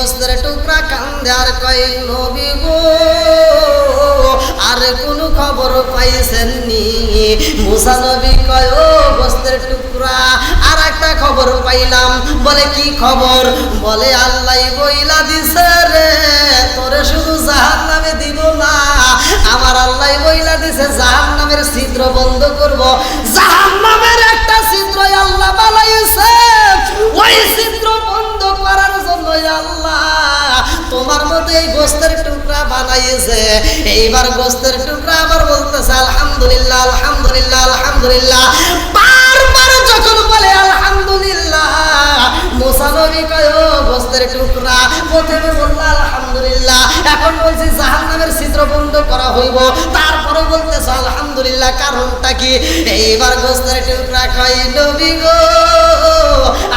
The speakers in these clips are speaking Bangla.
গোস্তের টুকরা কান্দে আর কয় নবী গো আর কোনো খবর পাইছেন নি? মুসা নবী কয় ও গোস্তের টুকরা আর একটা খবর পাইলাম। বলে কি খবর? বলে আল্লাহ বইলা দিছে রে তোরে শুধু জাহান্নামে দিব না, আমার আল্লাহ বইলা দিছে জাহান্নামের ছিদ্র বন্ধ করব। জাহান্নামের একটা ছিদ্র আল্লাহ বানাইছে, ওই ছিদ্র বন্ধ করার জন্য আল্লাহ তোমার মধ্যে এই গোস্তের টুকরা বানাইছে। এইবার গোস্তের টুকরা আবার বলতেছে আলহামদুলিল্লাহ আলহামদুলিল্লাহ আলহামদুলিল্লাহ। বারবার যখন বলে আলহামদুলিল্লাহ, মুসা নবী কয় ও গোস্তের টুকরা প্রথমে বলল আলহামদুলিল্লাহ, এখন বলছি জাহান্নামের ছিদ্র বন্ধ করা হইব, তারপরে বলতেছে আলহামদুলিল্লাহ, কারণটা কি? এইবার গোস্তের টুকরা কয় নবী গো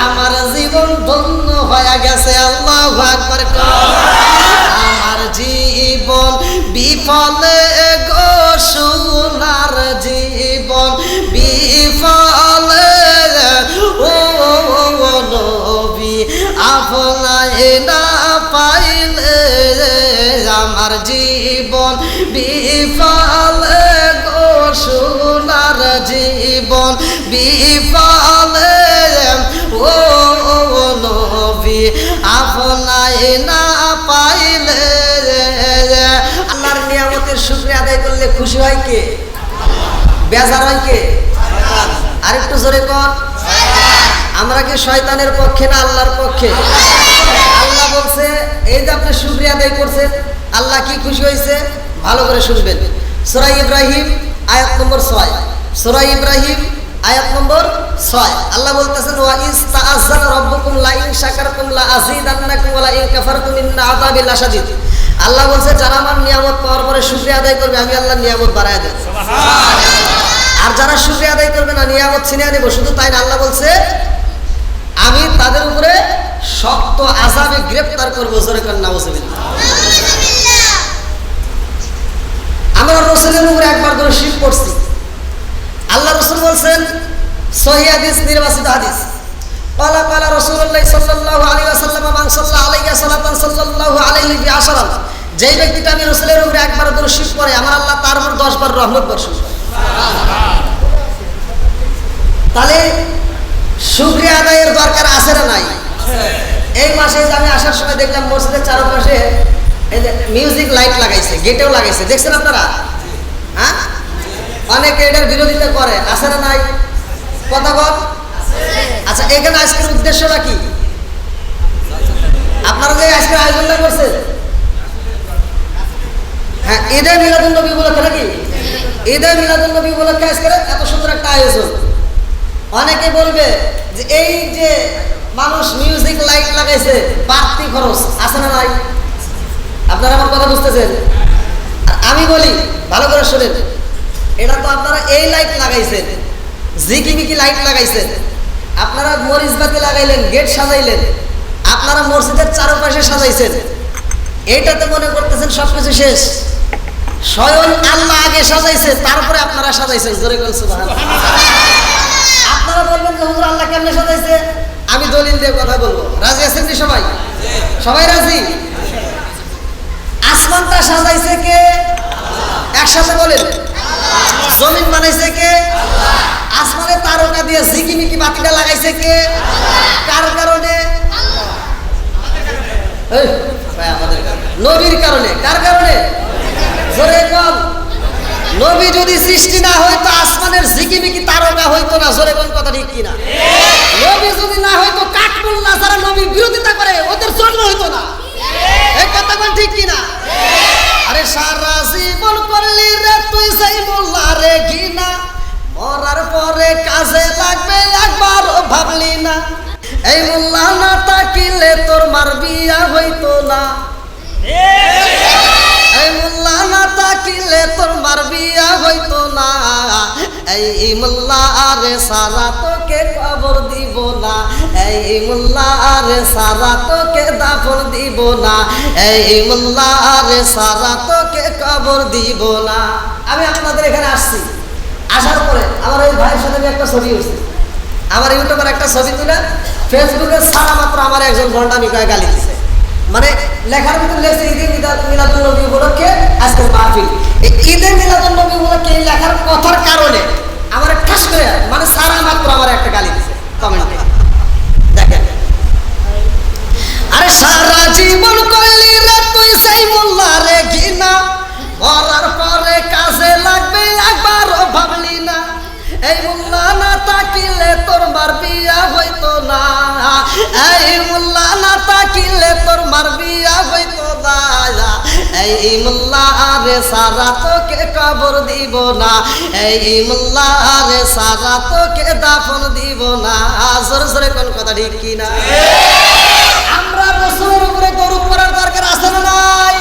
আমার জীবন ধন্য হয়ে গেছে। আল্লাহু আকবার। আমার জীবন বিফলে গো সোনার জীবন বিফলে ও নবী আপনায় না পাইলে আমার জীবন বিফলে গো সোনার জীবন বিফলে ও নবী আপনায় না পাইলে। আল্লাহর নিয়ামতের শুকরিয়া আদায় করলে খুশি হয় কে? বেজার হয় কে? আরেকটু জোরে কর। আমরা কি শয়তানের পক্ষে না আল্লাহর পক্ষে? আল্লাহ বলছে এই যে আপনি শুকরিয়া আদায় করছেন, আল্লাহ কি খুশি হয়েছে? ভালো করে শুনবেন। সূরা ইব্রাহিম আয়াত নম্বর 6, সূরা ইব্রাহিম আয়াত নম্বর 6 আল্লাহ বলতেছেন ওয়া ইস্তাআযানা রাব্বুকুম লা ইন শাকারতুম লা আযীদান্নাকুম ওয়া লা ইন কাফারতুম ইন্না আযাবি লাশাদীদ। আল্লাহ বলছে যারা আমার নিয়ামত পাওয়ার পরে শুকরিয়া আদায় করবে আমি আল্লাহ নিয়ামত বাড়ায় দেব। সুবহানাল্লাহ। আর যারা শুকরিয়া আদায় করবে না নিয়ামত ছিনিয়ে নেব। শুধু তাই না, আল্লাহ বলছে আমি তাদের উপরে শক্ত আযাবে গ্রেফতার করব। জোরে কর নাউযুবিল্লাহ। আমরা রাসূলের উপরে একবার ধরে শিরক করছি। আল্লাহ রাসূল বলছেন সহিহ হাদিস, নির্বাচিত হাদিস, ক্বালা ক্বালা রাসূলুল্লাহ সাল্লাল্লাহু আলাইহি ওয়াসাল্লাম মান সাল্লা আলাইহি সালাতান সাল্লাল্লাহু আলাইহি বিআশরা। যেই ব্যক্তিটা আমি রাসূলের উপরে একবার ধরে শিরক করে আমার আল্লাহ তার উপর 10 বার রহমত বর্ষণ করে। সুবহানাল্লাহ। তাহলে শুকরিয়া আদায়ের দরকার আছে না নাই? এই মাসে আমি আসার সময় দেখলাম মসজিদের চারপাশে এই যে মিউজিক লাইট লাগাইছে, গেটেও লাগাইছে, দেখছেন আপনারা? হ্যাঁ, অনেকে এটার বিরোধিতা করে, আছে না নাই? কথা বল। আচ্ছা, এখানে আজকের উদ্দেশ্যটা কি? আপনারা যে আজকের আয়োজনটা করছেন, হ্যাঁ, ঈদে মিলাদুন নবী উপলক্ষে নাকি? ঈদে মিলাদুন নবী উপলক্ষে আজকের এত সুন্দর একটা আয়োজন। অনেকে বলবে যে এই যে মানুষ মিউজিক লাইট লাগাইছে বাড়তি খরচ, আছে না নাই? আপনারা আমার কথা বুঝতেছেন? আমি বলি ভালো করে শুনেন, এটা তো আপনারা এই লাইট লাগাইছেন, ঝিকিমিকি লাইট লাগাইছেন, আপনারা মরিচ বাতি লাগাইলেন, গেট সাজাইলেন, আপনারা মসজিদের চারপাশে সাজাইছেন, এইটাতে মনে করতেছেন সবকিছু শেষ। স্বয়ং আল্লাহ আগে সাজাইছে, তারপরে আপনারা সাজাইছেন। জোরে বলুন সুবহানাল্লাহ। আপনারা বলবেন যে হুজুর আল্লাহ কেমনে সাজাইছে? আমি দলিল দিয়ে কথা বলবো। রাজি আছেন কি সবাই? সবাই রাজি? আসমানটা সাজাইছে কে? একসাথে বলেন। জমিন বানাইছে কে? আসমানে তারকা দিয়ে ঝিকিমিকি বাতিটা লাগাইছে কে? কার কারণে? আমাদের নবীর কারণে। কার কারণে? জোরে বল। নবী যদি সৃষ্টি না হইতো আসমানের ঝিকিমিকি তারকা হইতো না। জোরে বল, কথা ঠিক কিনা? নবী যদি না হইতো কাঠমোল্লা যারা নবীর বিরোধিতা করে ওদের জন্ম হইতো না। এই কথা বল ঠিক কিনা? আরে সারা জীবন করলি রে তুই সেই মোল্লা রে ঘিনা, মরার পরে কাজে লাগবে একবারও ভাবলি না। এই মোল্লা না তাকিলে তোর মার বিয়া হইতো না। এই মোল্লা না তাকিলে তোর মার বিয়া হইতো না। এই মোল্লা আরে সারা তোকে কবর দিব না। এই মোল্লা আরে সারা তোকে দাফন দিব না। এই মোল্লা আরে সারা তোকে কবর দিব না। আমি আপনাদের এখানে আসছি, আসার পরে আমার ওই ভাইয়ের সাথে আমি একটা ছবি উঠছি, আমার ইউটিউবের একটা ছবি তুলে ফেসবুকে সারা মাত্র আমার একজন ভণ্ডামি কয়ে গালি দিছে। মানে লেখার ভিতরে লেখছে ঈদে মিলাদুন নবী উপলক্ষে আজকের মাহফিল। এই ঈদে মিলাদুন নবী উপলক্ষে এই লেখার কথার কারণে আমার ঠাস করে মানে সারা মাত্র আমার একটা গালি দিছে কমেন্টে। দেখেন, আরে সারা জীবন করলি রে তুই সেই মোল্লা রে ঘিনা, মরার পরে কাজে লাগবে একবারও ভাবলি না, এই মোল্লা না তাকিলে তোর মার বিয়া হইতো না, এই মোল্লা না তাকিলে তোর মার বিয়া হইতো না, এই মোল্লা রে সারা তোকে কবর দিব না, এই মোল্লা রে সারা তোকে দাফন দিব না। জোরে জোরে কোন কথা ঠিক কি না? আমরা রাসূলের উপরে দরুদ পড়ার দরকার আছে না নাই?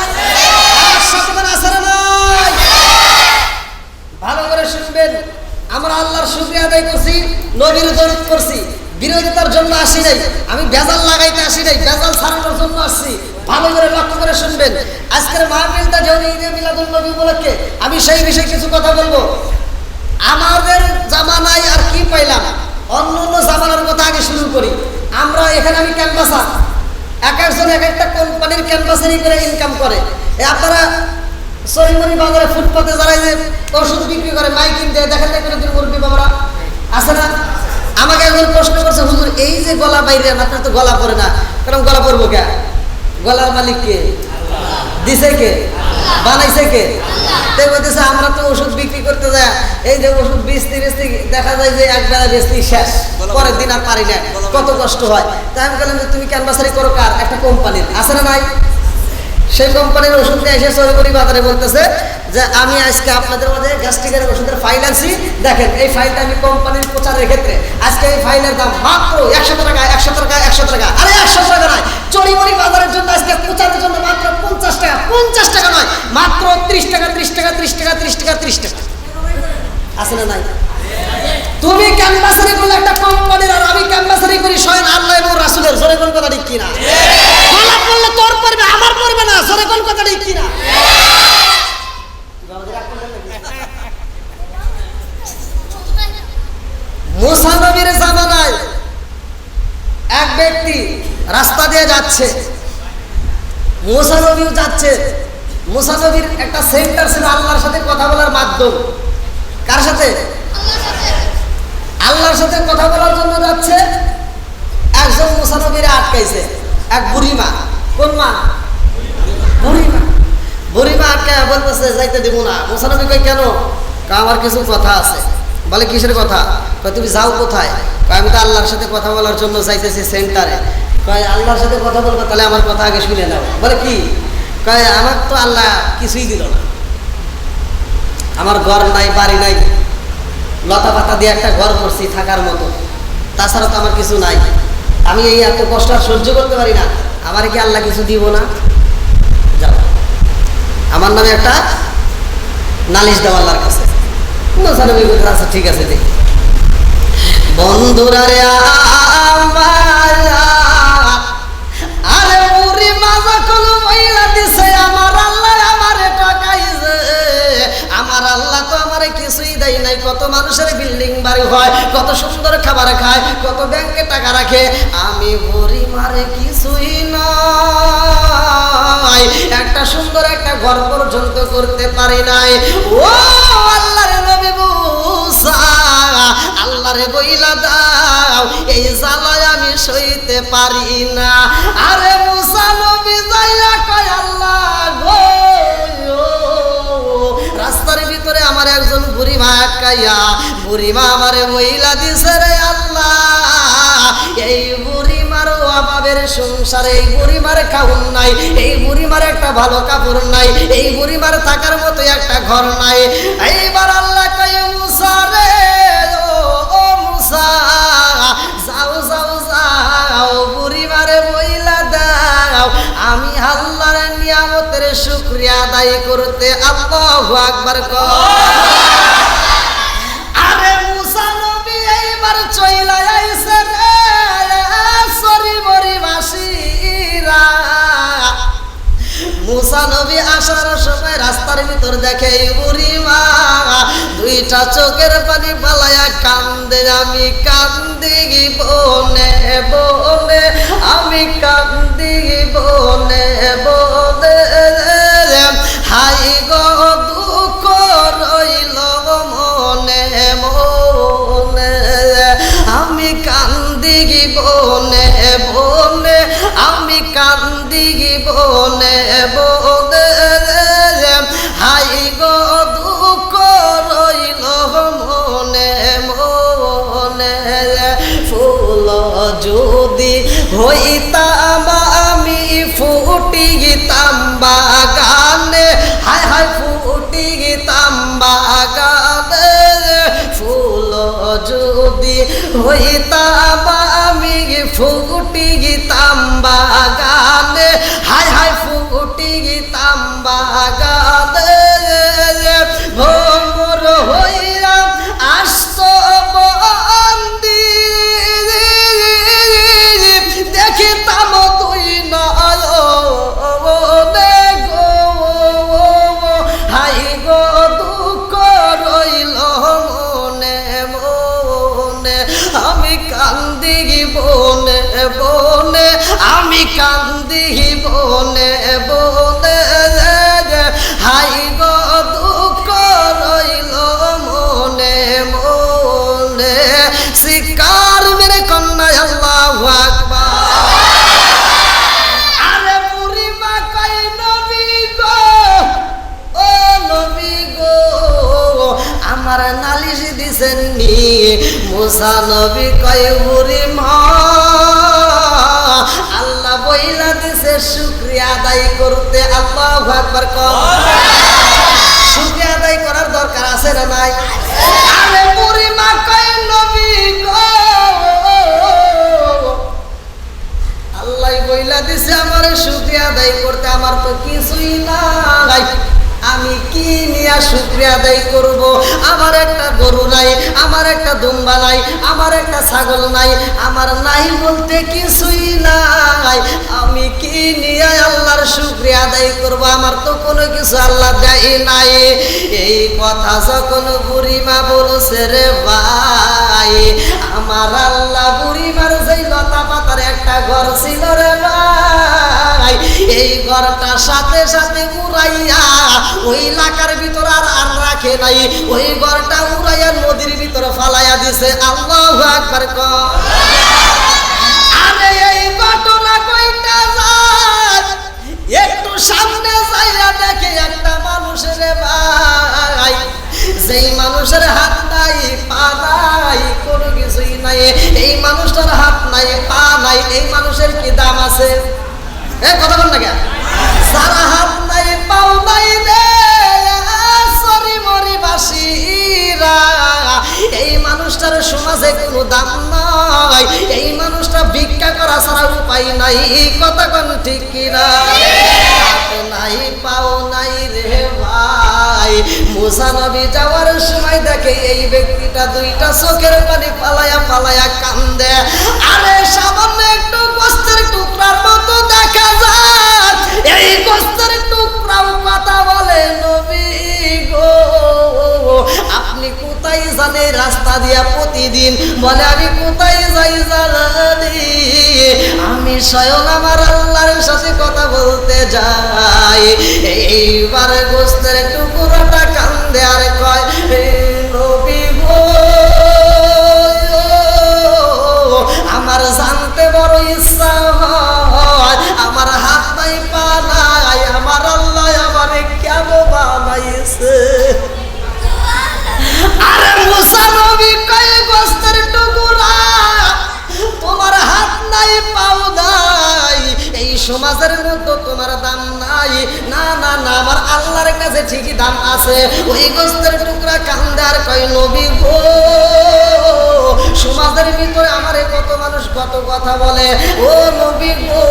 সচেতন আছে না নাই? ভালো করে শুনবেন, আমরা আল্লাহর শুকরিয়া আদায় করছি, নবীর দরুদ করছি, বিরোধিতার জন্য আসি নাই, আমি ভেজাল লাগাইতে আসি নাই, ভেজাল ছাড়ানোর জন্য আসছি। ভালো করে লক্ষ্য করে শুনবেন, আজকের মাহফিলটা যেহেতু ঈদে মিলাদুন নবী উপলক্ষে আমি সেই বিষয়ে কিছু কথা বলবো। আমাদের জামানায় আর কি পাইলাম, অন্য অন্য জামানার কথা আগে শুরু করি। আমরা এখানে আমি ক্যাম্পাসার, এক একজন এক একটা কোম্পানির ক্যাম্পাসারি করে ইনকাম করে। আপনারা সরিমরি বাজারে ফুটপাতে যারা যে ওষুধ বিক্রি করে মাইকিং দেয়, দেখেন না কোনো দিন মুরব্বী বাবারা আছে না? আমাকে একজন প্রশ্ন করছে, হুজুর এই যে গলা বাইরে আপনার তো গলা পড়ে না, কারণ গলা পড়বো কে? গলার মালিক কে? দিছে কে? বানাইছে কে? তাই বলতেছে আমরা তো ওষুধ বিক্রি করতে যাই, এই যে ওষুধ বেচতে বেচতে দেখা যায় যে একবেলা বেচতেই শেষ, পরের দিন আর পারি না, কত কষ্ট হয়। তাই আমি বললাম যে তুমি ক্যানভাসারি করো কার? একটা কোম্পানির, আছে না নাই? সেই কোম্পানির ওষুধ নিয়ে এসে সরকারি বাজারে বলতেছে যে আমি আজকে আপনাদের মধ্যে গ্যাস্ট্রিকের ওষুধের ফাইল আনছি, দেখেন এই ফাইলটা আমি কোম্পানির প্রচারের ক্ষেত্রে আজকে এই ফাইলের দাম মাত্র 100 টাকা, 100 টাকা, 100 টাকা। আরে 100 টাকা নয়, চড়িমড়ি বাজারের জন্য আজকে প্রচারের জন্য মাত্র 50 টাকা, 50 টাকা নয়, মাত্র 30 টাকা, 30 টাকা, 30 টাকা, 30 টাকা, 30 টাকা। আছে না নাই? তুমি ক্যানভাসারি করলে একটা কোম্পানির, আর আমি ক্যানভাসারি করি স্বয়ং আল্লাহ এবং রাসূলের। জোরে কোন কথা ঠিক কিনা? গলা পড়লে তোর পড়বে, আমার পড়বে না। জোরে কোন কথা ঠিক কিনা? মুসা নবীর জামানায় এক ব্যক্তি রাস্তা দিয়ে যাচ্ছে, মুসা নবীও যাচ্ছে। মুসা নবীর একটা সেন্টার ছিল আল্লাহর সাথে কথা বলার মাধ্যম। কার সাথে? আল্লাহর সাথে কথা বলার জন্য যাচ্ছে। একজন মুসা নবীরে আটকাইছে, এক বুড়িমা। কোন মা? বুড়িমা। বুড়িমা আটকায় বলতেছে যাইতে দিব না। মুসা নবী কই কেন? আমার কিছু কথা আছে। বলে কিসের কথা? তুমি যাও কোথায়? আমি তো আল্লাহর সাথে কথা বলার জন্য যাইতেছি সেন্টারে। আল্লাহর সাথে কথা বলবো, তাহলে আমার কথা আগে শুনে নাও। বলে কি? আমার তো আল্লাহ কিছুই দিল না, আমার ঘর নাই, বাড়ি নাই, লতা পাতা দিয়ে একটা ঘর করছি থাকার মতো, তাছাড়া তো আমার কিছু নাই। আমি এই এত কষ্ট আর সহ্য করতে পারি না, আমার কি আল্লাহ কিছু দিব না? যাও, আমার নামে একটা নালিশ দাও আল্লাহর কাছে। আচ্ছা ঠিক আছে, দেখি। বন্ধুরা রে আরে বুড়ি মাজা কল মহিলা দিছে, আমার আল্লাহ আমারে টাকাইছে, আমার আল্লাহ তো আমারে কিছুই দেয় নাই। কত মানুষের বিল্ডিং বাড়ি হয়, কত সুন্দর খাবার খায়, কত ব্যাংকে টাকা রাখে, আমি বুড়ি মারে কিছুই নাই, একটা সুন্দর একটা ঘর পর্যন্ত করতে পারি নাই। ও আল্লাহর নবী মুসা, আল্লাহরে বইলা দাও এই জ্বালায় আমি সইতে পারি না। আরে মুসা নবী যাইয়া কয় আল্লাহ গো, রাস্তার ভিতরে আমার একজন বুড়িমা আটকাইয়া, বুড়িমা আমারে বইলা দিছে রে আল্লাহ, এই বুড়িমার অভাবের সংসারে, এই বুড়িমার খাউন নাই, এই বুড়িমার একটা ভালো কাপড় নাই, এই বুড়িমার থাকার মতো একটা ঘর নাই। এইবার আল্লাহ কয় মুসা রে, ও মুসা, যাও যাও যাও, বুড়িমারে বইলা দাও আমি আল্লাহর নিয়ামতের শুকরিয়া আদায় করতে। আল্লাহু আকবার কও। আরে মুসা নবী এইবার চইলা আইছে রে সরিমরি বাসীরা। মুসা নবী আসার সময় রাস্তার ভিতর দেখে বুড়িমা দুইটা চোখের পানি পালায়া কান্দে, আমি কান্দি বনে বনে, আমি কান্দি বনে কান্দি বনে বনে, আমি কান্দি বনে বনে, হাই গো দুঃখ রইল মনে মনে। ফুল যদি হইতাম আমি ফুটিতাম বাগানে, হায় হায় ফুটিতাম বাগানে। ফুল যদি হইতাম আমি ফুটিতাম বাগানে, হায় হায় ফুটিতাম বাগানে। ভোর হইয়া আসত বন্দি, দেখিতাম তুই নয়নে গো, হাই গো দুঃখ রইল মনে মনে। আমি কান্দি বনে বনে, আমি কান্দি বনে বনে, হাই গো দুঃখ রইল মনে মনে। শিকার মেরে কন্যা আল্লাহু আকবার। আরে বুড়ি মা কই নবী গো, ও নবী গো, আমার নালিশ দিছেন নি? মুসা নবী কয় বুড়ি মা, আল্লাহ বইলা দিছে শুকরিয়া আদায় করতে। আল্লাহু আকবার কর। শুকরিয়া আদায় করার দরকার আছে না নাই? আরে বুড়ি মা কয় নবী গো, আল্লাহ বইলা দিছে আমার শুকরিয়া আদায় করতে, আমার তো কিছুই নাই, আমি কি নিয়ে শুকরিয়া আদায় করব? আমার একটা গরু নাই, আমার একটা দুম্বা নাই, আমার একটা ছাগল নাই, আমার নাই বলতে কিছুই নাই, আমি কি নিয়ে আল্লাহর শুকরিয়া আদায় করব? আমার তো কোনো কিছু আল্লাহ দেয় নাই। এই কথা যখন বুড়িমা বলছে রে ভাই, আমার আল্লাহ বুড়িমার যেই লতা পাতার একটা ঘর ছিল রে ভাই, এই ঘরটা সাথে সাথে উড়াইয়া ওই এলাকার ভিতর আর রাখে নাই, ওই ঘরটা উড়াইয়া নদীর ভিতরে ফালাইয়া দিছে। আল্লাহু আকবার কর। আরে এই ঘটনা কইটা যায়, একটু সামনে যাইয়া দেখে একটা মানুষের ভাই, যেই মানুষের হাত নাই পা নাই কোনো কিছুই নাই, এই মানুষটার হাত নাই পা নাই, এই মানুষের কি দাম আছে? কথা বল না কেন? সারা হাত নাই পাও নাই রে সরি মরি বাসিরা, এই মানুষটার সমাজে কোনো দাম নাই, এই মানুষটা ভিক্ষা করা ছাড়া উপায় নাই। কথা কোন ঠিক কিনা? হাত নাই পাও নাই রে ভাই। মুসা নবী যাওয়ার সময় দেখে এই ব্যক্তিটা দুইটা চোখের পানি পালায়া পালায়া কান্দে। আরে সামান্য একটু গোস্তের টুকরার মতো দেখা যায়, এই গোস্তের টুকরাও কথা বলে নবী গো, আপনি কোথায় জানে? রাস্তা দিয়া প্রতিদিন বলে আমি কোথায় যাই জানি? আমি স্বয়ং আমার আল্লাহর সাথে কথা বলতে যাই। এইবার গোস্তের টুকরাটা কান্দে আর কয় নবী গো, আমার জানতে বড় ইচ্ছা হয়, আমার হাত নাই পা নাই, আমার আল্লাহ আমারে কেন বানাইছে? আরে মুসা নবী কয় গোস্তের টুকরা, তোমার হাত নাই পাও নাই, এই সমাজের মধ্যে তোমার দাম নাই। না না না, আমার আল্লাহর কাছে ঠিকই দাম আছে। ওই গোস্তের টুকরা কান্দে আর কয় নবী গো, সমাজের ভিতরে আমারে কত মানুষ কত কথা বলে, ও নবী গো,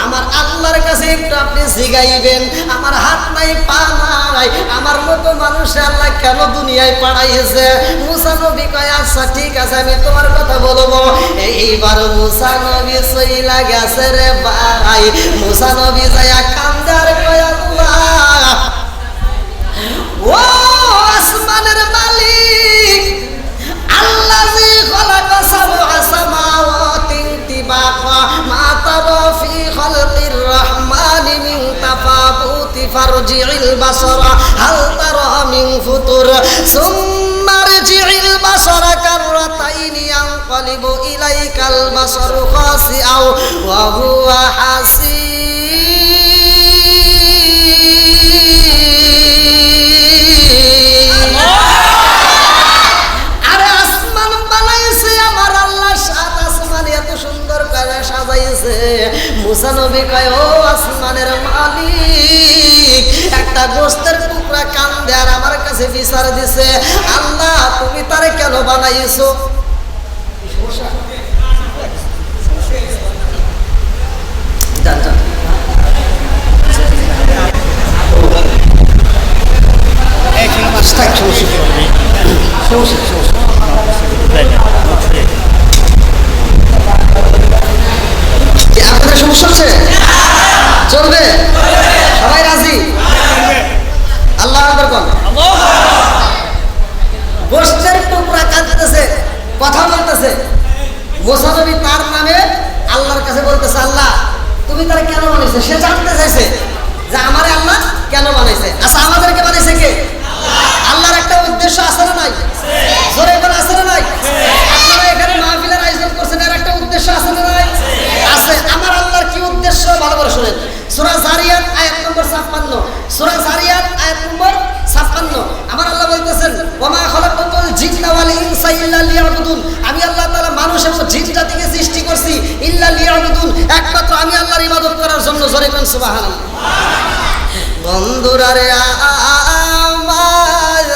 আমার আল্লাহর কাছে একটু আপনি জিগাইবেন, আমার হাত নাই পা নাই, আমার মতো মানুষ আল্লাহ কেন দুনিয়ায় পাঠাইছে? মুসা নবী কয় আচ্ছা ঠিক আছে, আমি তোমার কথা বলবো। এইবার মুসা নবী চইলা গেছে রে ভাই। মুসা নবী যায়া কান্দে আর কয় আল্লাহ, ও আসমানের মালিক, আল্লাযী খালাকা সাবআ সামাওয়াতিন তিবাকা মা তারা ফি খালকির রাহমানি মিন তাফাউতি ফারজি'ল বাসারা হাল তারা মিন ফুতুর সুম্মা রজি'ল বাসারা কাররাতাইনি ইয়ানকালিবু ইলাইকাল বাসারু খাসিআও ওয়া হুয়া হাসিব। আরে আসমান বানাইছে আমার আল্লাহ, সাত আসমান এত সুন্দর করে সাজাইছে। মুসা নবী কয়, ও আসমানের মালিক, একটা গোশতের টুকরা কান্দে আর আমার কাছে বিচার দিছে, আল্লাহ তুমি তারে কেন বানাইছো? আপনাদের সমস্যা হচ্ছে? চলবে? সবাই রাজি? আল্লাহ আকবার কোন? গোশতের টুকরা কাঁদতেছে, কথা বলতেছে। মুসা নবী তার নামে আল্লাহর কাছে বলতেছে, আল্লাহ তুমি তারা কেন বানাইছে? সে জানতে চাইছে যে আমারে আল্লাহ কেন বানাইছে। আচ্ছা, আমাদেরকে বানাইছে কে? আল্লাহর একটা উদ্দেশ্য আছে না নাই? জোরে বলেন, আছে না নাই? আপনারা এখানে মাহফিলের আয়োজন করছেন, এর একটা উদ্দেশ্য আছে না নাই? আছে। আমার আল্লাহর কি উদ্দেশ্য? ভালো করে শুনেন। সূরা জারিয়াত আয়াত নম্বর 56। সূরা জারিয়াত আয়াত নম্বর 56 আমার আল্লাহ বলতেছেন, ওয়া মা খালাকাতুল জিন্না ওয়াল ইনসা ইল্লা লিয়াবুদুন। আমি আল্লাহ তাআলা মানুষ এবং জিন জাতিকে সৃষ্টি করছি ইল্লা লিয়াবুদুন, একমাত্র আমি আল্লাহর ইবাদত করার জন্য। জোরে বলেন সুবহানাল্লাহ। বন্ধুরা রে আমার,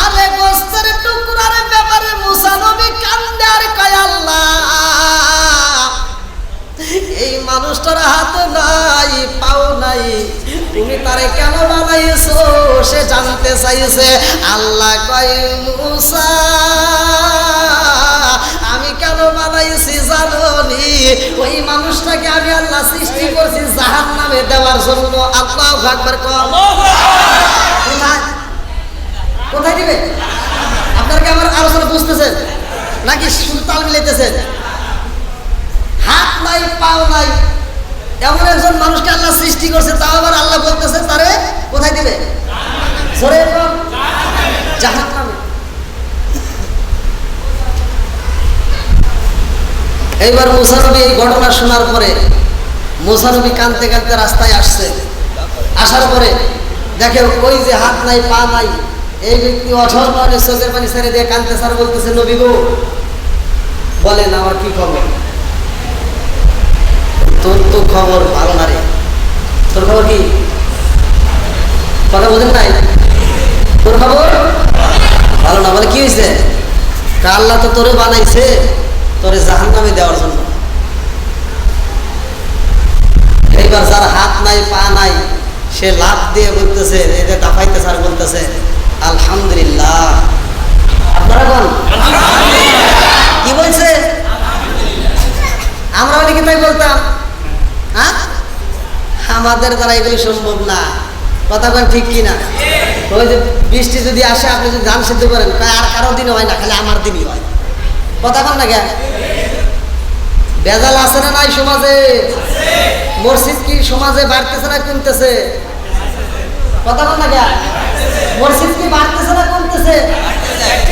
আরে গোশতের টুকরার ব্যাপারে মুসা নবী কান্দে আর কয়, আল্লাহ এই মানুষটার হাত নাই, পাও নাই, তুমি তারে কেন বানাইছো? সে জানতে চাইছে। আল্লাহ কয়, মুসা আমি কেন বানাইছি জানোনি? ওই মানুষটাকে আমি আল্লাহ সৃষ্টি করছি জাহান্নামে দেওয়ার জন্য। আল্লাহু আকবার কও। কোথায় কোথায় দিবে? আপনারা কি আমার আলোচনা বুঝতেছেন নাকি শুধু তাল মিলাইতেছেন? হাত নাই, পাও নাই, এমন একজন মানুষকে আল্লাহ সৃষ্টি করছে, তাও আবার আল্লাহ বলতেছে তারে কোথায় দিবে? জোরে বল, জাহান্নামে। এইবার মুসা নবী এই ঘটনা শোনার পরে মুসা নবী কাঁদতে কাঁদতে রাস্তায় আসছে। আসার পরে দেখে ওই যে হাত নাই, পা নাই, এই ব্যক্তি অঝর মানে চোখের পানি ছেড়ে দিয়ে কাঁদতে স্যার বলতেছে, নবী গো বলেন আমার কি খবর? তোর তো খবর ভালো না রে। তোর খবর কি? কথা বলেন নাই? তোর খবর ভালো না। বলে কি হয়েছে? আল্লাহ তো তোরে বানাইছে তোরে জাহান্নামে দেওয়ার জন্য। এইবার যার হাত নাই, পা নাই, সে লাভ দিয়ে বলতেছে, এদের দাফাইতে স্যার বলতেছে আলহামদুলিল্লাহ। আপনারা বল কি বলছে? আমরা অনেকে তাই বলতাম, হ্যাঁ আমাদের দ্বারা এগুলি সম্ভব না। কথা বলেন ঠিক কিনা? ওই যে বৃষ্টি যদি আসে, আপনি যদি ধান সিদ্ধ করেন, আর কারো দিনই হয় না, খালি আমার দিনই হয়। কথা বল না কেন? বেজাল আছে না নাই সমাজে? মসজিদ কি সমাজে বাড়তেছে না কমতেছে? কথা বল না কেন? মসজিদ কি বাড়তেছে না কমতেছে?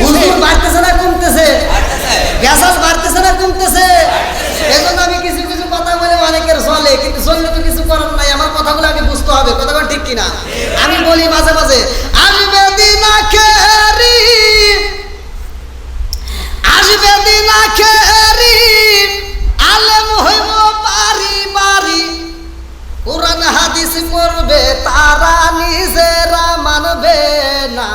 হুজুর বাড়তেছে না কমতেছে? বেজাল বাড়তেছে না কমতেছে? এজন্য আমি কিছু কিছু কথা বলে অনেকের চলে, কিন্তু চললে তো কিছু করার নাই। আমার কথাগুলো আগে বুঝতে হবে। কথা বল ঠিক কিনা? আমি বলি মাঝে মাঝে, আসবে দিন আখেরি, আসবে দিন আখেরি, আলেম হইব বাড়ি বাড়ি, কোরআন হাদিস পড়বে তারা নিজেরা মানবে না।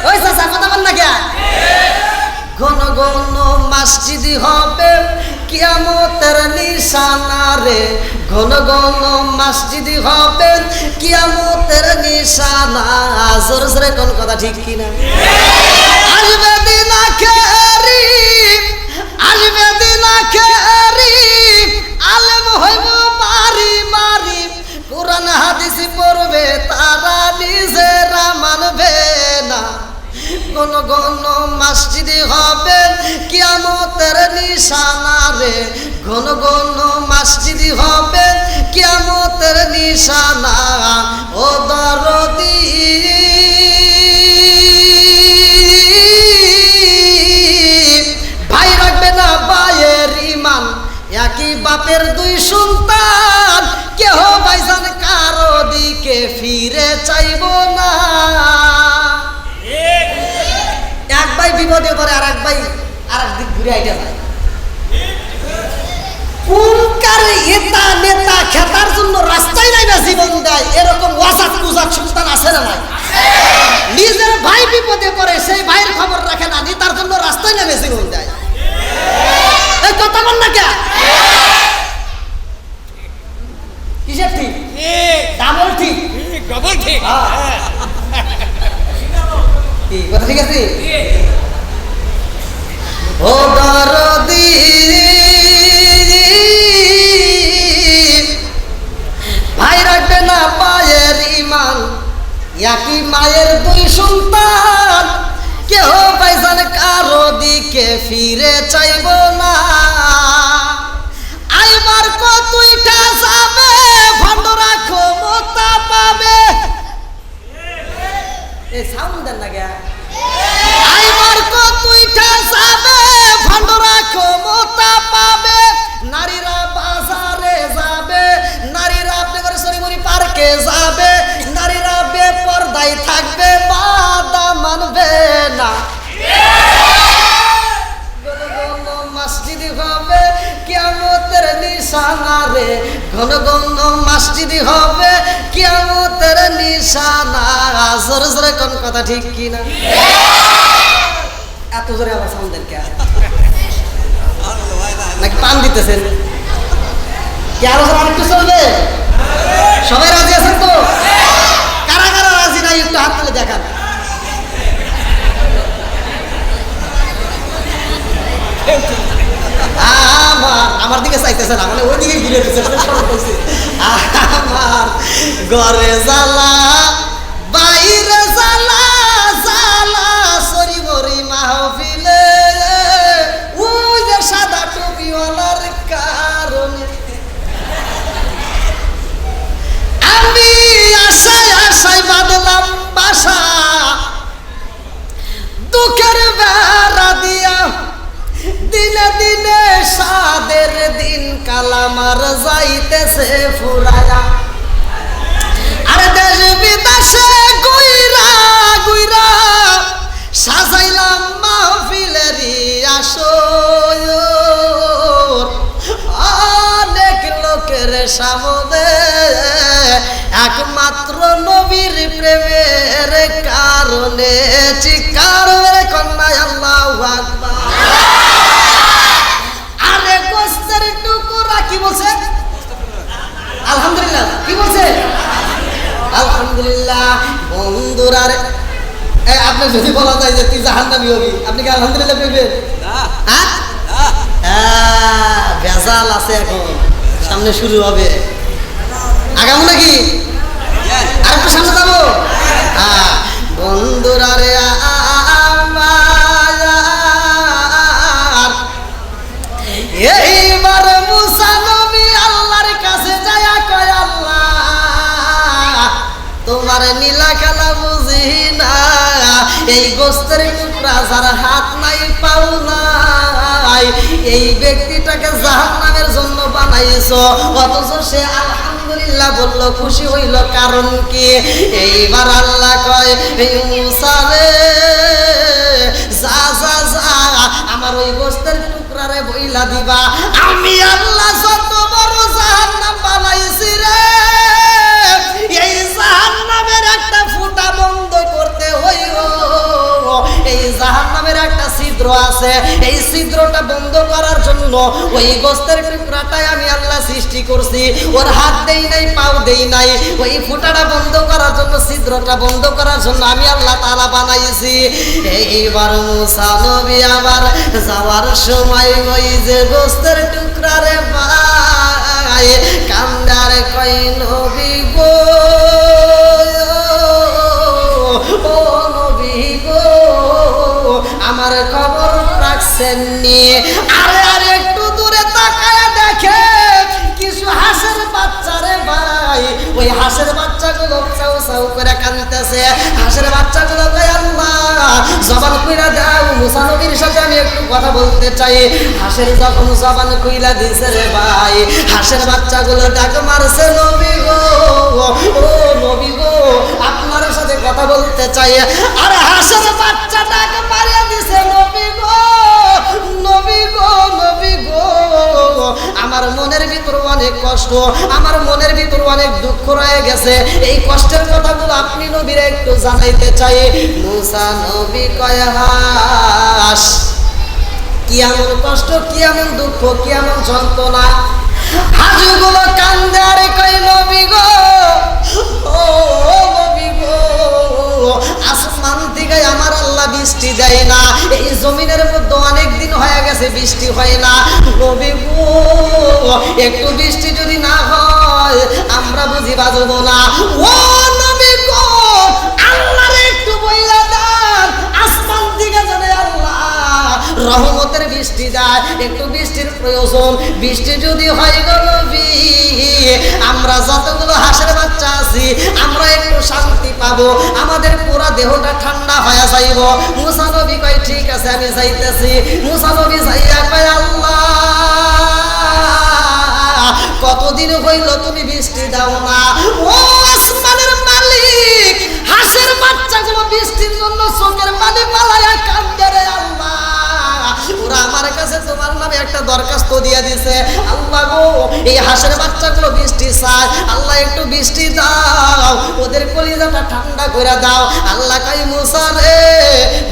ওই চাচা কথা বল না কেন? ঘন ঘন মসজিদ হবে কিয়ামতের নিশানা রে, ঘন ঘন মসজিদ হবে কিয়ামতের নিশানা। জোর জোরে কোন কথা ঠিক কিনা? আসবে দিন আখেরি, আসবে দিন আখেরি, আলেম হইব বাড়ি বাড়ি, কোরআন হাদিস পড়বে তারা নিজেরা মানবে না। কোন কোন মসজিদ হবে কিয়ামতের নিশানা রে, ঘন ঘন মসজিদ হবে কিয়ামতের নিশানা। ও দরদি ঘুরে আইটা যায়। কোনকার এটা নেতা খেতার জন্য রাস্তায় নাই না জীবন দেয়, এরকম ওয়াসাত কুজাত সন্তান আছে না নাই? নিজের ভাই বিপদে পড়ে সেই ভাইয়ের খবর রাখে না, নেতার জন্য রাস্তায় নেমে জীবন দেয়। এই কথা বল না কে? কিসের ঠিক? ডাবল ঠিক। ডবল ঠিক। কি কথা ঠিক আছে? ও দরদি ভাই রাখবে না পায়ের ইমান, একই মায়ের দুই সন্তান, কেহ পাইসান কারো দিকে ফিরে চাইব না। আইবার কতইটা যাবে ভণ্ডরা ক্ষমতা পাবে। এই সাউন্ড দেন না গে। আইবার কতইটা যাবে ভণ্ডরা ক্ষমতা পাবে। নারীরা বাজারে যাবে, নারীরা আপনি করে সরিমরি পার্কে যাবে, নারীরা বেপরদায় থাকবে, বাধা মানবে না। মসজিদ হবে কিয়ামতের নিশানা রে, ঘন ঘন মসজিদ হবে কিয়ামতের নিশানা। জোরে জোরে কোন কথা ঠিক কি না? এত জোরে আবার সাউন্ড দেন কে? নাকি পান দিতেছেন? কি আরো আরেকটু চলবে? সবাই রাজি আছেন তো? কারা কারা রাজি নাই একটু হাত তুলে দেখান। আমার দিকে চাইতেছে না, মানে ওই দিকে ঘিরে আমার ঘরে জ্বালা বাইরে জ্বালা, জ্বালা সরি মরি মাহফিলে ওই যে সাদা টুপিওয়ালার কারণে আমি আশায় আশায় বাঁধলাম বাসা, দুঃখের বেড়া দিয়া দিনে দিনে সাদের দিন কালামার যাইতেছে ফুরায়া। আরে দেশ বিদেশে গুইরা গুইরা সাজাইলাম মাহফিলেরই আসর, অনেক লোকের সামনে একমাত্র নবীর প্রেমের কারণে চিৎকার মেরে কন্যা আল্লাহু আকবার। আরে গোস্তের টুকরা কি বলছে? আলহামদুলিল্লাহ। কি বলছে? আলহামদুলিল্লাহ। বন্ধুরা রে, আপনি যদি বলা যায় যে তুই জাহান্নামী হবি, আপনি কি আলহামদুলিল্লাহ বলবেন? হ্যাঁ, ভেজাল আছে, এখন সামনে শুরু হবে। আগামো নাকি আর একটু সামনে যাবো? বন্ধুরা রে এইবার মুসা নবী আল্লাহর কাছে যায়া কয়, আল্লাহ তোমার নীলা খেলা বুঝি না, এই গোস্তের টুকরা যার হাত নাই পাও নাই এই ব্যক্তিটাকে জাহান্নামের জন্য বানাইছো, অথচ সে আলহামদুলিল্লাহ বলল, খুশি হইল, কারণ কি? এইবার আল্লাহ কয়, মুসা রে যা যা যা আমার ওই গোস্তের টুকরা রে বইলা দিবা, আমি আল্লাহ যত বড় জাহান্নাম বানাইছি রে, এই জাহান্নামের একটা ফুটা বন্ধ করতে হইল। এই জাহান্নামের একটা ছিদ্র আছে, এই ছিদ্রটা বন্ধ করার জন্য ওই গোস্তের টুকরাটাই আমি আল্লাহ সৃষ্টি করছি। ওর হাত দেই নাই, পাও দেই নাই, ওই ফুটাটা বন্ধ করার জন্য, ছিদ্রটা বন্ধ করার জন্য আমি আল্লাহ তাআলা বানাইছি। এইবার মুসা নবী আবার যাওয়ার সময় ওই যে গোস্তের টুকরা রে ভাই কান্দার কই, নবী গো ও নবী গো আমার খবর রাখছেন নি? আরে আরে একটু দূরে তাকায়া দেখে কিছু হাঁসের বাচ্চা রে ভাই, ওই হাঁসের বাচ্চাগুলো চাউ চাউ করে কাঁদতেছে। হাঁসের বাচ্চাগুলো কয়, আল্লাহ জবান কইরা দাও, মুসা নবীর সাথে আমি একটু কথা বলতে চাই। হাঁসের যখন জবান কইরা দিছে রে ভাই, হাঁসের বাচ্চাগুলো ডাক মারছে, নবী গো ও নবী গো আপনার সাথে কথা বলতে চাই। আরে হাঁসের বাচ্চা ডাক মারিয়া দিছে, নবী গো নবী গো, আমার মনের ভিতর অনেক দুঃখ রয়ে গেছে, এই কষ্টের কথাগুলো আপনি নবীরে একটু জানাইতে চাই। মুসা নবী কয় হাস, কি এমন কষ্ট, কি এমন দুঃখ, কি এমন যন্ত্রণা। হাজুগুলো কান্দে আর কয় নবী গো, ও নবী গো, আসমান থেকে আমার আল্লাহ বৃষ্টি দেয় না, এই জমিনের মধ্যে অনেক দিন হয়ে গেছে বৃষ্টি হয় না। নবী গো, একটু বৃষ্টি যদি না হয় আমরা বুঝি বাজব না। ও নবী গো, আল্লাহরে একটু বইলা দেন, আসমান থেকে জানে আল্লাহ রহমতের বৃষ্টি দেয়, একটু বৃষ্টির প্রয়োজন। বৃষ্টি যদি হয় গো নবী, আমরা যতগুলো হাঁসের বাচ্চা আছি আমরা একটু শান্তি পাবো, আমাদের পুরা দেহটা ঠান্ডা হয়ে যাইব। মুসা নবী কয় ঠিক আছে আমি যাইতেছি। মুসা নবী যাইয়া কয় আল্লাহ, কতদিন হইল তুমি বৃষ্টি দাও না। ও আসমানের মালিক, হাঁসের বাচ্চাগুলো বৃষ্টির জন্য চোখের পানি পালায়া কান্দে রে আল্লাহ, ওরা আমার কাছে তোমার নামে একটা দরখাস্ত দিয়ে দিছে। আল্লাহ গো, এই হাঁসের বাচ্চাগুলো বৃষ্টি চায়, আল্লাহ একটু বৃষ্টি দাও, ওদের কলিজাটা ঠান্ডা করে দাও। আল্লাহ কয় মুসা রে,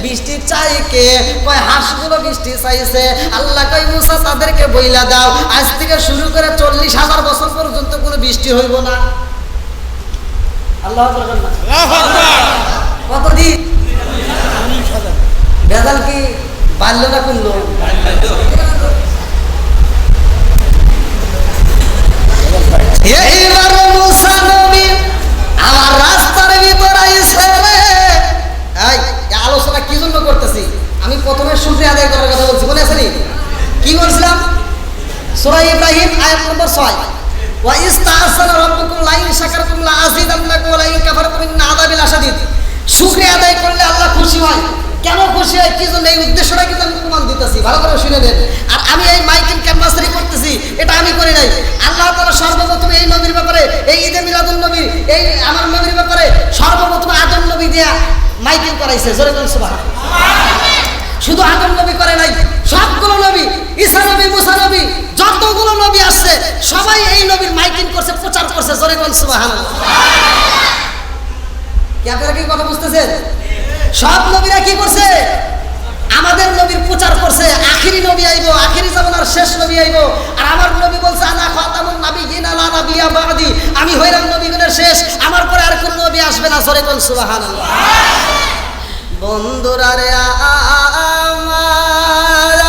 বৃষ্টি চাই কে? কয় হাঁসগুলো বৃষ্টি চাইছে। আল্লাহ কয় মুসা তাদেরকে বইলা দাও, আজ থেকে শুরু করে 40,000 বছর পর্যন্ত কোনো বৃষ্টি হইব না। আল্লাহ কতদিন? বেদাল কি বাল্য না করলো? এইবার মুসা নবী আমার রাস্তার ভিতর আইছে রে। এই আলোচনা কি জন্য করতেছি? আমি প্রথমে শুকরিয়া আদায় করার কথা বলছি, মনে আছে নি? কি বলছিলাম? সূরা ইব্রাহিম আয়াত নম্বর 6, ওয়া ইস্তাআসানা রাব্বুকুম লাইন শাকারতুম লা আযীদান্নাকুম ওয়া লাইন কাফারতুম ইন্না আযাবি লাশাদীদ। শুকরিয়া আদায় করলে আল্লাহ খুশি হয়। কেন খুশি হয়, কি জন্য, এই উদ্দেশ্যটা কিন্তু আমি প্রমাণ দিতেছি, ভালো করে শুনে নেন। আর আমি এই মাইকিং ক্যানভাসারি করতেছি, এটা আমি করি নাই। আল্লাহ তাআলা সর্বপ্রথম এই নবীর ব্যাপারে, এই ঈদে মিলাদুন নবী, এই আমার নবীর ব্যাপারে সর্বপ্রথম আদম নবী দিয়া মাইকিং করাইছে। জোরে বলুন সুবহানাল্লাহ। শুধু আদম নবী করে নাই, সবগুলো নবী, ঈসা নবী, মুসা নবী, যতগুলো নবী আসছে সবাই এই নবীর মাইকিং করছে, প্রচার করছে। জোরে বলুন সুবহানাল্লাহ। কি আপনারা কি কথা বুঝতেছেন? সব নবীরা কি করছে? আমাদের নবীর প্রচার করছে। আখিরি নবী আইবো, আখিরি জামানার শেষ নবী আইবো, আর আমার নবী বলছে আনা খাতামুন নাবিয়িন লা নাবিয়্যা বাদি, আমি হইলাম নবীগণের শেষ, আমার পরে আর কোন নবী আসবে না। জোরে বলুন সুবহানাল্লাহ। বন্ধুরা রে আমার,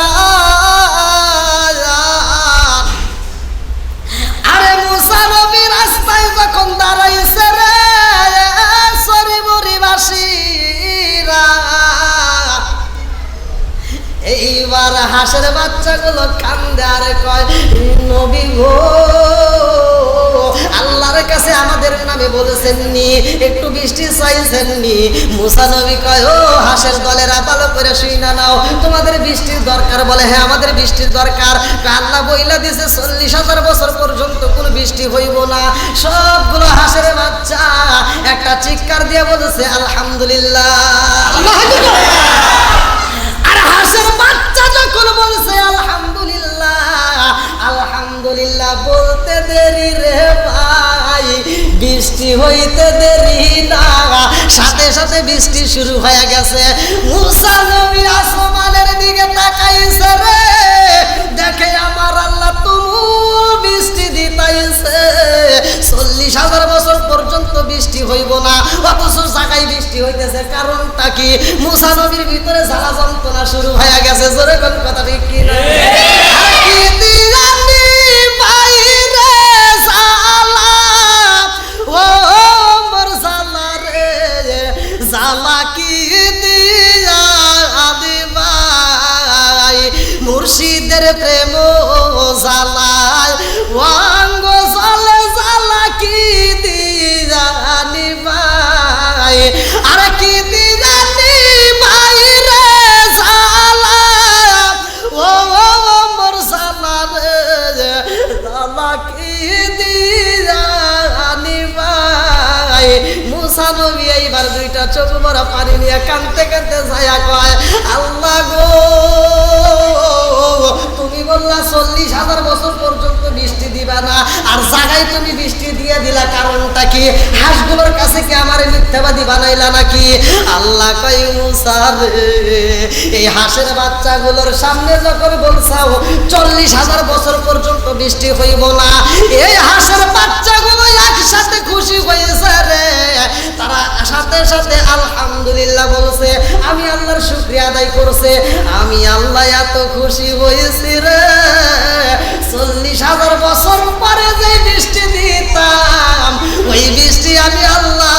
আরে মুসা নবী রাস্তায় যখন দাঁড়াইছে রে সরিবরিবাসীরা, এইবার হাঁসের বাচ্চাগুলো কান্দে আর কয় নবী গো, আল্লাহর কাছে আমাদের নামে বলেছেননি, একটু বৃষ্টি চাইছেননি। মুসা নবী কয় ও হাঁসের দলেরা, ভালো করে শুইনা নাও, তোমাদের বৃষ্টির দরকার? বলে হ্যাঁ আমাদের বৃষ্টির দরকার। আল্লাহ বইলা দিছে 40,000 বছর পর্যন্ত কোনো বৃষ্টি হইব না। সবগুলো হাঁসের বাচ্চা একটা চিৎকার দিয়ে বলেছে আলহামদুলিল্লাহ। আর হাঁসের বাচ্চা যখন বলছে আলহামদুলিল্লাহ, আলহামদুলিল্লাহ বলতে দেরি রে ভাই, বৃষ্টি হইতে দেরি না, সাথে সাথে বৃষ্টি শুরু হয়ে গেছে। মুসা নবী আসমানের দিকে তাকাইছে রে, দেখে আমার আল্লাহ তুমুল বৃষ্টি দিতাইছে। 40,000 বছর পর্যন্ত বৃষ্টি হইব না, অথচ জায়গায় বৃষ্টি হইতেছে। কারণটা কি? মুসা নবীর ভিতরে জ্বালা যন্ত্রণা শুরু হয়ে গেছে। জোরে কোন কথা ঠিক কি না? মুর্শিদের প্রেম জালায় ওয়াঙ্গ জালে জালা কি দিজানি ভাই, আর কি দিজানি ভাই রে জালা, ও মোর জালা রে জালা কি দিজানি ভাই। মুসা নবী এইবার দুইটা চোখ ভরা পানি নিয়ে কাঁদতে কাঁদতে যায়া কয় আল্লাহ গো, তুমি বললা 40,000 বছর পর্যন্ত বৃষ্টি দিবা না, আর জায়গা মিথ্যাবাদী বানাইলা নাকি? আল্লাহ কই মুসা রে, এই হাঁসের বাচ্চাগুলোর সামনে যখন বলছাও 40,000 বছর পর্যন্ত বৃষ্টি হইব না, এই হাঁসের বাচ্চাগুলো একসাথে খুশি হয়েছে রে। তারা সাথে সাথে আলহামদুলিল্লাহ বলছে, আমি আল্লাহর শুকরিয়া আদায় করছে। আমি আল্লাহ এত খুশি হয়েছি রে, 40,000 বছর পরে যে বৃষ্টি দিতাম, ওই বৃষ্টি আমি আল্লাহ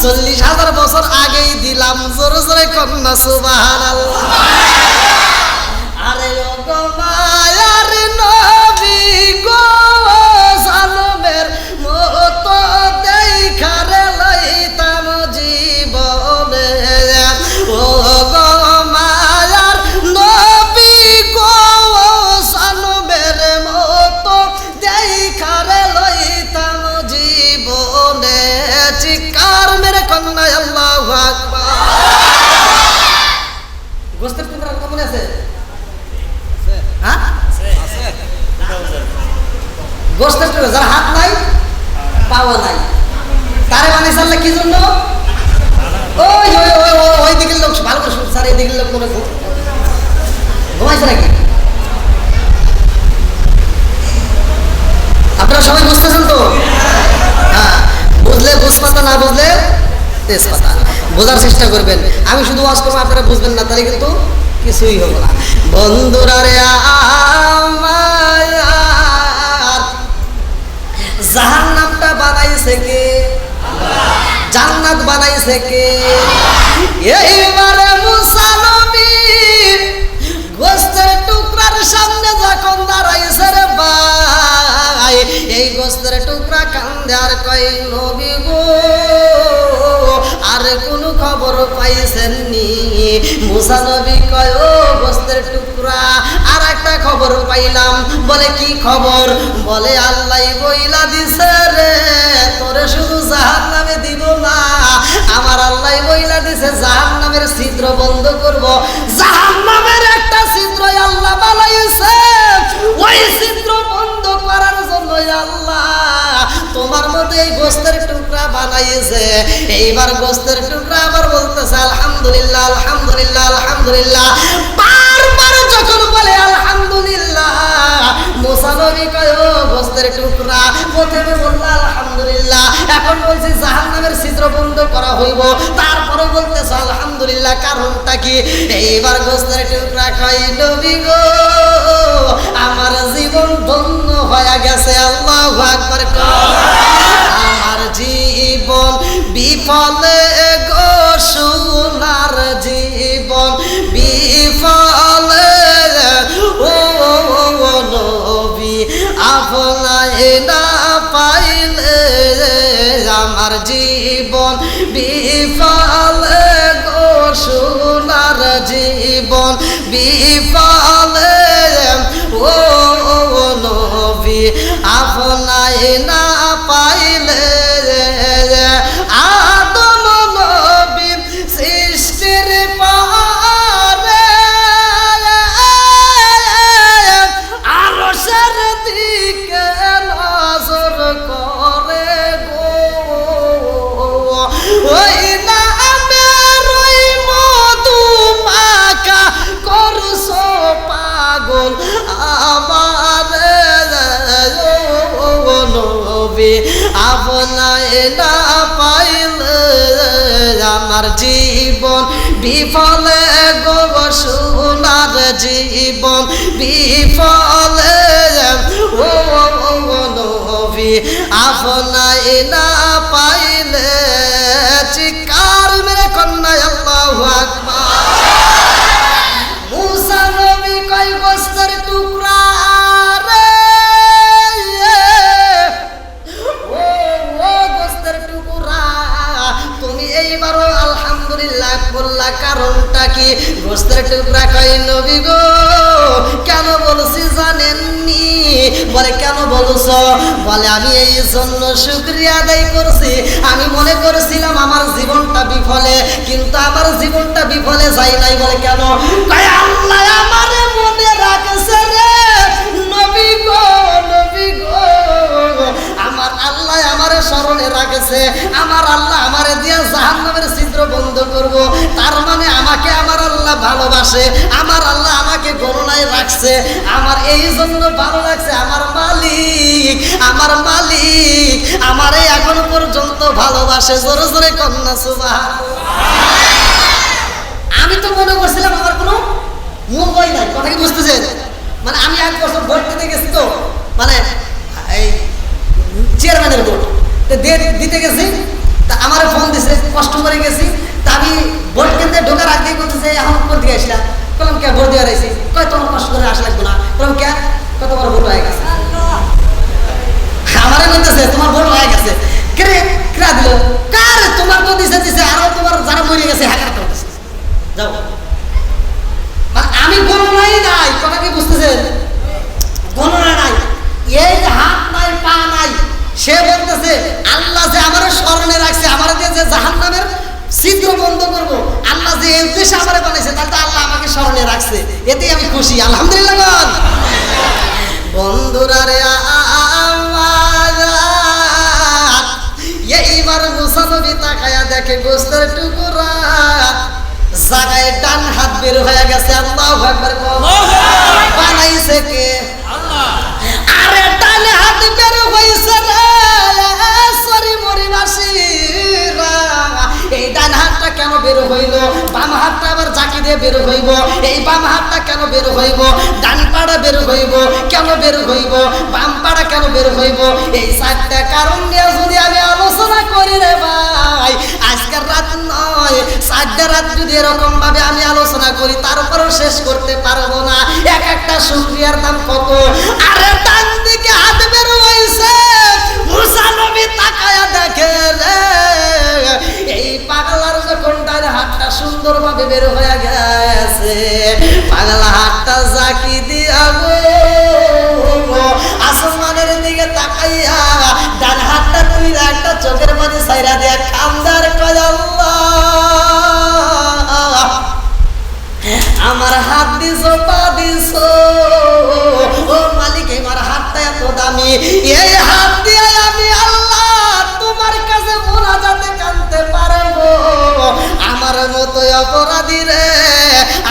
40,000 বছর আগেই দিলাম। জোরে জোরে কন্যা সুবহানাল্লাহ। আরে ও গো মায়ার নবী গো, সালমের মতো দেখারে লইতাম জীবনে। ও গো মায়ার নবী গো, সালমের মতো দেখারে লইতাম জীবনে। চিৎকার মেরে কন্যা আল্লাহু আকবার। গোস্তের টুকরা কেমন আছে? গোস্তের টুকরা যার হাত নাই পাওয়া নাই, তারে বানাইছে আল্লাহ কি জন্য? ওই ওই ওই ওই দিকের লোক ভালো করে শুনছে, আর এই দিকের লোক মনে ঘুমাইছে নাকি? আপনারা সবাই বুঝতেছেন তো? হ্যাঁ, বুঝলে বুঝপাতা, না বুঝলে তেজপাতা। বোঝার চেষ্টা করবেন। আমি শুধু ওয়াজ করবো, আপনারা বুঝবেন না, তাহলে কিন্তু কিছুই হবে না। বন্ধুরা রে আমার, জাহান্নামটা বানাইছে কে? জান্নাত বানাইছে কে? এইবারে মুসা নবী গোস্তের টুকরার সামনে যখন দাঁড়াইছে রে ভাই, এই গোস্তের টুকরা কান্দে আর কয় নবী গো, আর কোন খবর পাইছেন নি? মুসা নবী কয় ও গোস্তের টুকরা, আর একটা খবর পাইলাম। বলে কি খবর? বলে আল্লাহ বইলা দিছে রে, তোরে শুধু জাহান্নামে দিব না, আমার আল্লাহ বইলা দিছে জাহান্নামের ছিদ্র বন্ধ করব। জাহান্নামের একটা ছিদ্র আল্লাহ বানাইছে, ওই ছিদ্র বন্ধ করার জন্য আল্লাহ তোমার মধ্যে এই গোস্তের টুকরা বানাইছে। এইবার গোস্তের টুকরা আবার বলতেছে আলহামদুলিল্লাহ আলহামদুলিল্লাহ আলহামদুলিল্লাহ। বারবার যখন বলে আলহামদুলিল্লাহ, মুসা নবী কয় ও গোস্তের টুকরা, প্রথমে বললা আলহামদুলিল্লাহ, এখন বলছি জাহান্নামের ছিদ্র বন্ধ করা হইব, তারপরে বলতেছে আলহামদুলিল্লাহ, কারণটা কি? এইবার গোস্তের টুকরা কয় নবী গো, আমার জীবন ধন্য হয়ে গেছে। আল্লাহু আকবার। আমার জীবন বিফলে গো, সোনার জীবন বিফলে। ও নবী আপনায় না পাইলে আমার জীবন বিফলে গো, সোনার জীবন বিফলে। ও নবী আপনায় না পাইলে আদম নবী সৃষ্টির পারে আরশের দিকে নজর করে গো, ওই না আমের ওই মধু মাখা করছো পাগল আমার নবী আপনায় না পাইলে আমার জীবন বিফলে গো, সোনার জীবন বিফলে। ও নবী আপনায় না পাইলে। চিৎকার মেরে কন্যা আল্লাহু আকবার। মুসা নবী কয় গোস্তের টুকরা রে, ও গোস্তের টুকরা, তুমি এইবারও আলহামদুলিল্লাহ বললা, কারণটা কি? গোস্তের টুকরা কয় নবী গো, কেন বলছি জানেননি? বলে কেন বলছ? বলে আমি এই জন্য শুকরিয়া আদায় করছি, আমি মনে করেছিলাম আমার জীবনটা বিফলে, কিন্তু আমার জীবনটা বিফলে যায় নাই। বলে কেন? কয় আল্লাহ আমারে মনে রাখছে রে নবী গো, নবী গো, আমার আল্লাহ আমারে স্মরণে রাখছে, আমার আল্লাহ আমারে দিয়া লাগছে, আমার এই জন্য ভালো লাগছে, আমার মালিক আমারে এখনো পর্যন্ত ভালোবাসে। জোরে জোরে কন্যা সুবহানাল্লাহ। আমি তো মনে করছিলাম আমার কোনো মূল্যই নাই, কথা কি বুঝতেছেন? মানে আমি 1 বছর ভোট দিতে গেছি, তো মানে এই চেয়ারম্যানের ভোট দিতে গেছি, তা আমার ফোন দিছে, কষ্ট করে গেছি। তা আমি ভোট কেন্দ্রে ঢোকার আগে বলতেছে এখন কোন দিকে আসলাম, বললাম কে ভোট দেওয়ার আইছি, কয় তোমার কষ্ট করে আসা লাগবে না, বললাম কে, কত বড় ভোট হয়ে গেছে, আমারে বলতেছে তোমার ভোট হয়ে গেছে, কেরা দিল, কার তোমার তো দিছে আরো তোমার যারা মরে গেছে হ্যাঁ করতেছে, যাও। আমি গণনাই নাই, কথা কি বুঝতেছেন? গণনা নাই, এই যে হাত নাই পা নাই, সে বলতেছে আল্লাহ যে আমার স্মরণে রাখছে, আমার দিয়ে যে জাহান্নামের ছিদ্র বন্ধ করব, আল্লাহ যে এই উদ্দেশ্যে আমারে বানাইছে, তাহলে তো আল্লাহ আমাকে স্মরণে রাখছে, এতেই আমি খুশি, আলহামদুলিল্লাহ। বল বন্ধুরা রে আমার, এইবার মুসা নবী তাকায়া দেখে গোস্তের টুকরা জায়গায় ডান হাত বের হয়ে গেছে। আল্লাহু আকবার। বানাইছে কে? আল্লাহ। আরে ডান হাত বের হইছে রে সরি মরিবাসীরা, এই ডান হাতটা কেন বের হইল? বাম হাতটা আবার জাকি দিয়ে বের হইব, এই বাম হাতটা কেন বের হইব? ডান পাড়া বের হইব কেন, বের হইব বাম পাড়া কেন বের হইব? এই 4টা কারণ নিয়ে যদি আমি আলোচনা করি রে ভাই, আজকের রাত নয় 4টা রাত যদি এরকম ভাবে আমি আলোচনা করি তারপরেও শেষ করতে পারবো না। এক একটা শুকরিয়ার দাম কত। আরে ডান দিকে হাত বের হইছে, মুসা নবী তাকায়া দেখে রে এই পাগলার যখন ডান হাতটা সুন্দরভাবে বের হয়ে গেছে, পাগলা হাতটা জাকি দিয়া গো আসমানের দিকে তাকাইয়া ডান হাতটা তুই একটা চোখের মাঝে সাইরা দিয়া কান্দার কয় আল্লাহ আমার হাত দিছো পা দিছো, ও মালিক আমার হাতটা এত দামি, এই হাত দিয়ে আমি আল্লাহ তোমার কাছে মোনাজাতে কাঁদতে পারবো। আমার মতো অপরাধী রে,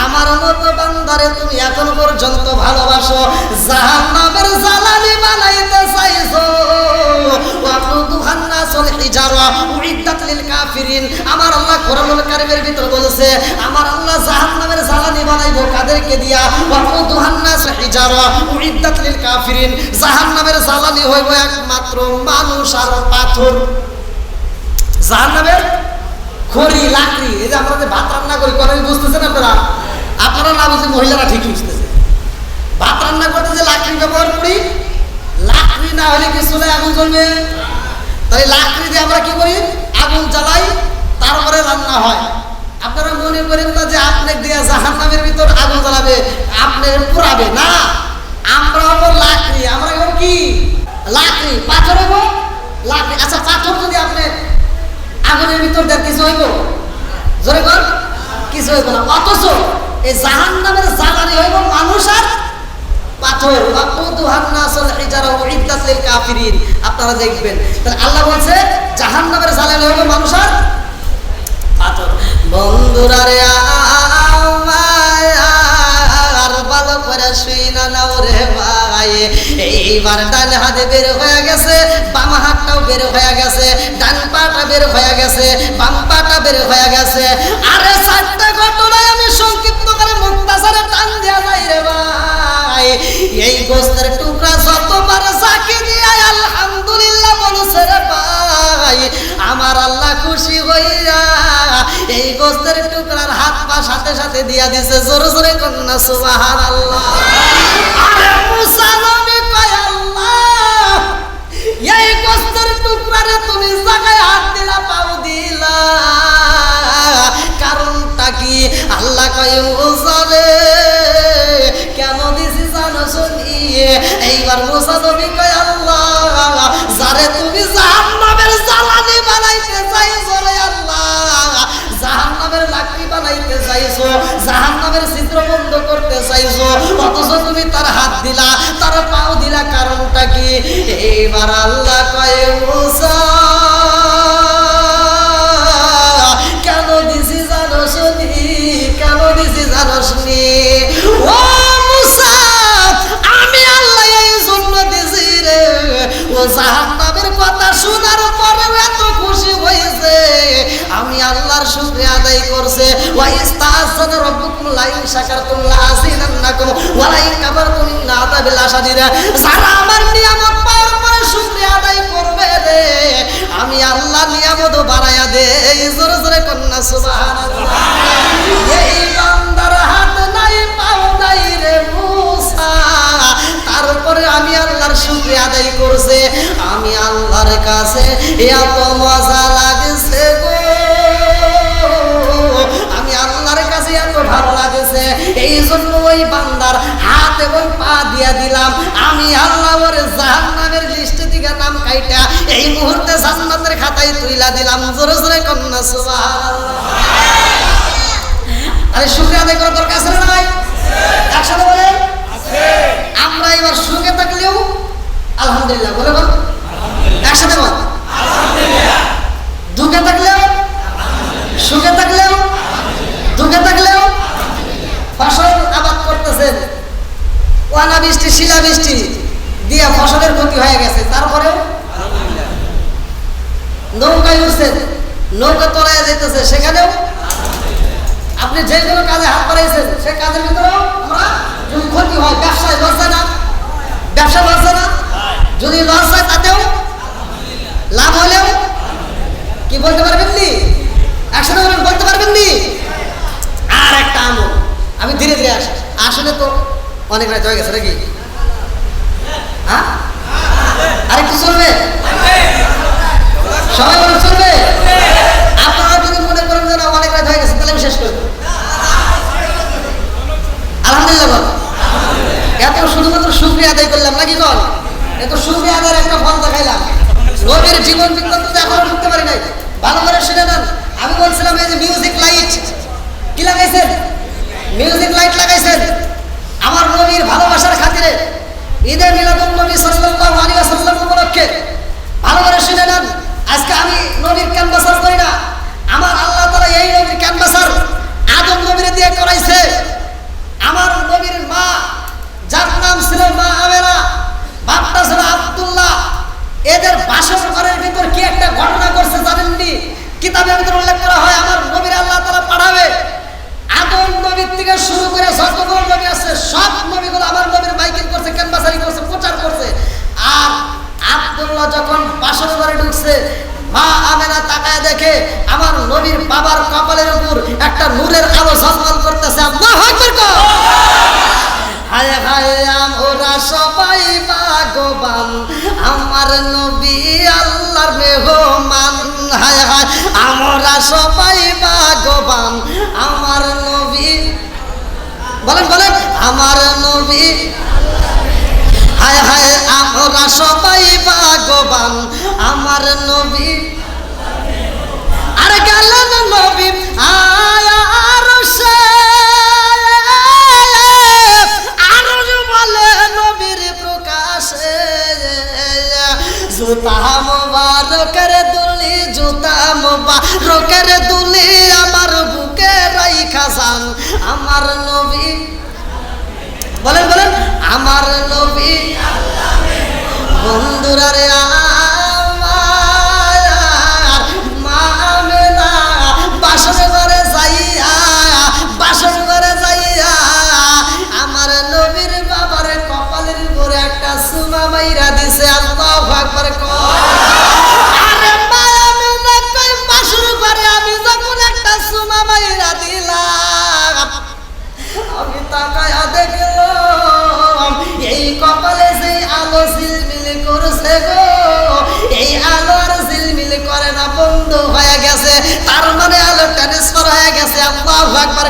আমার মতো বান্দারে তুমি এখন পর্যন্ত ভালোবাসো, জাহান্নামের জ্বালানি বানাইতে চাইছো। আমার আল্লাহ কোরআনুল কারীমের ভিতর বলেছে, আমার আল্লাহ জাহান্নামের জ্বালানি বানাইবো কাদেরকে দিয়া? জাহান্নামের জ্বালানি হইব একমাত্র মানুষ আর পাথর। জাহান্নামের খড়ি লাকড়ি, এই যে আমরা যে ভাত রান্না করি, কথা বুঝতেছেন আপনারা? আপনারা না বুঝে মহিলারা ঠিকই বুঝতেছে। ভাত রান্না করতে যে লাকড়ি ব্যবহার করি, লাকড়ি না হলে কি চুলায় আগুন জ্বলবে? তাই লাকড়ি দিয়ে আমরা কি করি? আগুন জ্বালাই, তারপরে রান্না হয়। আপনারা মনে করেন না যে আপনি দিয়ে জাহান্নামের ভিতর আগুন জ্বালাবে, আপনি পুরাবে না। আমরা হবো লাকড়ি, আমরা হবো কি? লাকড়ি। পাথর হবো লাকড়ি। আচ্ছা পাথর যদি আপনি আগুনের ভিতর দেন কিছু হইব? জোরে কর, কিছু হইব না। অথচ এই জাহান্নামের জ্বালানি হইব মানুষ আর পাথর। আপনারা দেখবেন তাহলে আল্লাহ বলছে জাহান্নামের জ্বালানি হইব মানুষ আর পাথর। বন্ধুরা রে আর ভালো করে শুই না নাও রে ভাই, এইবার ডান হাতে বের হয়ে গেছে, বাম হাতটাও বের হয়ে গেছে, ডান পাটা বের হয়ে গেছে, বাম পাটা বের হয়ে গেছে। আরে 4টা ঘটনায় আমি সংক্ষিপ্ত করে মুক্তাসারে টান দেয়া যাই রে ভাই। এই গোস্তের টুকরা যতবার জাকি দিয়া আলহামদুলিল্লাহ বলছে রে ভাই, আমার আল্লাহ খুশি হইয়া এই গোস্তের টুকরার হাত পা সাথে সাথে দিয়া দিছে। জোরে জোরে কন্যা সুবহানাল্লাহ। আরে মুসা নবী কয় আল্লাহ এই গোস্তের টুকরারে তুমি জায়গায় হাত দিলা, পাও দিলা, কারণটা কি? আল্লাহ কয় মুসা রে কেন দিছি জানো শুনি? এইবার মুসা নবী কয় আল্লাহ যারে তুমি জাহান্নামের জ্বালানি বানাইতে চাইছো রে আল্লাহ, জাহান্নামের লাকড়ি বানাইতে চাইছো, জাহান্নামের ছিদ্র বন্ধ করতে চাইছো, অথচ তুমি তার হাত দিলা, তার পাও দিলা, কারণটা কি? এইবার আল্লাহ কয় মুসা কেন দিছি জানো শুনি? কেন দিছি জানো শুনি? ও মুসা মাহতাবিল আশাদীরা, যারা আমার নিয়ামত পাওয়ার পরে শুকরিয়া আদায় করবে রে, আমি আল্লাহ নিয়ামত বাড়ায়া দেই। জোরে জোরে কন্যা সুবহানাল্লাহ। এই বান্দার হাত নাই পাও নাই রে মুসা, তারপরে আমি আল্লাহর শুকরিয়া আদায় করছে। আমি আল্লাহর কাছে এত মজা লাগছে গো, আমি আল্লাহর কাছে এত ভালো লাগছে, এই জন্য ওই বান্দার হাত এবং পা দিয়া দিলাম। আমি আল্লাহ ওর জাহান্নামের লিস্টে থেকে নাম কাইটা এই মুহূর্তে জান্নাতের খাতায় তুইলা দিলাম। জোরে জোরে কন্যা সুবহানাল্লাহ। আরে শুকরিয়া আদায় করার দরকার আছে না নাই? একসাথে বলেন আমরা এবার সুখে থাকলেও আলহামদুলিল্লাহ বলে বল, একসাথে বল আলহামদুলিল্লাহ। দুঃখে থাকলেও, সুখে থাকলেও, দুঃখে থাকলেও। ফসল আবাদ করতেছেন, ওয়ানা বৃষ্টি শিলা বৃষ্টি দিয়ে ফসলের ক্ষতি হয়ে গেছে, তারপরেও নৌকায় উঠছেন, নৌকা তলায় যেতেছে, সেখানেও আপনি যে কোনো কাজে হাত বাড়াইছেন, সে কাজের ভিতরেও আমরা যদি ক্ষতি হয়, ব্যবসায় লস হয় না? ব্যবসা লস হয় না? যদি লস হয় তাতেও লাভ হলেও কি বলতে পারবেন নি? একসাথে বলতে পারবেন নি? আর একটা আমল, আমি ধীরে ধীরে আসি, আসলে তো অনেক রাত হয়ে গেছে নাকি? হ্যাঁ, আরেকটু চলবে? সবাই বলে চলবে? আপনারা যদি মনে করেন যে না অনেক রাত হয়ে গেছে, তাহলে আমি শেষ করবো। আলহামদুলিল্লাহ বল। এত শুধুমাত্র শুকরিয়া আদায় করলাম নাকি বল? এত শুকরিয়া আদায়ের একটা ফল দেখাইলাম। নবীর জীবন বৃত্তান্ত তো এখনো ঢুকতে পারি নাই, ভালো করে শুনে নেন। আমি বলছিলাম এই যে মিউজিক লাইট কি লাগাইছেন? মিউজিক লাইট লাগাইছেন আমার নবীর ভালোবাসার খাতিরে, ঈদে মিলাদুন নবী সাল্লাল্লাহু আলাইহি ওয়াসাল্লাম উপলক্ষে। ভালো করে শুনে নেন, আজকে আমি নবীর ক্যানভাসার করি না, আমার আল্লাহ তাআলা এই নবীর ক্যানভাসার আদম নবীর দিয়ে করাইছে। আমার নবীর মা, যার নাম ছিল মা আমেনা, বাপটা ছিল আব্দুল্লাহ, এদের বাসর ঘরের ভিতর কি একটা ঘটনা করছে জানেননি? কিতাবের ভিতর উল্লেখ করা হয় আমার নবীর আল্লাহ তাআলা পাঠাবে। আদম নবীর থেকে শুরু করে যতগুলো নবী আছে সব নবীগুলো আমার নবীর মাইকিং করছে, ক্যানভাসারি করছে, প্রচার করছে। আর আব্দুল্লাহ যখন বাসর ঘরে ঢুকছে, মা আমেনা তাকায় দেখে আমার নবীর বাবার কপালের উপর একটা নূরের আলো ঝলমল করতেছে। আল্লাহু আকবার কর। হায় হায় আমরা সবাই ভাগ্যবান, আমার নবী আল্লাহর মেহমান। হায় হায় আমরা সবাই ভাগ্যবান, আমার নবী, বলেন বলেন, আমার নবী। হায় হায় আমরা সবাই ভাগ্যবান, আমার নবী। আর গেলেন নবী আয়া আরশে, আরশ বলে নবীর প্রকাশে, জুতা মুবারকের দুলি, জুতা মুবারকের দুলি আমার বুকে রাইখা যান আমার নবী। বলেন বলেন, আমার নবী। বন্ধুরা রে আমার মা আমেনা বাসর ঘরে যাইয়া, বাসর ঘরে যাইয়া আমার নবীর বাবার কপালের উপরে একটা সুমা মাইরা দিছে। আল্লাহু আকবার কর। আরে মা আমেনা কই বাসর ঘরে আমি যখন একটা সুমা মাইরা দিলাম, আমি তাকায়া দেখলাম এই কপালে যে আলো ঝিলমিল করছে গো, এই আলো আর ঝিলমিল করে না, বন্ধ হয়ে গেছে। তার মানে আলো ট্রান্সফার হয়ে গেছে। আল্লাহু আকবার।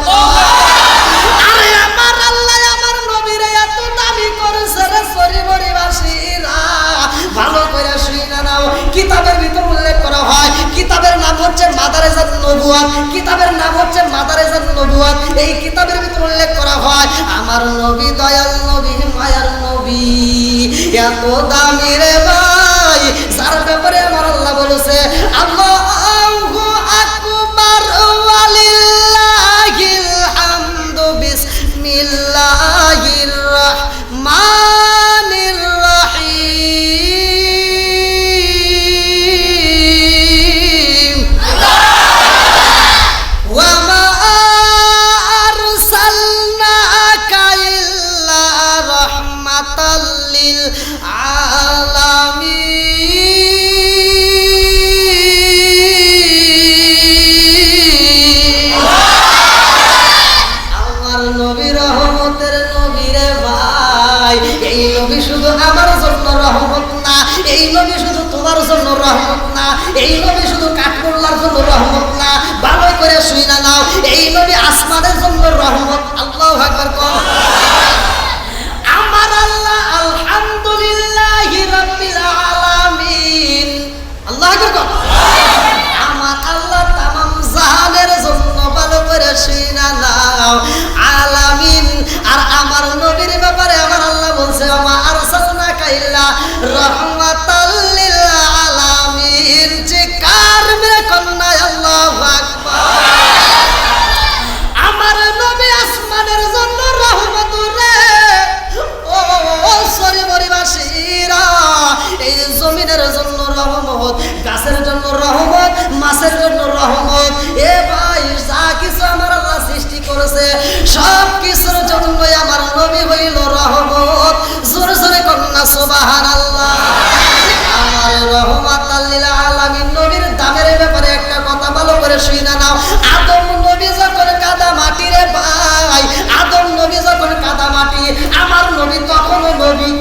আরে আমার আল্লাহ আমার নবীরে এত দামি করেছে রে পরিবারবাসীরা, ভালো করে শুনে নাও। কিতাবের ভিতর উল্লেখ করা হয়, কিতাবের নাম হচ্ছে মাদারেজাত নবুয়াত, কিতাবের নাম হচ্ছে মাদারেজাত নবুয়াত। এই কিতাবের ভিতর উল্লেখ করা হয় আমার নবী দয়াল নবী, মায়ার নবী, এত দামি রে ভাই, যার ব্যাপারে আমার আল্লাহ বলেছে আল্লাহু আকবার ওয়ালিল্লাহিল হামদু, বিসমিল্লাহির রাহমানির রাহিম। ওয়া মা আরসালনাকা ইল্লা রাহমাতাল রাহমাতাল লিল আলামিন। আমার নবী রহমতের নবী রে ভাই, এই নবী শুধু আমার জন্য রহমত না, এই নবী শুধু তোমার জন্য রহমত না, এই নবী শুধু কাঠমোল্লার জন্য রহমত না, ভালো করে শুইনা নাও, এই নবী আসমানের জন্য রহমত। আল্লাহু আকবার কও। আমার আল্লাহ আলহামদুলিল্লাহি রাব্বিল আলামিন। আল্লাহু আকবার কও। আমার আল্লাহ তামাম জাহানের জন্য ভালো করে শুইনা নাও আলামিন। আর আমার নবীর ব্যাপারে আমার আল্লাহ বলছে মা আরসালনাকা ইল্লা রাহমাতাল লিল আলামিন। চিৎকার মেরে কন্যা আল্লাহু আকবার। আমার নবী আসমানের জন্য রহমত রে। ও সরিবরিবাসীরা, এই জমিনের জন্য রহমত, গাছের জন্য রহমত, মাছের জন্য রহমত। এ ভাই, যা কিছু আমার আল্লাহ সৃষ্টি করেছে সব কিছুর জন্যই আমার নবী হইল রহমত। জোরে জোরে কন্যা সুবহানাল্লাহ। আমার রহমাতাল লিল আলামিন নবীর দামের ব্যাপারে একটা কথা ভালো করে শুইনা নাও। আদম নবী যখন কাদা মাটি রে ভাই, আদম নবী যখন কাদা মাটি, আমার নবী তখনও নবী।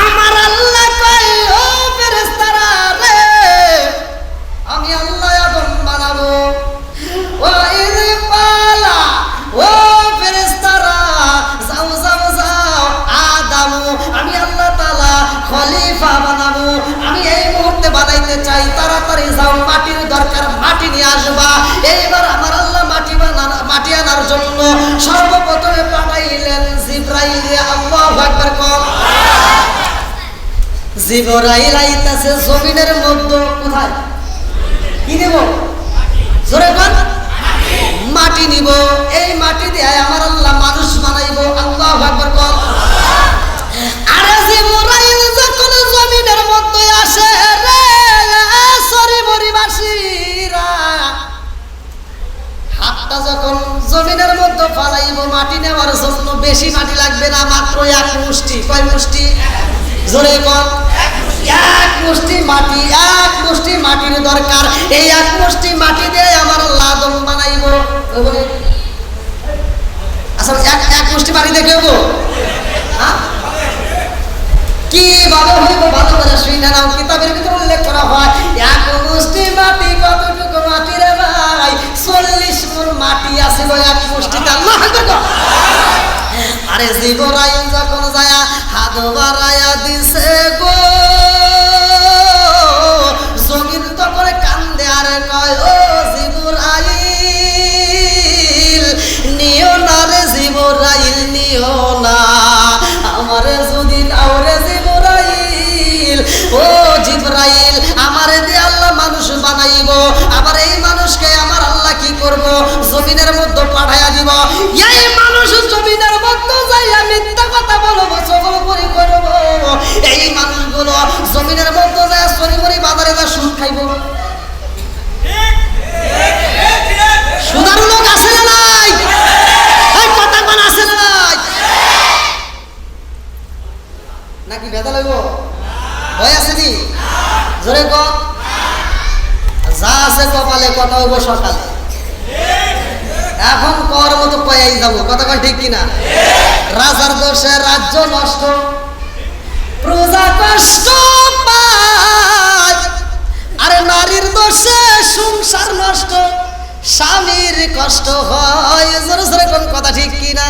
আমার আল্লাহ কয় ও ফেরেশতারা রে, আমি আল্লাহ আদম বানাবো। ও ইযে পালা, ও ফেরেশতারা যাও যাও যাও, আদম আমি আল্লাহ তাআলা খলিফা বানাবো, আমি এই মুহূর্তে বানাইতে চাই, তাড়াতাড়ি যাও, মাটির দরকার, মাটি নিয়ে আসবা। এইবার আমার আল্লাহ মাটি আনার জন্য সর্বপ্রথমে পাঠাইলেন জিবরাইল। আল্লাহু আকবার কও। জিবরাইল আইতাছে জমিনের মধ্যে, কোথায় কি নিব? জোরে বল। মাটি নিব। এই মাটি দিয়ে আমার আল্লাহ মানুষ বানাইবো। আল্লাহু আকবার কও। আরে জিবরাইল যখন জমিনের মধ্যে আসে রে, সরিবরিবাসীরা, হাতটা যখন জমিনের মধ্যে ফালাইব মাটি নেওয়ার জন্য, বেশি মাটি লাগবে না, মাত্র এক মুষ্টি। কয় মুষ্টি? জোরে কর। এক মুষ্টি মাটি, এক মুষ্টি মাটির দরকার। এই এক মুষ্টি মাটি দিয়ে আমার আল্লাহ আদম বানাইব। আচ্ছা, এক মুষ্টি মাটি দিয়ে কেউ কিভাবে হইব ভালো করে শুইনা নাও। কিতাবের ভিতরে উল্লেখ করা হয় এক মুষ্টি মাটি কতটুকু মাটি রে ভাই? 40 মণ মাটি আছিল এক মুষ্টিতে। আল্লাহু আকবার। আরে জিবরাইল যখন যায় হাত বাড়ায়া দিছে গো, জমিন তখন কান্দে আর কয় ও জিবরাইল নিও না রে, জিবরাইল নিও না আমারে, যদি নাও রে জিবরাইল। ও জিবরাইল, আমারে দিয়ে আল্লাহ মানুষ বানাইব, আবার এই মানুষকে আমার আল্লাহ কি করব? জমিনের মধ্যে পাঠাইয়া দিব। এই মানুষ জমিনের মধ্যে যাইয়া মিথ্যা কথা বলবো, চগল করি করব। এই মানুষগুলো জমিনের মধ্যে যায় সরিবরি বাজারে যা সুদ খাইব। সুদার লোক আছে না নাই? এই কথা কোন আছে না নাই? নাকি বেদা লাগব? ভয় আছে নি? জোরে কর। যা আছে কপালে কথা হইব সকালে। এখন কর মতো কয়াই যাবো। কথা কয় ঠিক কিনা? রাজার দোষে রাজ্য নষ্ট, প্রজা কষ্ট পায়। আরে নারীর দোষে সংসার নষ্ট, স্বামীর কষ্ট হয়। জোরে জোরে কোন কথা ঠিক কিনা?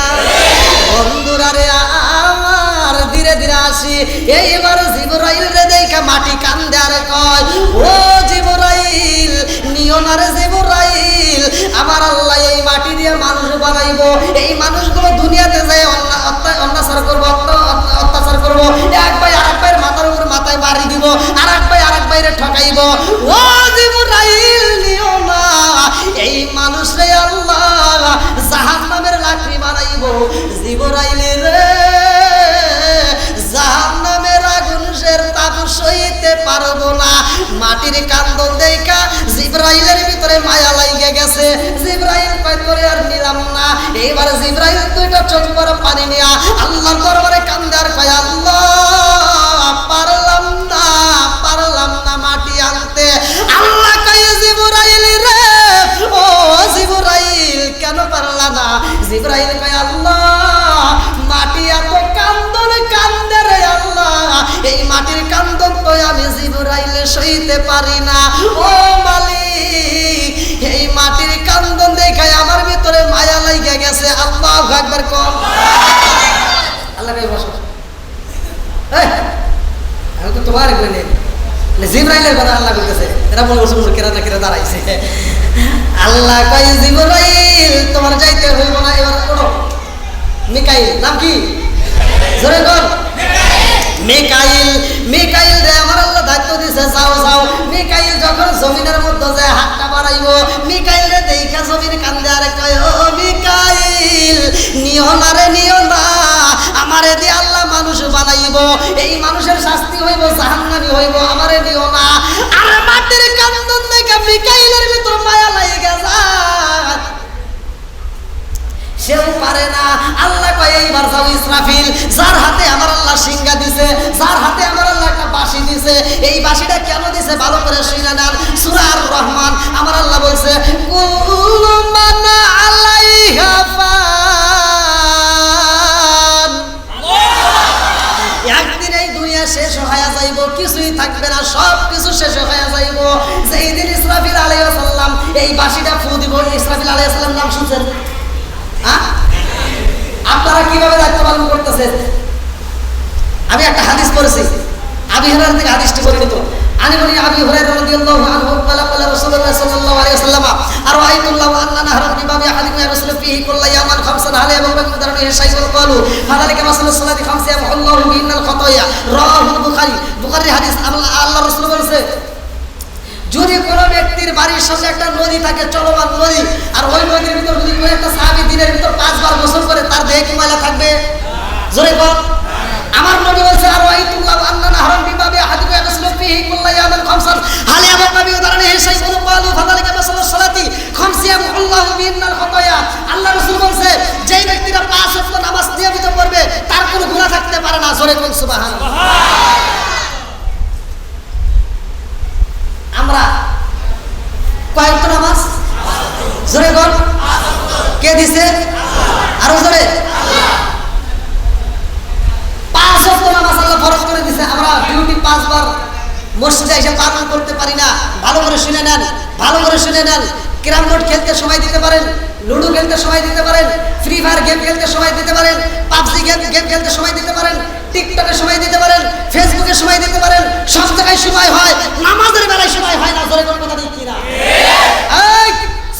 বন্ধুরা রে আমার, ধীরে ধীরে আসি। এইবার জিবরাইল রে দেখা মাটি কান্দে আর কয় ও জিবরাইল নিও না রে জিবরাইল, আমার আল্লাহ এই মাটি দিয়ে মানুষ বানাইবো। এই মানুষগুলো দুনিয়াতে যায় অত্যাচার করবো, অত্যাচার করবো। এক ভাই আরেক ভাইয়ের মাথার উপর মাথায় বাড়ি দিব, আরেক ভাই আরেক ভাইরে ঠকাইব। ও জিবরাইল নিও না, এই মানুষ রে আল্লাহ জাহান্নামের লাকড়ি বানাইবো। জিবরাইল রে, জাহান্নামের আগুন সইতে পারবো না, মাটির মাটির কান্দন দেখা জিবরাইলের ভিতরে মায়া লাগিয়ে গেছে। জিবরাইল কয় তোরে আর নিলাম না। এইবার জিবরাইল দুইটা চোখ বড় পানি নিয়া আল্লাহর দরবারে কান্দে আর কয় আল্লাহ পারলাম না মাটি আনতে। আল্লাহ কয় জিবরাইল রে ও জিবরাইল কেন পারলা না? জিবরাইল কয় আল্লাহ মাটি এত কান্দন কান্দে রে আল্লাহ, এই মাটির কান্দন তো আমি জিবরাইল সইতে পারি না। ও মালিক এই মাটির কান্দন দেখে আমার ভিতরে মায়া লাগিয়ে গেছে। আল্লাহু আকবার কর। আল্লাহ কই বসো আমি তো তোমার কইলে জিবরাইলের কথা আল্লাহ কইতেছে। এরা বলে বসে কেরা না কেরা দাঁড়াইছে। আল্লাহ কই জিবরাইল তোমার যাইতে হইব না, এবার ওঠো। মিকাইল নাম কি জোরে কর। মিকাইল রে আমার আল্লাহ দায়িত্ব দিছে যাও। মিকাইল যখন জমিনের মধ্যে যায় হাতটা বাড়াইব, মিকাইল রে দেখা জমির কান্দে আর কয় ও মিকাইল নিও না রে নিও না, আমারে দিয়ে আল্লাহ মানুষ বানাইব, এই মানুষের শাস্তি হইব জাহান্নামী হইব, আমারে দিও না। আর মাটির কান্দন দেখে মিকাইলের ভিতর মায়া লাগে গেছে, সেও পারে না। আল্লাহ কয় এইবার যাও ইসরাফিল, যার হাতে আমার আল্লাহ সিংহা দিছে, যার হাতে আমার আল্লাহ একটা বাঁশি দিছে, এই বাঁশিটা কেন দিছে ভালো করে শুনে নেন। সূরা আর রহমান আমার আল্লাহ বলছে কুল্লু মান আলাইহা ফান। একদিন এই দুনিয়া শেষ হয়ে যাইব, কিছুই থাকবে না, সব কিছু শেষ হয়ে যাইব। যেই দিন ইসরাফিল আলাইহিস সালাম এই বাঁশিটা ফু দিব। ইসরাফিল আলাইহিস সালাম নাম শুনছেন? আপনারা কিভাবে দায়িত্ব পালন করতেছেন? আমি একটা হাদিস পড়েছি, আবি হুরায়রা থেকে হাদিসটি বর্ণিত। আনি বলি আবি হুরায়রা রাদিয়াল্লাহু আনহু ক্বালা ক্বালা রাসূলুল্লাহ সাল্লাল্লাহু আলাইহি ওয়াসাল্লাম আরাআইতুল্লাহু আন্না নাহরান বিবাবি আহাদিকুম ইয়ারসুল ফীহি কুল্লা ইয়ামান খামসান আলাইহি ওয়া বারাকাতুহু দারুন শাইউল ক্বালু ফাযালিকা মাসালুস সালাতি খামসা ইয়ামহুল্লাহু বিহিন্নাল খাতায়া। রাওয়াহুল বুখারী হাদিস। আল্লাহ রাসূল বলেছে যদি কোনো ব্যক্তির বাড়ির সামনে একটা নদী থাকে, চলমান নদী, আর ওই নদীর ভিতর যদি কোনো একটা সাহাবী দিনের ভিতর 5 বার গোসল করে, তার দেহে কি ময়লা থাকবে? জোরে বল। আমার নবী বলছে আর ওয়াইতুল্লাহ আন্না নাহরান বিবাবি আহাদিকুম ইয়াগসিলু ফীহি কুল্লা ইয়ামান খামসান হাল ইয়ামান নবী উদাহরণে হেসাই বলু ক্বালু ফাযালিকা মাসালুস সালাতি খামসিয়া আল্লাহু বিহিন্নাল খাতায়া। আল্লাহ রাসূল বলছে যেই ব্যক্তিরা 5 ওয়াক্ত নামাজ নিয়মিত পড়বে তার কোনো গুনাহ থাকতে পারে না। জোরে বল সুবহানাল্লাহ। আমরা কয়েকটা নামাজ জোরে বল কে দিছে? আরো জোরে। 5 ওয়াক্ত নামাজ আল্লাহ ফরজ করে দিয়েছে। আমরা ডিউটি 5 বার মসজিদে এসে পালন করতে পারি না। ভালো করে শুনে নেন, ভালো করে শুনে নেন। ক্যারাম বোর্ড খেলতে সময় দিতে পারেন, লুডো খেলতে সময় দিতে পারেন, ফ্রি ফায়ার গেম খেলতে সময় দিতে পারেন, পাবজি গেম খেলতে সময় দিতে পারেন, টিকটকে সময় দিতে পারেন, ফেসবুকে সময় দিতে পারেন, সব জায়গায় সময় হয়, নামাজের বেলায় সময় হয় না। জোরে কোন কথা দেখি না। এই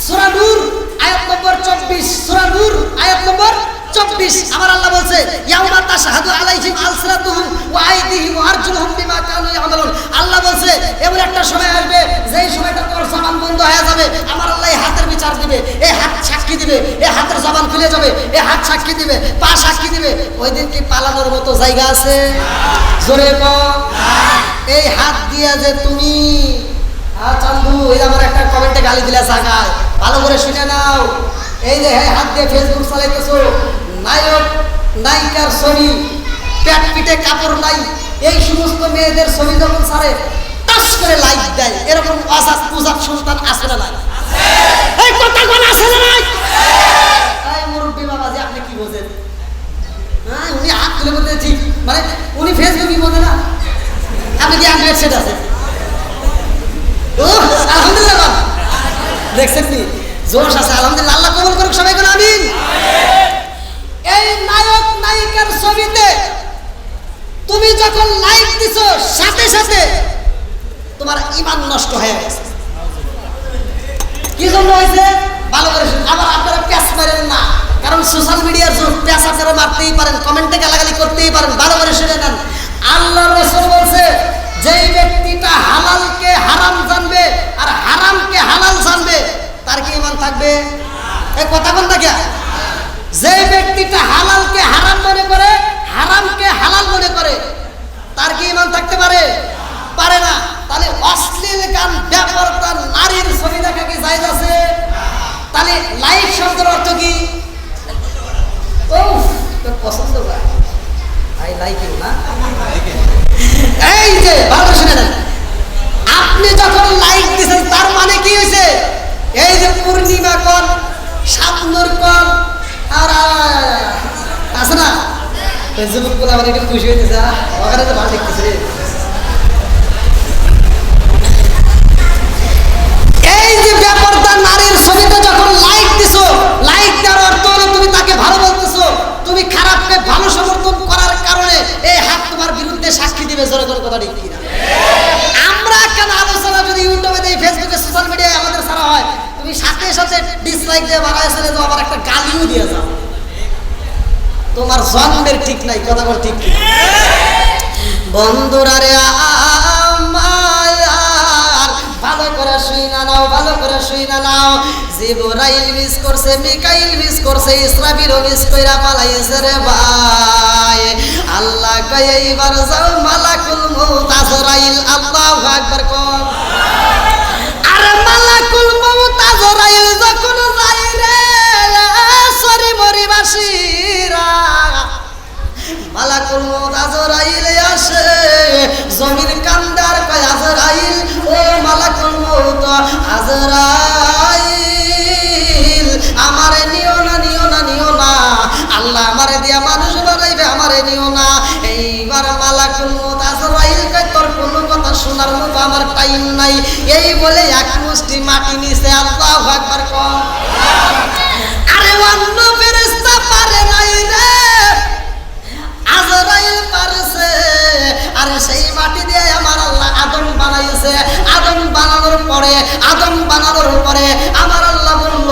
সূরা নূর আয়াত নম্বর 24, সূরা নূর আয়াত নম্বর 24 আমার আল্লাহ বলছে ইয়াউমা তাশহাদু আলাইহিম আলসিনাতুহুম ওয়া আইদিহিম ওয়া আরজুলুহুম বিমা কানু ইয়ামালুন। আল্লাহ বলছে এমন একটা সময় আসবে যেই সময়টা তোর জবান বন্ধ হয়ে যাবে, আমার আল্লাহ এই হাতের বিচার দিবে, এই হাত সাক্ষী দিবে, এই হাতের জবান খুলে যাবে, এই হাত সাক্ষী দিবে, পা সাক্ষী দিবে। ওই দিন কি পালানোর মতো জায়গা আছে? জোরে বল। এই হাত দিয়া যে তুমি চান্দু এই আমার একটা কমেন্টে গালি দিলে জায়গায়, ভালো করে শুনে নাও। এই যে হাত দিয়ে ফেসবুক চালাইতেছো, নায়ক নায়িকার ছবি, পেট পিঠে কাপড় নাই, এই সমস্ত মেয়েদের ছবি যখন ছাড়ে টাস করে লাইক দেয়, এরকম অজাত পূজাত সন্তান আছে না নাই? এই কথা কোন আছে না নাই? এই মুরব্বী বাবাজি আপনি কি বোঝেন? হ্যাঁ উনি হাত তুলে বলতে ঠিক, মানে উনি ফেসবুকই বোঝে না, আপনি কি অ্যান্ড্রয়েড সেট আছে? ও আলহামদুলিল্লাহ, দেখছেন কি জোশ আছে? আলহামদুলিল্লাহ, আল্লাহ কবুল করুক সবাই বলে আমিন। এই নায়ক নায়িকার ছবিতে তুমি যখন লাইক দিছো, সাথে সাথে তোমার ঈমান নষ্ট হয়ে গেছে। কি জন্য হয়েছে? ভালো করে শুনুন। আবার আপনারা প্যাচ মারেন না, কারণ সোশ্যাল মিডিয়ার যুগ, প্যাচ আপনারা মারতেই পারেন, কমেন্টে গালাগালি করতেই পারেন। ভালো করে শুনে নেন। আল্লাহ রাসূল বলছে যেই ব্যক্তিটা হালালকে হারাম জানবে আর হারামকে হালাল জানবে, তার কি ঈমান থাকবে? এই কথা বল না কে? যে ব্যক্তিটা হালালকে হারাম মনে করে, হারামকে হালাল মনে করে, তার কি ঈমান থাকতে পারে? পারে না। তাহলে অশ্লীল গান তাই কেউ না। এই যে ভালো শুনে নেন, আপনি যখন লাইক দিয়েছেন তার মানে কি হয়েছে? এই যে পূর্ণিমা কন, সাতনুর কন, আর আছে না ফেসবুক গুলো আমার একটু খুশি হইতেছে, ওখানে তো ভালো দেখতেছে রে। এই যে ব্যাপারটা, নারীর ছবিতে যখন লাইক দিছো, লাইক দেওয়ার অর্থ হলো তুমি তাকে ভালো বলতেছো, তুমি খারাপকে ভালো সমর্থন করার কারণে এই হাত তোমার বিরুদ্ধে সাক্ষী দিবে। জোরে করে কথা ঠিক কিনা? আমরা কেন আলোচনা যদি ইউটিউবে দেই, ফেসবুকে, সোশ্যাল মিডিয়ায় আমাদের ছাড়া হয়, তুমি সাথে সাথে ডিসলাইক দিয়ে বাড়ায় চলে যাও, আবার একটা গালিও দিয়ে যাও, তোমার জন্মের ঠিক নাই। কথা বল ঠিক কিনা? বন্ধুরা রে আমার, ভালো করে শুই না নাও, ভালো করে শুই না নাও। জিবরাইল মিস করছে, মিকাইল মিস করছে, ইসরাফিলও মিস কইরা পালাইছে রে ভাই। আল্লাহ কয় এইবার যাও মালাকুল মউত আজরাইল, আল্লাহু আকবার কোন। আরে মালাকুল মউত আজরাইল যখন যায় রে সরি মরিবাসীরা, মালাকুল মউত আজরাইল আসে, জমির কান্দার কয় আজরাইল, ও মালাকুল মউত আজরাইল, আমারে নিও না, নিও না, নিও না, আল্লাহ আমারে দিয়া মানুষ বানাইবে, আমারে নিও না। এইবার মালাকুল মউত আজরাইল কয় তোর কোনো কথা শোনার মতো আমার টাইম নাই। এই বলে এক মুষ্টি মাটি নিছে, আল্লাহু আকবার কর। আরে অন্য ফেরেশতা পারে নাই রে, আজরাইল পারছে। আরে সেই মাটি দিয়ে আমার আল্লাহ আদম বানাইছে। আদম বানানোর পরে আমার আল্লাহ বলল,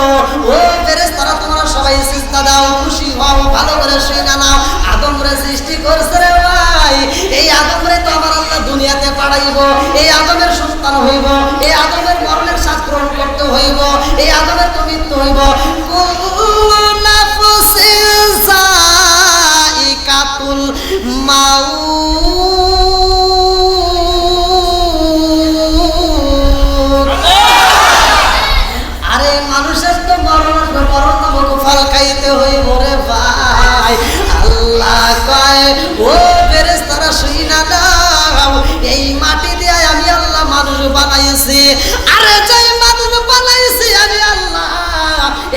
ও ফেরেশতারা তোমরা সবাই সিজদা দাও, খুশি হও, ভালো করে শুনে নাও। আদম রে সৃষ্টি করছে রে ভাই, এই আদম রে তো আমার আল্লাহ দুনিয়াতে পাঠাইব, এই আদমের সন্তান হইব, এই আদমের মরণের স্বাদ গ্রহণ করতে হইব, এই আদমের তো মৃত্যু হইব। কুল্লু নাফসিন যায়িকাতুল মাউত। আরে মানুষের তো মরণ নামক ফল খাইতে হইব রে ভাই। আল্লাহ কয়, ও ফেরেশতারা শুইনা দাও, এই মাটি দিয়ে আমি আল্লাহ মানুষ বানাইছি। আরে যাই মানুষ বানাইছি আমি আল্লাহ,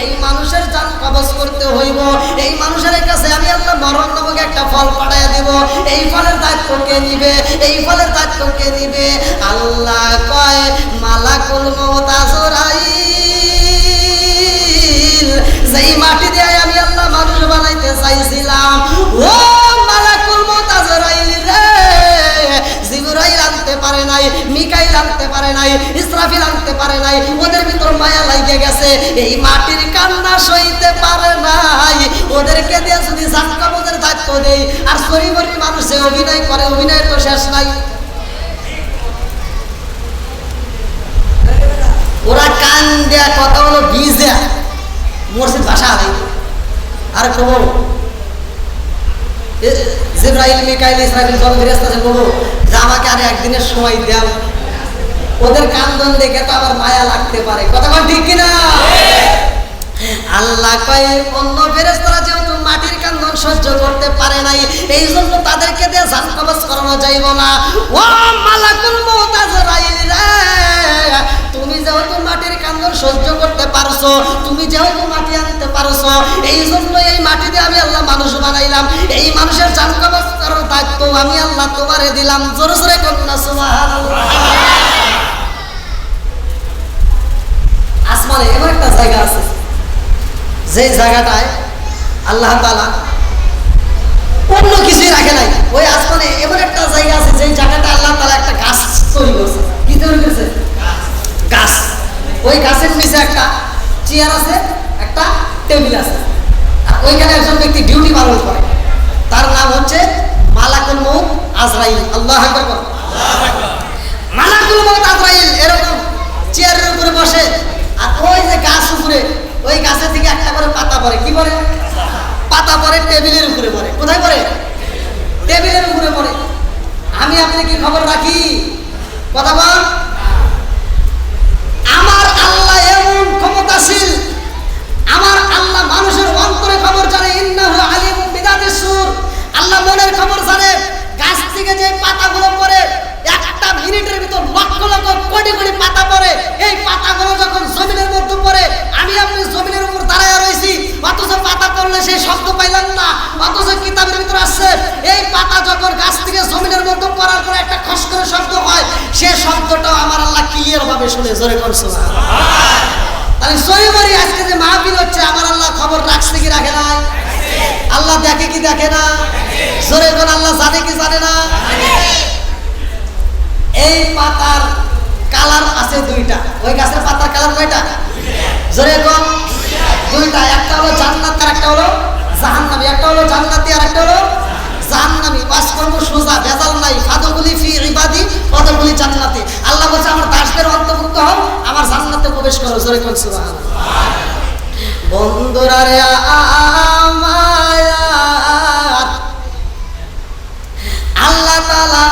এই মানুষের জান কবজ করতে হইব, এই মানুষের কাছে আমি আল্লাহ মরণ নামক একটা ফল পাঠাইয়া দেব। এই ফলের দায়িত্ব কে নিবে? এই ফলের দায়িত্ব কে নিবে? আল্লাহ কয়, মালাকুল মউত আজরাইল, যেই মাটি দিয়ে আমি আল্লাহ মানুষ বানাইতে চাইছিলাম, ও মালাকুল মউত আজরাইল রে, জিবরাইল আনতে পারে নাই, মিকাইল আনতে পারে নাই, ইসরাফিল আনতে পারে নাই, ওদের ভিতর মায়া লাগে গেছে, এই মাটির কান্না সইতে পারে নাই। ওদেরকে দিয়ে যদি জান কবজের দায়িত্ব দেই, আর শরীরের মানুষে অভিনয় করে, অভিনয়ের তো শেষ নাই। ওরা কান দেয়া কথা হলো বীজ দেয়া, মসজিদ ভাষা আলাই। আর খবর জিবরাইল, মিকাইল, ইসরাফিল সব ফেরেশতা আছে, বলবো যে আমাকে আর একদিনের সময় দাও। ওদের কান্দন দেখে তো আবার মায়া লাগতে পারে। কথা বল ঠিক কিনা? আল্লাহ কয়, অন্য ফেরেশতারা যেহেতু মাটির কান্দন সহ্য করতে পারে নাই, এই জন্য তাদেরকে দিয়ে জান কবজ করানো যাইব না। ও মালাকুল মউত আজরাইল রে, তুমি যেহেতু মাটির কান্দন সহ্য করতে পারছো, তুমি যেহেতু মাটি আনতে পারছো, এই জন্য এই মাটি দিয়ে আমি আল্লাহ মানুষ বানাইলাম। এই মানুষের জান কবজ করার দায়িত্ব আমি আল্লাহ তোমারে দিলাম। জোরে জোরে কন্যা সুবহানাল্লাহ। আসমানে এমন একটা জায়গা আছে, যে জায়গাটায় আল্লাহ তাআলা অন্য কিছুই রাখে নাই। ওই আসমানে এমন একটা জায়গা আছে, যে জায়গাটা আল্লাহ তাআলা একটা গাছ তৈরি করছে। কি তৈরি করছে? গাছ। ওই গাছের নিচে একটা চেয়ার আছে, একটা টেবিল আছে, আর ওইখানে একজন ব্যক্তি ডিউটি পালন করে, তার নাম হচ্ছে মালাকুল মউত আজরাইল। আল্লাহু আকবার। মালাকুল মউত আজরাইল এরকম চেয়ারের উপরে বসে, আর ওই যে গাছ উপরে, ওই গাছের থেকে একটা করে পাতা পড়ে। কি পড়ে? পাতা পড়ে টেবিলের উপরে পড়ে। কোথায় পড়ে? টেবিলের উপরে পড়ে। আমি আপনি কি খবর রাখি? কথা বল। আমার আল্লাহ এমন ক্ষমতাশীল, আমার আল্লাহ মানুষের অন্তরে খবর জানে। ইন্নাহু আলিমুম বিদাতিস সুর। আল্লাহ মনের খবর জানে। গাছ থেকে যে পাতাগুলো পড়ে একটা মিনিটের ভিতর লক্ষ লক্ষ কোটি কোটি পাতা পড়ে, এই পাতাগুলো যখন জমিনের মধ্যে পড়ে, আমি আপনি জমিনের উপর দাঁড়ায় রয়েছি, অথচ পাতা পড়লে সেই শব্দ পাইলাম না, অথচ কিতাবের ভিতর আসছে এই পাতা যখন গাছ থেকে জমিনের মধ্যে পড়ার পরে একটা খস করে শব্দ হয়, সে শব্দটাও আমার আল্লাহ ক্লিয়ার ভাবে শুনে। জোরে কোন সুবহানাল্লাহ। তাহলে সহিবরি আজকে যে মাহফিল হচ্ছে, আমার আল্লাহ খবর রাখছে কি রাখে না? আল্লাহ দেখে কি দেখে না? জোরে কোন আল্লাহ জানে কি জানে না? এই পাতার কালার আছে দুইটা। ওই গাছের পাতার কালার কয়টা? জোরে কোন দুইটা। একটা হলো জান্নাত আর একটা হলো জাহান্নামী। একটা হলো জান্নাতি আর একটা হলো জাহান্নামী। পাঁচ কর্ম সোজা, ভেজাল নাই। ফাদখুলি ফি ইবাদি ওয়াদখুলি জান্নাতি। আল্লাহ বলেছে আমার দাসদের অন্তর্ভুক্ত হও, আমার জান্নাতে প্রবেশ করো। জোরে কোন সুবহানাল্লাহ। বন্ধুরা রে আমার, আল্লাহ তাআলা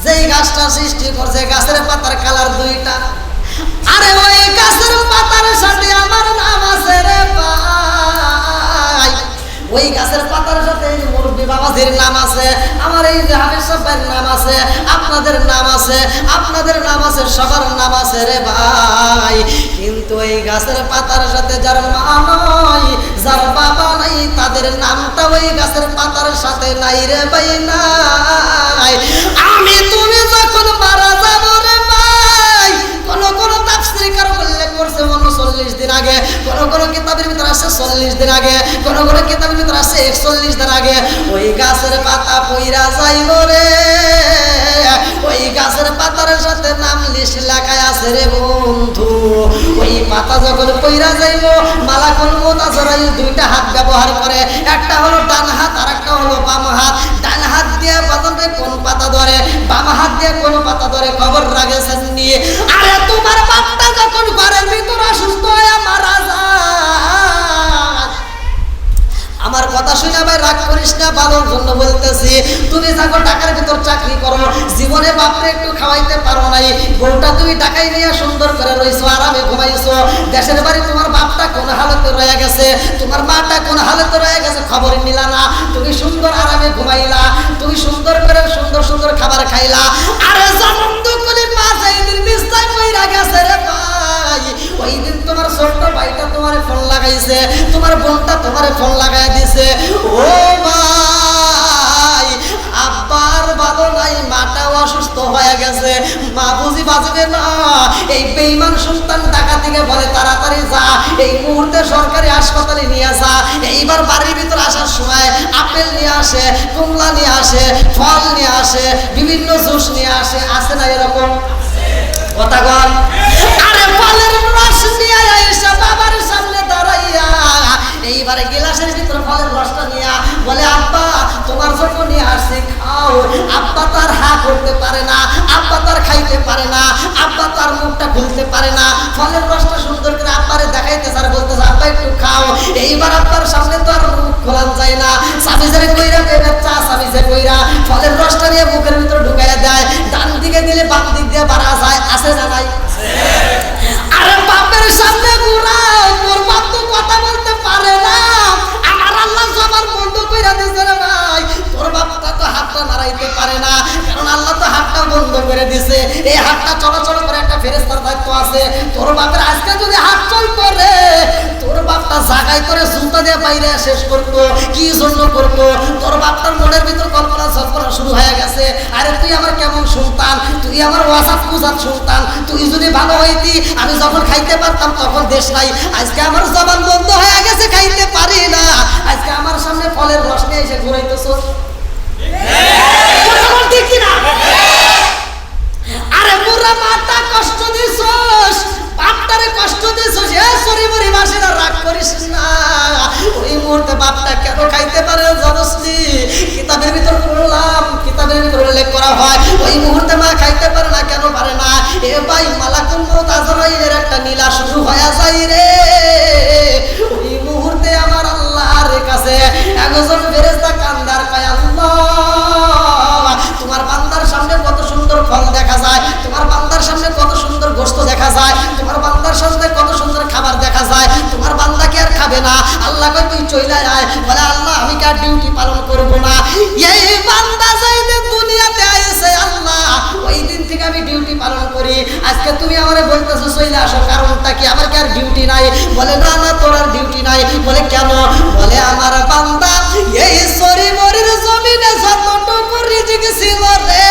যেই গাছটা সৃষ্টি করছে, গাছের পাতার কালার দুইটা। আরে ওই গাছের পাতার সাথে আমার নাম আছে রে ভাই। ওই গাছের পাতার সাথে মুরব্বী বাবাজির নাম আছে, আমার এই যে হাফেজ সাহেবের নাম আছে, আপনাদের নাম আছে, আপনাদের নাম আছে, সবার নাম আছে রে ভাই। কিন্তু এই গাছের পাতার সাথে যার মা নাই, যার বাবা নাই, তাদের নামটা ওই গাছের পাতার সাথে নাই রে ভাই, নাই। আমি তুমি যখন মারা যাবো রে ভাই, কোন তাফসীরকার উল্লেখ করছে 39 দিন আগে, কোন কিতাবের ভিতর আছে 40 দিন আগে, কোন কিতাবের ভিতর আছে 41 দিন আগে, ওই গাছের পাতা পইরা যাইব রে। ওই গাছের পাতার সাথে নাম লিস্ট লেখা আছে রে বন্ধু। ওই পাতা যখন পইরা যাইব, মালাকুল মউত আজরাইল দুইটা হাত ব্যবহার করে, একটা হলো ডান হাত আর একটা হলো বাম হাত। ডান হাত দিয়ে বাজাবে কোন পাতা ধরে, বাম হাত দিয়ে কোন পাতা ধরে, খবর রাখেছেন নিয়ে। আরে তোমার বাপটা যখন ঘরের ভিতর অসুস্থ হয়ে মারা যায়, আমার কথা শুনে ভাই রাগ করিস না, ভালোর জন্য বলতেছি। তুমি যখন ঢাকার ভিতর চাকরি করো, জীবনে বাপরে একটু খাওয়াইতে পারো নাই, বউটা তুমি ঢাকায় নিয়ে সুন্দর করে রইছো, আরামে ঘুমাইছো। দেশের বাড়ি তোমার বাপটা কোন হালতে রয়ে গেছে, তোমার মাটা কোন হালতে রয়ে গেছে, খবর নিলা না। তুমি সুন্দর আরামে ঘুমাইলা, তুমি সুন্দর করে সুন্দর সুন্দর খাবার খাইলা। আরে জমন্দ করে মা যেদিন বিছনায় পইরা গেছে রে ভাই, ওই দিন তোমার ছোট ভাইটা তোমারে ফোন লাগাইছে, তোমার বোনটা তোমারে ফোন লাগাই দিছে, ও ভাই আব্বার ভালো নাই, মাটাও অসুস্থ হয়ে গেছে, মা বুঝি বাঁচবে না। এই বেঈমান সন্তান ঢাকা থেকে বলে তাড়াতাড়ি যা, এই মুহূর্তে সরকারি হাসপাতালে নিয়ে যা। এইবার বাড়ির ভিতর আসার সময় আপেল নিয়ে আসে, কমলা নিয়ে আসে, ফল নিয়ে আসে, বিভিন্ন জুস নিয়ে আসে, আসে না এরকম কথা বল? আরে ফলের রস নিয়ে এসে বাবার সামনে দাঁড়াইয়া, এইবারে গিলাসের ভিতরে ফলের রসটা নিয়ে বলে আব্বা তোমার জন্য নিয়ে আসছি, খাও। আব্বা তার হা করতে পারে না, আব্বা তার খাইতে পারে না, আব্বা তার মুখটা খুলতে পারে না। ফলের রসটা সুন্দর করে আব্বারে দেখাইতে স্যার বলতেছে আব্বা একটু খাও। এইবার আব্বার সামনে তো আর মুখ খোলান যায় না, সাবিজের কইরা দেবে চা, সাবিজে কইরা ফলের রসটা নিয়ে মুখের ভিতরে ঢুকাইয়া দেয়। ডান দিকে দিলে বাম দিক দিয়ে বাড়া যায়, আছে না নাই? আরে বাপের সামনে ঘুরাও, তোর বাপ তো কথা বলতে পারে না, আমার আল্লাহ জবান বন্ধ কইরা দিয়েছে রে ভাই। তোর বাপটা তো হাতটা নাড়াইতে পারে না, কারণ আল্লাহ তো হাতটা বন্ধ করে দিয়েছে। এই হাতটা চলাচল করে একটা ফেরেশতার দায়িত্ব আছে। তোর বাপের আজকে যদি হাত চলতো রে, তোর বাপটা জাগাই করে জুতা দিয়ে বাইরে শেষ করতো। কি জন্য করতো? তোর বাপটার মনের ভিতর কল্পনা জল্পনা শুরু হয়ে গেছে, আরে তুই আমার কেমন সন্তান, তুই আমার ওয়াসাত কুজাত সন্তান, তুই যদি ভালো হইতি আমি যখন খাইতে পারতাম তখন দেশ নাই। আজকে আমার জবান বন্ধ হয়ে গেছে, খাইতে পারি না, আজকে আমার সামনে ফলের রস নিয়ে এসে ঘুরাইতেছ। ঠিক কিনা? আরে পুরা মাটা কষ্ট দিছস, বাপটারে কষ্ট দিছস, এ সরিমরি মাসিরা রাগ করিস না। ওই মুহূর্তে বাপটা কেন খাইতে পারে জানোসনি? কিতাবের ভিতর পড়লাম, কিতাবের ভিতর উল্লেখ করা হয় ওই মুহূর্তে মা খাইতে পারে না। কেন পারে না? এ ভাই মালাকুল মউত আজরাইলের একটা নীলা শুরু হয়ে যায় রে। ওই মুহূর্তে আমার আল্লাহর কাছে একজন ফেরেশতা কান্দার কয় আল্লাহ তোমার বান্দার সামনে কত সুন্দর ফল দেখা যায়, তোমার বান্দার সামনে কত সুন্দর গোশত দেখা যায়, তোমার বান্দার সামনে কত সুন্দর খাবার দেখা যায়, তোমার বান্দা কি আর খাবে না? আল্লাহ কয় তুই চইলা আয়। বলে আল্লাহ আমি কি আর ডিউটি পালন করব না? এই আজকে তুমি আমারে বলতেছো চলে আসো, কারণটা কি? আমার কি আর ডিউটি নাই? বলে না না, তোর আর ডিউটি নাই। বলে কেন? বলে আমার বান্দা এই শরীরের জমিনে যতটুকু রিজিক ছিল রে,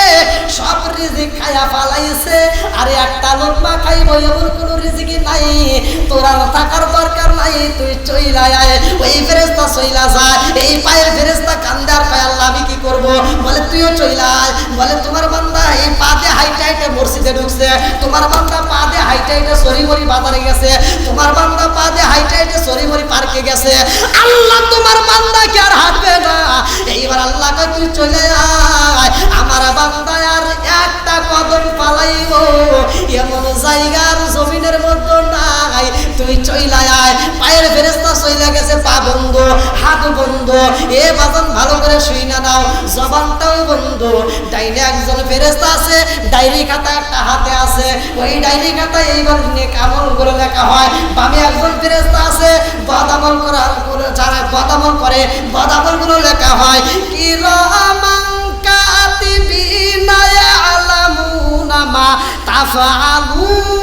সব রিজিক খায়া ফালাইছে। আর একটা লোকমা খাইব এমন কোনো রিজিকই নাই। তোর আর থাকার দরকার নাই, তুই চইলা আয়। ওই ফেরেশতা চইলা যায়, এই পায়ের ফেরেশতা কান্দে আর কয় আল্লাহ আমি কি করব? বলে তুইও চইলা আয়। বলে তোমার বান্দা এই পা দিয়ে হাইটে হাইটে মসজিদে ঢুকছে, তোমার বান্দা পা দিয়ে হাইটে হাইটে সরিমরি বাজারে গেছে, তোমার বান্দা পা দিয়ে হাইটে হাইটে সরিমরি পার্কে গেছে। আল্লাহ তোমার বান্দাকে আর হাঁটবে না। এইবার আল্লাহকে তুই চলে আয়, আমার বান্দা আর একটা কদম পালাইব এমন জায়গার জমিনের মধ্যে নাই, তুই চইলা আয়। পায়ের ফেরেশতা চইলা গেছে, পা বন্ধ, হাত বন্ধ। এ বাজান ভালো করে শুই না নাও, জবানটাও বন্ধ। ডাইনে একজন ফেরেশতা আছে, ডায়েরি খাতা একটা হাতে আছে, ওই ডায়েরি খাতায় এইবার নেক আমল করে লেখা হয়। বামে একজন ফেরেশতা আছে, বদ আমল করা, যারা বদ আমল করে বদ আমল গুলো লেখা হয়। কিরামান কাতিবিনা ইয়ালামুনা মা তাফআলুন।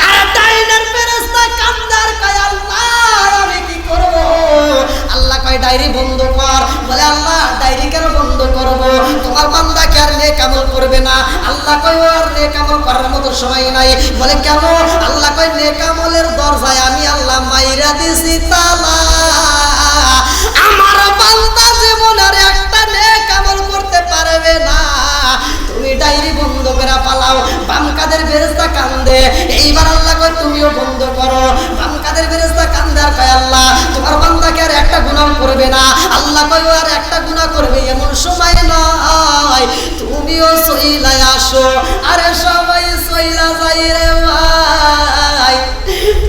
আর ডাইনের ফেরেশতা কান্দার কয় আল্লাহ আমি কি করব? আল্লাহ কয় ডায়েরি বন্ধ কর। বলে আল্লাহ ডায়েরি কেন বন্ধ করব? তোমার বান্দা কি আর নেক আমল করবে না? আল্লাহ কয় আর নেক আমল করার মতো সময় নাই। বলে কেন? আল্লাহ কয় নেক আমলের দরজায় আমি আল্লাহ মাইরা দিছি তালা। আমার বান্দা জীবন আর একটা নেক আমল করতে পারবে না। তুমি ডায়েরি বন্ধ করে পালাও। বাম কাদের ফেরেশতা কান্দে, এইবার আল্লাহ কয় তুমিও বন্ধ করো। বাম কাদের ফেরেশতা কান্দে আর কয় আল্লাহ তোমার বান্দাকে আর একটা গুনাহ করবে না। আল্লাহ কয় আর একটা গুনাহ করবে এমন সময় নয়, তুমিও চইলা আসো। আরে সবাই চইলা যাই রে ভাই,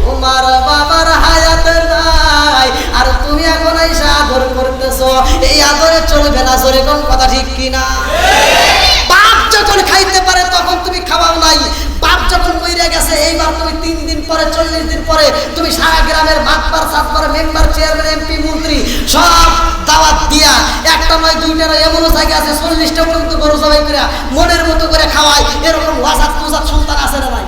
তোমার বাবার হায়াত নাই আর তুমি এখন আইসা আদর করতেছো। এই আদরে চলবে না, জোরে কোন কথা ঠিক কিনা? বাপ যখন খাইতে পারে তখন তুমি খাওয়াও নাই। বাপ যখন মইরা গেছে এইবার তুমি 3 দিন পরে 40 দিন পরে তুমি সারা গ্রামের বাটপার সাতবার মেম্বার চেয়ারম্যান এমপি মন্ত্রী সব দাওয়াত দিয়া একটা নয় দুইটা নয় এমনও জায়গা আছে 40টা পর্যন্ত গরু জবাই করে মনের মতো করে খাওয়ায়। এরকম ওয়াজাত পুজাত সন্তান আছে না নাই?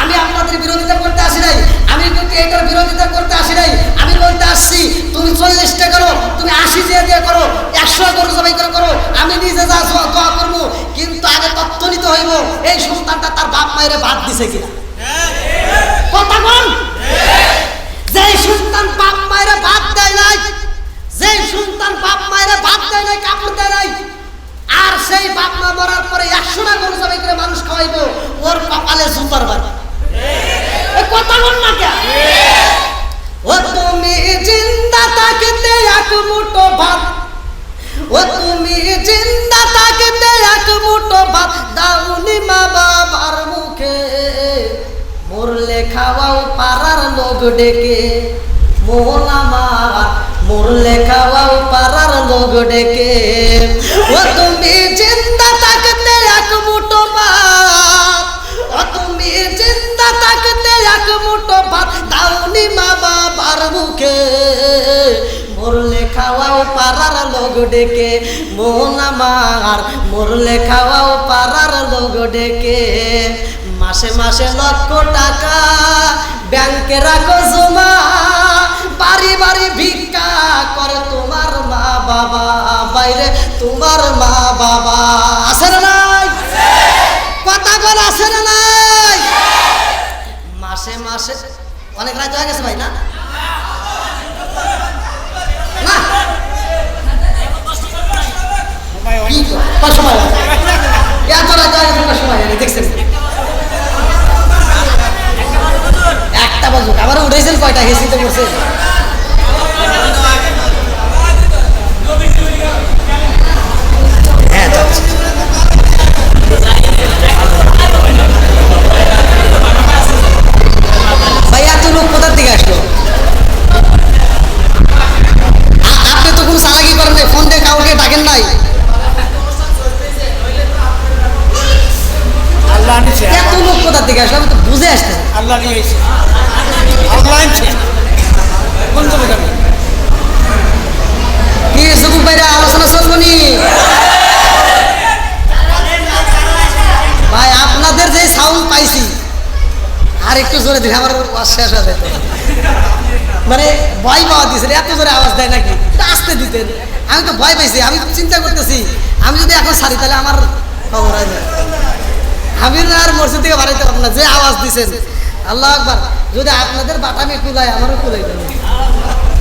আমি আপনাদের বিরোধিতা করতে আসি নাই, আমি কিন্তু এটার বিরোধিতা করতে আসি নাই। আমি বলতে আসছি তুমি 40টা করো, তুমি 80 দিয়ে করো, 100 গরু জবাই করে করো, আমি নিজে যা দোয়া করবো। কিন্তু আগে তথ্য নিতে হইব এই সন্তানটা তার বাপ মায়ের ভাত দিছে কিনা। কথা বল। যেই সন্তান বাপ মায়ের ভাত দেয় নাই, যেই সন্তান বাপ মায়ের ভাত দেয় নাই, কাপড় দেয় নাই, আর সেই বাপ মা মরার পরে 100টা গরু জবাই করে মানুষ খাওয়াইবো, ওর কপালে জুতার বাড়ি। কথা বল না কে? ও তুমি জিন্দা থাকতে এক মুঠো ভাত, ও তুমি জিন্দা থাকতে এক মুঠো ভাত দাউনি মা বাবার মুখে, মরলে খাওয়াও পাড়ার লোক ডেকে। মোহন আমার মরলে খাওয়াও পাড়ার লোক ডেকে। ও তুমি জিন্দা থাকতে এক মুঠো ভাত, ও তুমি জিন্দা থাকতে এক মুঠো ভাত দাউনি মা বাবার মুখে, মরলে খাওয়াও পাড়ার লোক ডেকে। মোহন আমার মরলে খাওয়াও পাড়ার লোক ডেকে। মাসে মাসে লক্ষ টাকা ব্যাংকে রাখো জমা, বাড়ি বাড়ি ভিক্ষা করে তোমার মা বাবা, বাইরে তোমার মা বাবা। আছে না নাই? কথা বল, আছে না নাই? মাসে মাসে অনেক রাত হয়ে গেছে ভাই না? না সময় এত রাত হয়ে গেছে, সময় দেখছেন একটা বাজুক আবার উঠেছেন কয়টা হেসিতে পড়ছে। হ্যাঁ ভাই এত লোক কোথার দিকে আসলো? আপনি তো কোনো চালাকি করেন নাই, ফোন দিয়ে কাউকে ডাকেন নাই। এত লোক কোথার দিকে আসলো আমি তো বুঝে আসতেন। আল্লাহ কি সুকুব ভাইরা আলোচনা চলবনি? মানে ভয় পাওয়া দিয়েছেন, এত জোরে আওয়াজ দেয় নাকি, আসতে দিতেন। আমি তো ভয় পেয়েছি, আমি চিন্তা করতেছি আমি যদি এখন ছাড়ি তাহলে আমার খবর হয়ে যায়। আমি আর মসজিদ থেকে বাড়াইতে পারবো না, যে আওয়াজ দিচ্ছেন। আল্লাহ আকবার। যদি আপনাদের বাটামি কুলায় আমারও কুলাই দেবে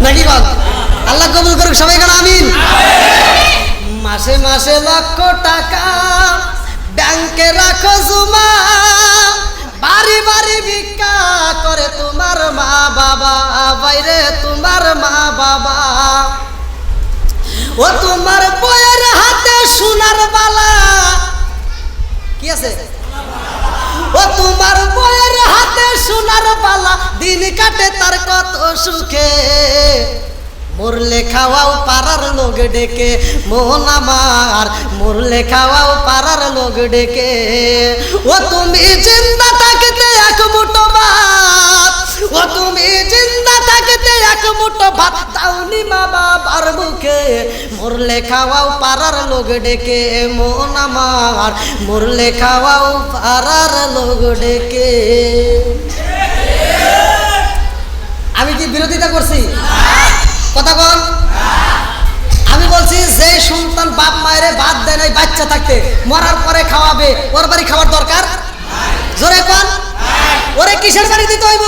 নাকি বল? আল্লাহ কবুল করুক সবাই, কেন আমিন। মাসে মাসে লক্ষ টাকা ব্যাংকে রাখো জমা, বাড়ি বাড়ি ভিক্ষা করে তোমার মা বাবা, বাইরে তোমার মা বাবা। ও তোমার বইয়ের হাতে সোনার বালা, কি আছে? ও তোমার বইয়ের হাতে সোনার বালা, দিন কাটে তার কত সুখে। মরলে খাওয়াও পাড়ার লোক ডেকে, মোহন আমার মরলে খাওয়াও পাড়ার লোক ডেকে। ও তুমি জিন্দা থাকতে এক মুঠো ভাত, ও তুমি জিন্দা থাকতে এক মুঠো ভাত দাওনি মা বাবার মুখে। মরলে খাওয়াও পাড়ার লোক ডেকে, মোহন আমার মরলে খাওয়াও পাড়ার লোক ডেকে। আমি কি বিরোধিতা করছি? কথা বল। আমি বলছি যে সন্তান বাপ মায়ের ভাত দেয় নাই বাচ্চা থাকতে, মরার পরে খাওয়াবে, ওর বাড়ি খাওয়ার দরকার? জোরে বল। ওরে কিসের বাড়ি দিতে হইব?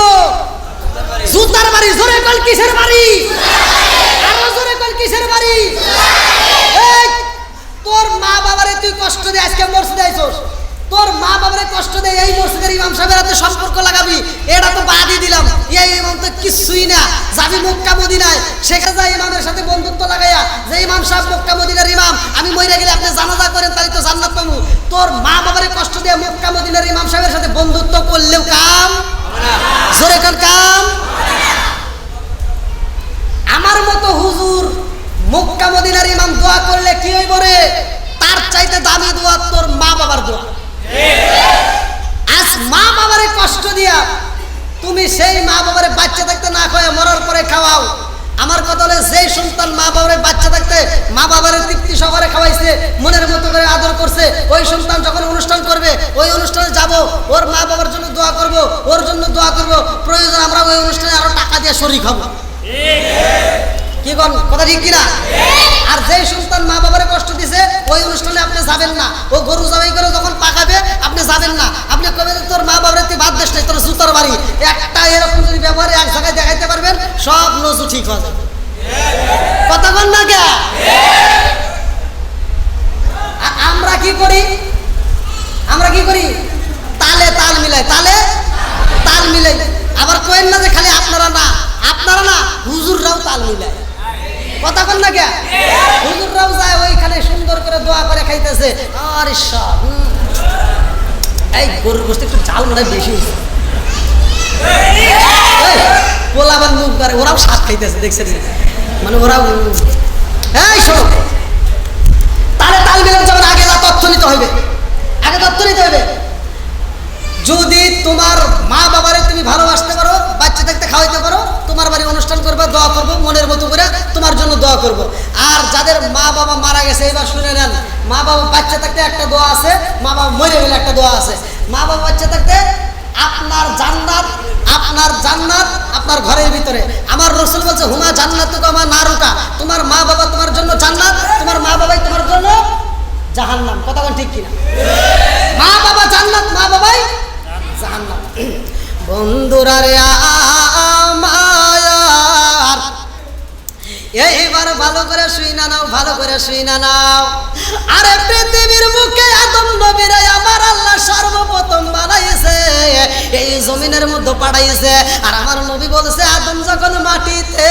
জুতার বাড়ি। জোরে বল কিসের বাড়ি? আরো জোরে বল কিসের বাড়ি? এই তোর মা বাবারে তুই কষ্ট দিয়ে আজকে মসজিদে আইছস, তোর মা বাবারে কষ্ট দেয় এই মসজিদের ইমাম সাহেবের হাতে সম্পর্ক লাগাবি, এটা তো বাদই দিলাম। এই ইমাম তো কিছুই না, যাবি মক্কা মদিনায়, সেখানে যা ইমামের সাথে বন্ধুত্ব লাগাইয়া, যে ইমাম সাহেব মক্কা মদিনার ইমাম, আমি মইরা গেলে আপনি জানাজা করেন তাহলে তো জান্নাত পাবো। তোর মা বাবারে কষ্ট দিয়ে মক্কা মদিনার ইমাম সাহেবের সাথে বন্ধুত্ব করলেও কাম জোরে কাম। আমার মতো হুজুর মক্কা মদিনার ইমাম দোয়া করলে কি হইব রে? তার চাইতে দামি দোয়া তোর মা বাবার দোয়া। আজ মা বাবারে কষ্ট দিয়া তুমি সেই মা বাবারে বাচ্চা থাকতে না খাওয়া মরার পরে খাওয়াও। আমার কথা হলে যে সন্তান মা বাবারে বাচ্চা থাকতে মা বাবারে তৃপ্তি সহকারে খাওয়াইছে, মনের মতো করে আদর করছে, ওই সন্তান যখন অনুষ্ঠান করবে ওই অনুষ্ঠানে যাব, ওর মা বাবার জন্য দোয়া করব, ওর জন্য দোয়া করব, প্রয়োজন আমরা ওই অনুষ্ঠানে আরো টাকা দিয়ে শরীক হব। কি কোন কথা ঠিক কিনা? আর যে সন্তান মা বাবারে কষ্ট দিছে ওই অনুষ্ঠানে আপনি যাবেন না। ও গরু জবাই করে যখন পাকাবে আপনি যাবেন না। আপনি কবে তোর মা বাবারে তুই বাদ দেশ নাই, তোর জুতার বাড়ি। একটা এরকম যদি ব্যবহারে এক জায়গায় দেখাইতে পারবেন সব নজু ঠিক হয়ে যাবে। কথা বল না কে? আমরা কি করি? আমরা কি করি? তালে তাল মিলাই, তালে তাল মিলাই। আবার কোয়েন না যে খালি আপনারা না, আপনারা না হুজুররাও তাল মিলায়। কথা বল না কে? হুজুররাও যায় ওইখানে সুন্দর করে দোয়া করে খাইতেছে। আর ঈশ্বর, এই গরুর গোশত একটু চাল মনে বেশি হয়েছে, পোলাবার মুখ করে, ওরাও স্বাদ খাইতেছে, দেখছেন? মানে ওরাও এই শোনো, তাহলে তাল মিলার যাবেন আগে যা তথ্য নিতে হবে, আগে তথ্য নিতে হবে। যদি তোমার মা বাবারে তুমি ভালোবাসতে পারো, বাচ্চা থাকতে খাওয়াইতে পারো, তোমার বাড়ি অনুষ্ঠান করবে, দোয়া করবো, মনের মতো করে তোমার জন্য দোয়া করব। আর যাদের মা বাবা মারা গেছে এবার শুনে নেন, মা বাবা বাচ্চা থাকতে একটা দোয়া আছে, মা বাবা মরে গেলে একটা দোয়া আছে। মা বাবা বাচ্চা থাকতে আপনার জান্নাত, আপনার জান্নাত আপনার ঘরের ভিতরে। আমার রাসূল বলছে হুমা জান্নাতুকা মা নারুকা, তোমার মা বাবা তোমার জন্য জান্নাত, তোমার মা বাবাই তোমার জন্য জাহান্নাম। কথা বল ঠিক কিনা? মা বাবা জান্নাত, মা বাবাই জাহান্নাম। বন্ধুরা রে আমার এইবার ভালো করে শুই না নাও, ভালো করে শুই না নাও। আরে পৃথিবীর বুকে আদম নবীরে আমার আল্লাহ সর্বপ্রথম বানাইছে, এই জমিনের মধ্যে পাঠাইছে। আর আমার নবী বলছে আদম যখন মাটিতে,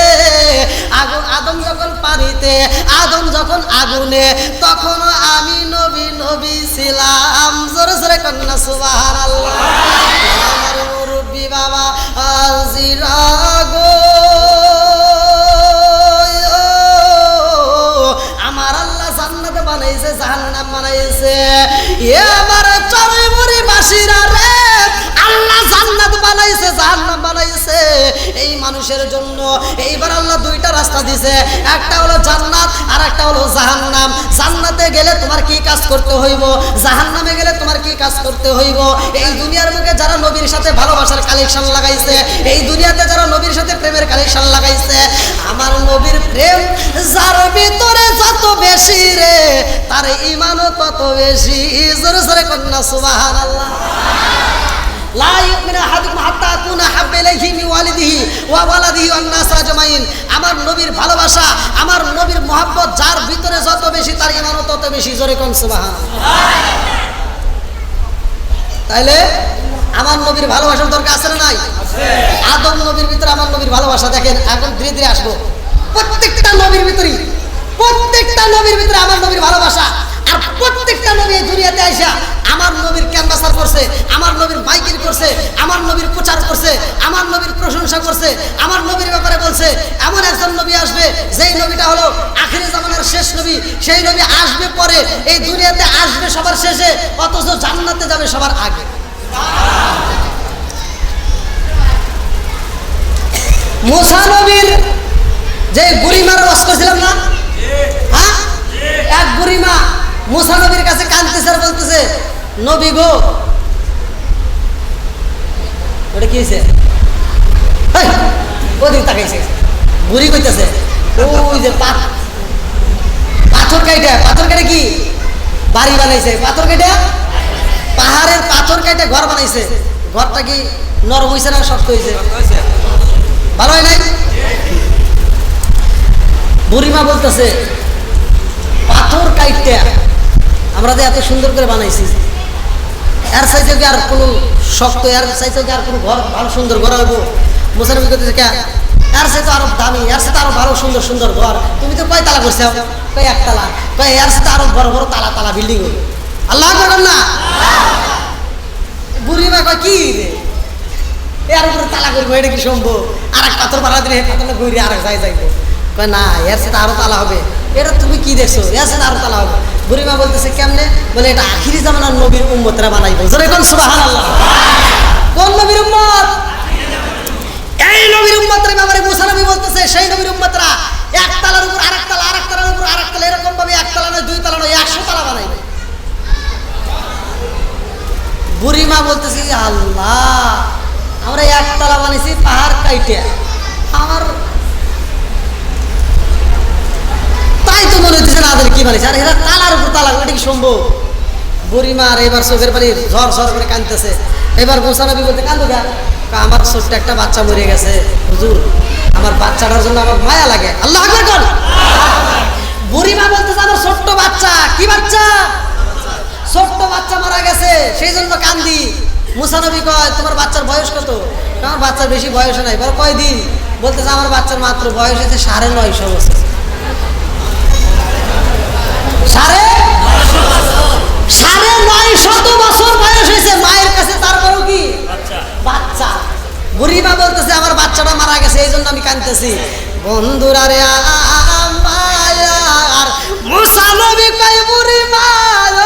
আদম যখন পানিতে, আদম যখন আগুনে, তখন আমি নবী নবী ছিলাম। জোরে জোরে কন্যা সুবহানাল্লাহ। আমার মুরব্বী বাবা আজিরা গো, আমার আল্লাহ জান্নাতে বানাইছে, জাহান্নাম বানাইছে। এ আমার চরমরি বাসীরা রে, আল্লাহ জান্নাত বানাইছে, জাহান্নাম বানাইছে এই মানুষের জন্য। এইবার আল্লাহ দুইটা রাস্তা দিছে, একটা হলো জান্নাত আর একটা হলো জাহান্নাম। জান্নাতে গেলে তোমার কি কাজ করতে হইব, জাহান্নামে গেলে তোমার কি কাজ করতে হইব। এই দুনিয়ার মুখে যারা নবীর সাথে ভালোবাসার কালেকশন লাগাইছে, এই দুনিয়াতে যারা নবীর সাথে প্রেমের কালেকশন লাগাইছে, তার ঈমানও তত বেশি। জোরে জোরে কন্যা সুবহানাল্লাহ। লা ইউমিনু আহাদুকুম হাত্তা আকুনা হাব্বা ইলাইহি মিন ওয়ালিদিহি ওয়া ওয়ালাদিহি ওয়ান নাস আজমাইন। আমার নবীর ভালোবাসা, আমার নবীর মহব্বত যার ভিতরে যত বেশি তার ঈমানও তত বেশি। জোরে কোন সুবহানাল্লাহ। তাইলে আমার নবীর ভালোবাসার দরকার আছে না নাই? আছে। আদম নবীর ভিতরে আমার নবীর ভালোবাসা দেখেন, এখন ধীরে ধীরে আসবো। প্রত্যেকটা নবীর ভিতরে আমার নবীর ভালোবাসা। আর প্রত্যেকটা নবী এই দুনিয়াতে আইসা আমার নবীর ক্যানভাসার করছে, আমার নবীর মাইকিং করছে, আমার নবীর প্রচার করছে, আমার নবীর প্রশংসা করছে, আমার নবীর ব্যাপারে বলছে এমন একজন নবী আসবে যেই নবীটা হলো আখিরি জামানার শেষ নবী। সেই নবী আসবে পরে, এই দুনিয়াতে আসবে সবার শেষে, অথচ জান্নাতে যাবে সবার আগে। মুসা নবীর যে বুড়িমার ওয়াজ করছিলাম না, হ্যাঁ, এক বুড়িমা মুসা নবীর কাছে কাঁদতেছে আর বলতেছে, নবী গো, ওটা কি হয়েছে? ওদিকে তাকাইছে, বুড়ি কইতেছে ওই যে পাথর কাইটা কি বাড়ি বানাইছে, পাথর কাইটা পাহাড়ের পাথর কাইটা ঘর বানাইছে। ঘরটা কি নরম হয়েছে না শক্ত হয়েছে? ভালো হয় নাই? বুড়িমা বলতেছে পাথর কাইটা আমরা যে এত সুন্দর করে বানাইছি, এর চাইতে কি আর কোনো শক্ত, এর চাইতে কি আর কোনো ঘর ভালো সুন্দর ঘর হইব? মুসা নবী করতেছে কে, এর চাইতে আরো দামি, এর চাইতে আরো ভালো সুন্দর সুন্দর ঘর। তুমি তো কয় তালা করছো? কয় একতলা। কয় এর চাইতে আরো বড় বড় তালা তালা বিল্ডিং হইব। আল্লাহ আকবার না। বুড়িমা কয় কি রে, এর উপরে তালা করবো, এটা কি সম্ভব? আর এক পাথর বাড়া দিলে পাথরটা ঘুরে আর যাইবো। কয় না, এর সাথে আরো তালা হবে। এটা তুমি কি দেখছো? এর সাথে আরো তালা হবে। বুড়িমা বলতেছে কেমনে? বলে এটা আখিরি জামানার নবীর উম্মতরা বানাইবো। জোরে কোন সুবহানাল্লাহ। কোন নবীর উম্মত? এই নবীর উম্মতরা ব্যাপারে মুসা নবী বলতেছে সেই নবীর উম্মতরা এক তালার উপর আরেক তালা, আরেক তালার উপর আরেক তালা, এরকম ভাবে এক তালা নয়, দুই তালা নয়, 100 তালা বানাইবে। বুড়িমা বলতেছে আল্লাহ, আমরা একতলা বানিয়েছি পাহাড় কাইটে, আমার তাই তো মনে হচ্ছে না আদের কি বানিয়েছে, আর এরা তালার উপর তালা, এটা কি সম্ভব? বুড়িমার এবার চোখের পানি ঝর ঝর করে কাঁদতেছে। এবার মুসা নবী বলতে, কান্দো কেন? আমার ছোট্ট একটা বাচ্চা মরে গেছে হুজুর, আমার বাচ্চাটার জন্য আমার মায়া লাগে। আল্লাহ আকবার কর। বুড়িমা বলতেছে আমার ছোট্ট বাচ্চা, কি বাচ্চা? ছোট্ট বাচ্চা মারা গেছে, সেই জন্য কান্দি। মুসা নবী কয় তোমার বাচ্চার বয়স কত? আমার বাচ্চার বেশি বয়স নাই। বলে কয়দিন? বলতেছে আমার বাচ্চার মাত্র বয়স হয়েছে 950 বছর। 950 বছর বয়স হয়েছে মায়ের কাছে, তারপরেও কি বাচ্চা। বুড়িমা বলতেছে আমার বাচ্চাটা মারা গেছে, এই জন্য আমি কাঁদতেছি। বন্ধুরা রে আর মুসা নবী কয় বুড়িমা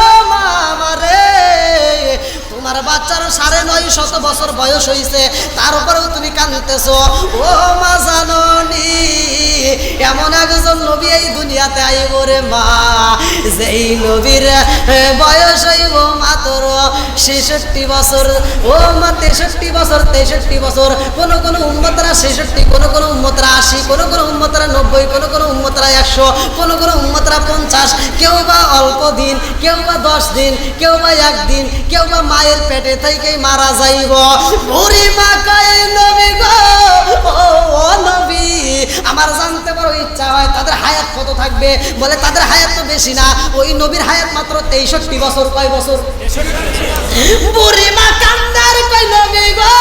ও মামা রে, তোমার বাচ্চার 950 বছর বয়স হয়েছে, তার উপরেও তুমি কাঁদতেছো। ও মা জাননি এমন একজন নবী এই দুনিয়াতে আইব রে মা, যেই নবীর বয়স হইব মাত্র 66 বছর। ও মা 63 বছর, 63 বছর। কোন কোন উম্মতরা 66, কোন কোন উম্মতরা 80, কোন কোন উম্মতরা 90, কোন কোন উম্মতরা 100, কোন কোন উম্মতরা 50, কেউ বা অল্প দিন, কেউ বা 10 দিন, কেউ বা 1 দিন, কেউ বা মায়ের পেটে থেকেই মারা যাইব। বুড়িমা কয় নবী গো, ও নবী, আমার জানতে বড় ইচ্ছা হয় তাদের হায়াত কত থাকবে। বলে তাদের হায়াত তো বেশি না, ওই নবীর হায়াত মাত্র 63 বছর। কয় বছর? বুড়িমা কান্দার কয় নবী গো,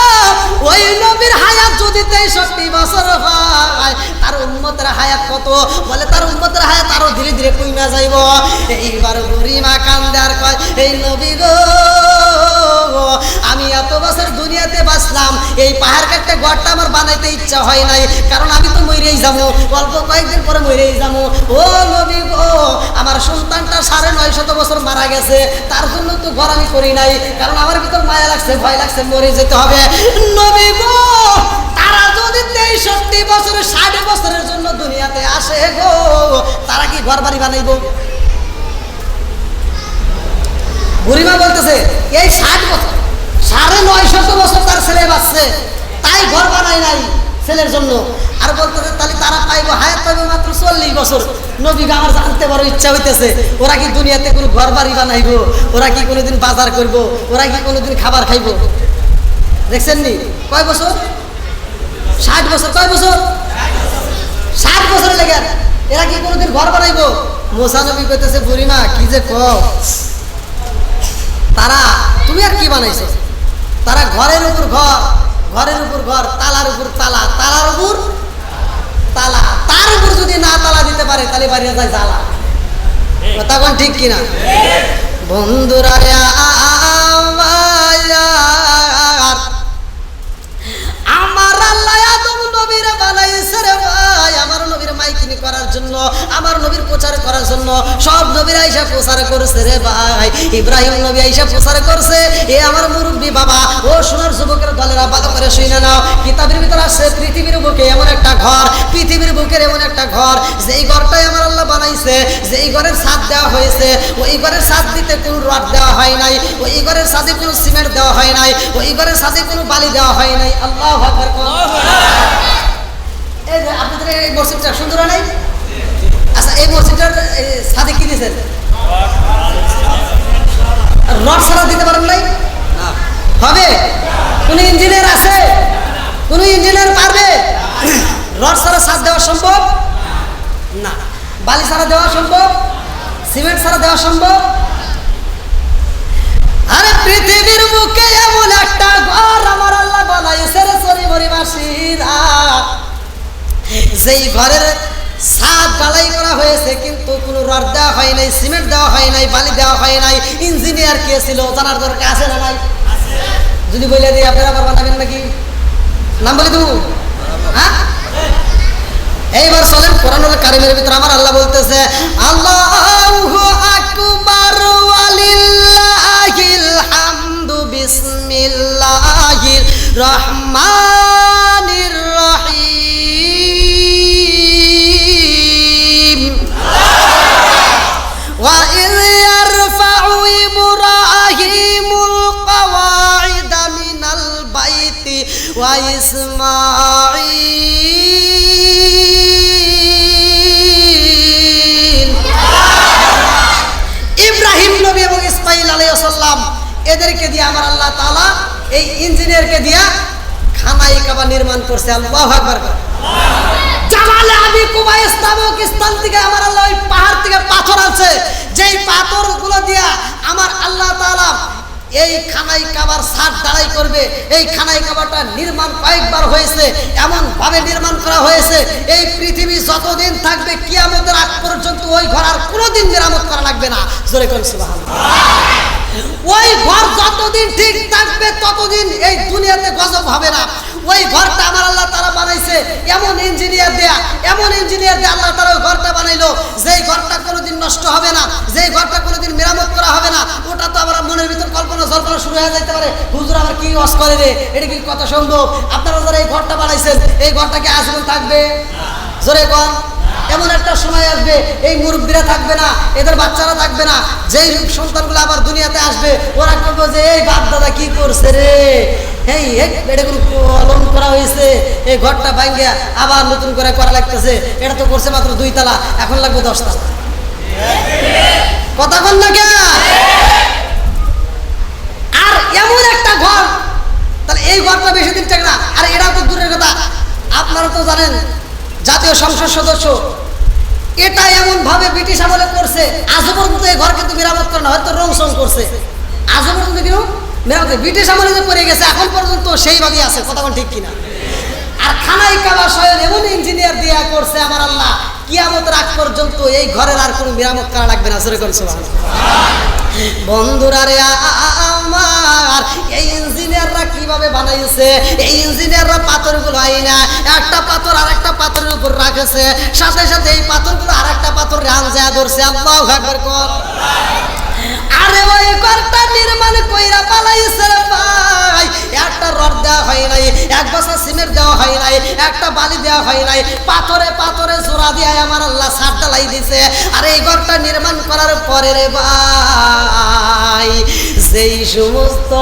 ওই নবীর হায়াত যদি 63 বছর হয়, তার উম্মতের হায়াত কত? বলে তার উম্মতের হায়াত আরো ধীরে ধীরে কইমা যাইব। এইবার বুড়িমা কান্দার কয় এই নবী গো, আমি এত বছর দুনিয়াতে বাঁচলাম, এই পাহাড় কাটতে ঘরটা আমার বানাইতে ইচ্ছা হয় নাই, কারণ আমি তো মরেই যাবো, অল্প কয়েকদিন পরে মরেই যাবো। ও নবী গো, আমার সন্তানটা 950 বছর মারা গেছে, তার জন্য তো ঘর আমি করি নাই, কারণ আমার ভিতর মায়া লাগছে, ভয় লাগছে, মরে যেতে হবে। নবী গো, তারা যদি 63 বছর 60 বছরের জন্য দুনিয়াতে আসে গো, তারা কি ঘর বাড়ি বানাইব? বুড়িমা বলতেছে এই 60 বছর, 950 বছর তার ছেলে বাঁচছে, তাই ঘর বানাই নাই, ছেলের জন্য। আর বলতেছে তাহলে তারা পাইবো, হায়াত পাইবো মাত্র 40 বছর। নবী আমার জানতে বড় ইচ্ছা হইতেছে, ওরা কি দুনিয়াতে কোনো ঘর বাড়ি বানাইবো, ওরা কি কোনোদিন বাজার করবো, ওরা কি কোনোদিন খাবার খাইবো? দেখছেন নি কয় বছর? 60 বছর। কয় বছর? 60 বছরের লেগে এরা কি কোনোদিন ঘর বানাইবো? মুসা নবী কইতেছে বুড়িমা কি যে কও, তারা তুমি আর কি বানাইছো? তারা ঘরের উপর ঘর, ঘরের উপর ঘর, তালার উপর তালা, তালার উপর তালা, তার উপর যদি না তালা দিতে পারে তাহলে বাড়িয়ে যায় জ্বালা। তখন ঠিক কিনা বন্ধুরা? আমার আল্লাহ আদম নবীর বানাইছে রে ভাই, আমার নবীর মাইকিনি করার জন্য, আমার নবীর প্রচার করার জন্য। সব নবীর আইসা প্রচার করছে রে ভাই। ইব্রাহিম নবী আইসা প্রচার করছে। এ আমার মুরব্বী বাবা ও সোনার যুবকের দলেরা ভালো করে শুনে নাও, কিতাবের ভিতরে আসছে পৃথিবীর বুকে এমন একটা ঘর, পৃথিবীর বুকের এমন একটা ঘর, যেই ঘরটাই আমার আল্লাহ বানাইছে, যেই ঘরের ছাদ দেওয়া হয়েছে, ওই ঘরের ছাদ দিতে কোনো রড দেওয়া হয় নাই, ওই ঘরের ছাদে কোনো সিমেন্ট দেওয়া হয় নাই, ওই ঘরের ছাদে কোনো বালি দেওয়া হয় নাই। আল্লাহু আকবার। এই যে আপনাদের এই মসজিদটা সুন্দর নাই? আচ্ছা এই মসজিদটার ছাদে কি দিয়েছেন? রড ছাড়া দিতে পারেন নাই? হবে? কোন ইঞ্জিনিয়ার আছে? কোন ইঞ্জিনিয়ার পারবে রড ছাড়া ছাদ দেওয়া সম্ভব না? বালি ছাড়া দেওয়া সম্ভব? সিমেন্ট ছাড়া দেওয়া সম্ভব? আরে পৃথিবীর বুকে এমন একটা ঘর আমার আল্লাহ বানাইছে রে পরিবাসীরা, যেই ঘরের ছাদ ঢালাই করা হয়েছে কিন্তু কোনো রড দেওয়া হয় নাই, সিমেন্ট দেওয়া হয় নাই, বালি দেওয়া হয় নাই। ইঞ্জিনিয়ার কে ছিল জানার দরকার আছে না নাই? যদি বলে দিই আপনারা আবার বানাবেন নাকি? নাম বলে দেবো? হ্যাঁ, এইবার চলেন কোরআনুল কারীমের ভিতরে আমার আল্লাহ বলতেছে আল্লাহু আকবার ওয়ালিল্লাহিল হামদু বিসমিল্লাহির রহমানির রহিম। ওয়া ইয ইয়ারফাউ ইব্রাহিমুল কওয়াইদা মিনাল বাইতি ওয়া ইসমাঈল। ইব্রাহিম নবী এবং ইসমাঈল আলাইহিস সালাম এদেরকে দিয়ে আমার আল্লাহ তাআলা এই ইঞ্জিনিয়ারকে দিয়া খানায়ে কাবা নির্মাণ করছে। আল্লাহু আকবার। জামালে আবি কুবাইস নামক স্থান থেকে আমার আল্লাহ ওই পাহাড় থেকে পাথর আছে, যেই পাথরগুলো দিয়া আমার আল্লাহ তাআলা এই খানায়ে কাবার ছাদ ঢালাই করবে। এই খানায়ে কাবাটা নির্মাণ কয়েকবার হয়েছে, এমন ভাবে নির্মাণ করা হয়েছে এই পৃথিবী যতদিন থাকবে কিয়ামতের আগ পর্যন্ত ওই ঘর আর কোনোদিন মেরামত করা লাগবে না। জোরে কোন সুবহানাল্লাহ। ওই ঘর যতদিন ঠিক থাকবে ততদিন এই দুনিয়াতে গজব হবে না। ওই ঘরটা আমার আল্লাহ তাআলা বানাইছে এমন ইঞ্জিনিয়ার দেয়া, এমন ইঞ্জিনিয়ার দিয়ে আল্লাহ তাআলা ওই ঘরটা বানাইলো যেই ঘরটা কোনোদিন নষ্ট হবে না, যেই ঘরটা কোনোদিন মেরামত করা হবে না। ওটা তো আমার মনের ভিতর কল্পনা জল্পনা শুরু হয়ে যাইতে পারে, হুজুর আমার কি ওয়াজ করে রে, এটা কি কথা সম্ভব? আপনারা যারা এই ঘরটা বানাইছেন এই ঘরটা কি আজীবন থাকবে? জোরে কোন। এমন একটা সময় আসবে এই মুরব্বীরা থাকবে না, এদের বাচ্চারা থাকবে না, যেই সন্তানগুলো আবার দুনিয়াতে আসবে ওরা বলবে যে এই বাপ দাদা কি করছে রে, এই এটা কোনো কলম করা হয়েছে, এই ঘরটা ভাঙ্গিয়া আবার নতুন করে করা লাগতেছে, এটা তো করছে মাত্র 2 তালা, এখন লাগবে 10 তালা। কথা বল না কেন? আর এমন একটা ঘর, তাহলে এই ঘরটা বেশি দিন থাকে না। আর এটা তো দূরের কথা, আপনারা তো জানেন জাতীয় সংসদ সদস্য এটা এমন ভাবে ব্রিটিশ আমলে করছে, আজও পর্যন্ত এই ঘর কিন্তু মেরামত করে না, হয়তো রং সং করছে, আজও পর্যন্ত কিন্তু মেরামত ব্রিটিশ আমলে যে করে গেছে এখন পর্যন্ত সেইভাবেই আছে। কথা বল ঠিক কিনা? আর খানায়ে কাবা স্বয়ং এমন ইঞ্জিনিয়ার দিয়া করছে আমার আল্লাহ কিয়ামতের আগ পর্যন্ত এই ঘরের আর কোনো মেরামত করা লাগবে না। জোরে করে সুবহানাল্লাহ। বন্ধুরা রে আমার, এই ইঞ্জিনিয়াররা কিভাবে বানাইছে? এই ইঞ্জিনিয়াররা পাথরগুলো আইনা একটা পাথর আর একটা পাথরের উপর রাখেছে, সাথে সাথে এই পাথরগুলো আর একটা পাথর রানজা ধরছে। আল্লাহু আকবার কর। আরে ওই ঘরটা নির্মাণ কইরা পালাইছে রে ভাই, একটা রড দেওয়া হয় নাই, এক বস্তা সিমেন্ট দেওয়া হয় নাই, একটা বালি দেওয়া হয় নাই, পাথরে পাথরে জোড়া দিয়ে আমার আল্লাহ ছাদ ঢালাই দিছে। আর এই ঘরটা নির্মাণ করার পরে রে ভাই যেই সমস্ত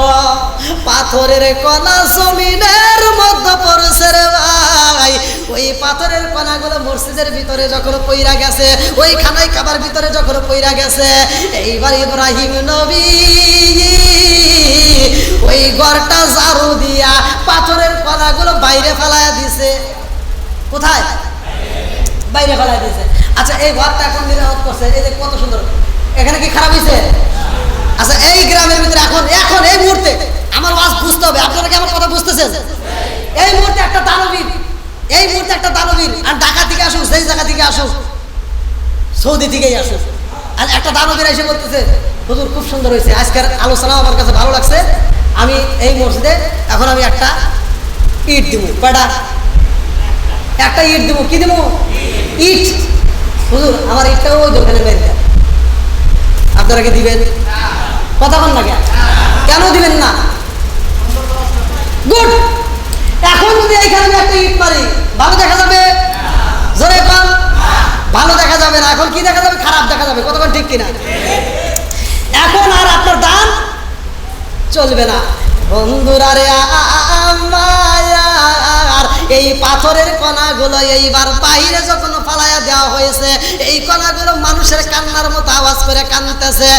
পাথরের কণা জমিনের মধ্যে পড়ছে রে ভাই, ওই পাথরের কণাগুলো মসজিদের ভিতরে যখন পইরা গেছে, ওই খানায় কাবার ভিতরে যখন পইরা গেছে, এইবার ইব্রাহিম নবী ওই ঘরটা ঝাড়ু দিয়া পাথরের কণাগুলো বাইরে ফেলাইয়া দিছে। কোথায়? বাইরে ফেলাইয়া দিছে। আচ্ছা, এই ঘরটা এখন নিরাপদ করছে, এই যে কত সুন্দর, এখানে কি খারাপ হয়েছে? আচ্ছা, এই গ্রামের ভিতরে এখন এখন এই মুহূর্তে আমার ওয়াজ বুঝতে হবে, আপনারা কি আমার কথা বুঝতেছেন? এই মুহূর্তে একটা দানবীর, এই মুহূর্তে একটা দানবীর, আর ঢাকা থেকে আসুক, সেই জায়গা থেকে আসুক, সৌদি থেকেই আসুক, আর একটা দানবীর এসে বলতেছে, হুজুর খুব সুন্দর হয়েছে, আজকের আলোচনা আমার কাছে ভালো লাগছে, আমি এই মসজিদে এখন আমি একটা ইট দিব। কয়টা? একটা ইট দিব। কি দিব? ইট। হুজুর আমার ইটটাও ওই দোকানে বের দেন, আপনারা কি দিবেন? কথা বল না, কেন দিবেন না? গুড। এখন যদি এইখানে একটা ইট মারি, ভালো দেখা যাবে? জোরে কম। ভালো দেখা যাবে না, এখন কি দেখা যাবে? খারাপ দেখা যাবে। কতক্ষণ ঠিক কিনা? এখন আর আপনার দান চলবে না। বন্ধুরা রে আমার, এই পাথরের কণাগুলো এইবার বাইরে যখন ফালাইয়া দেওয়া হয়েছে, এই কণাগুলো মানুষের কান্নার মতো আওয়াজ করে কাঁদতেছে।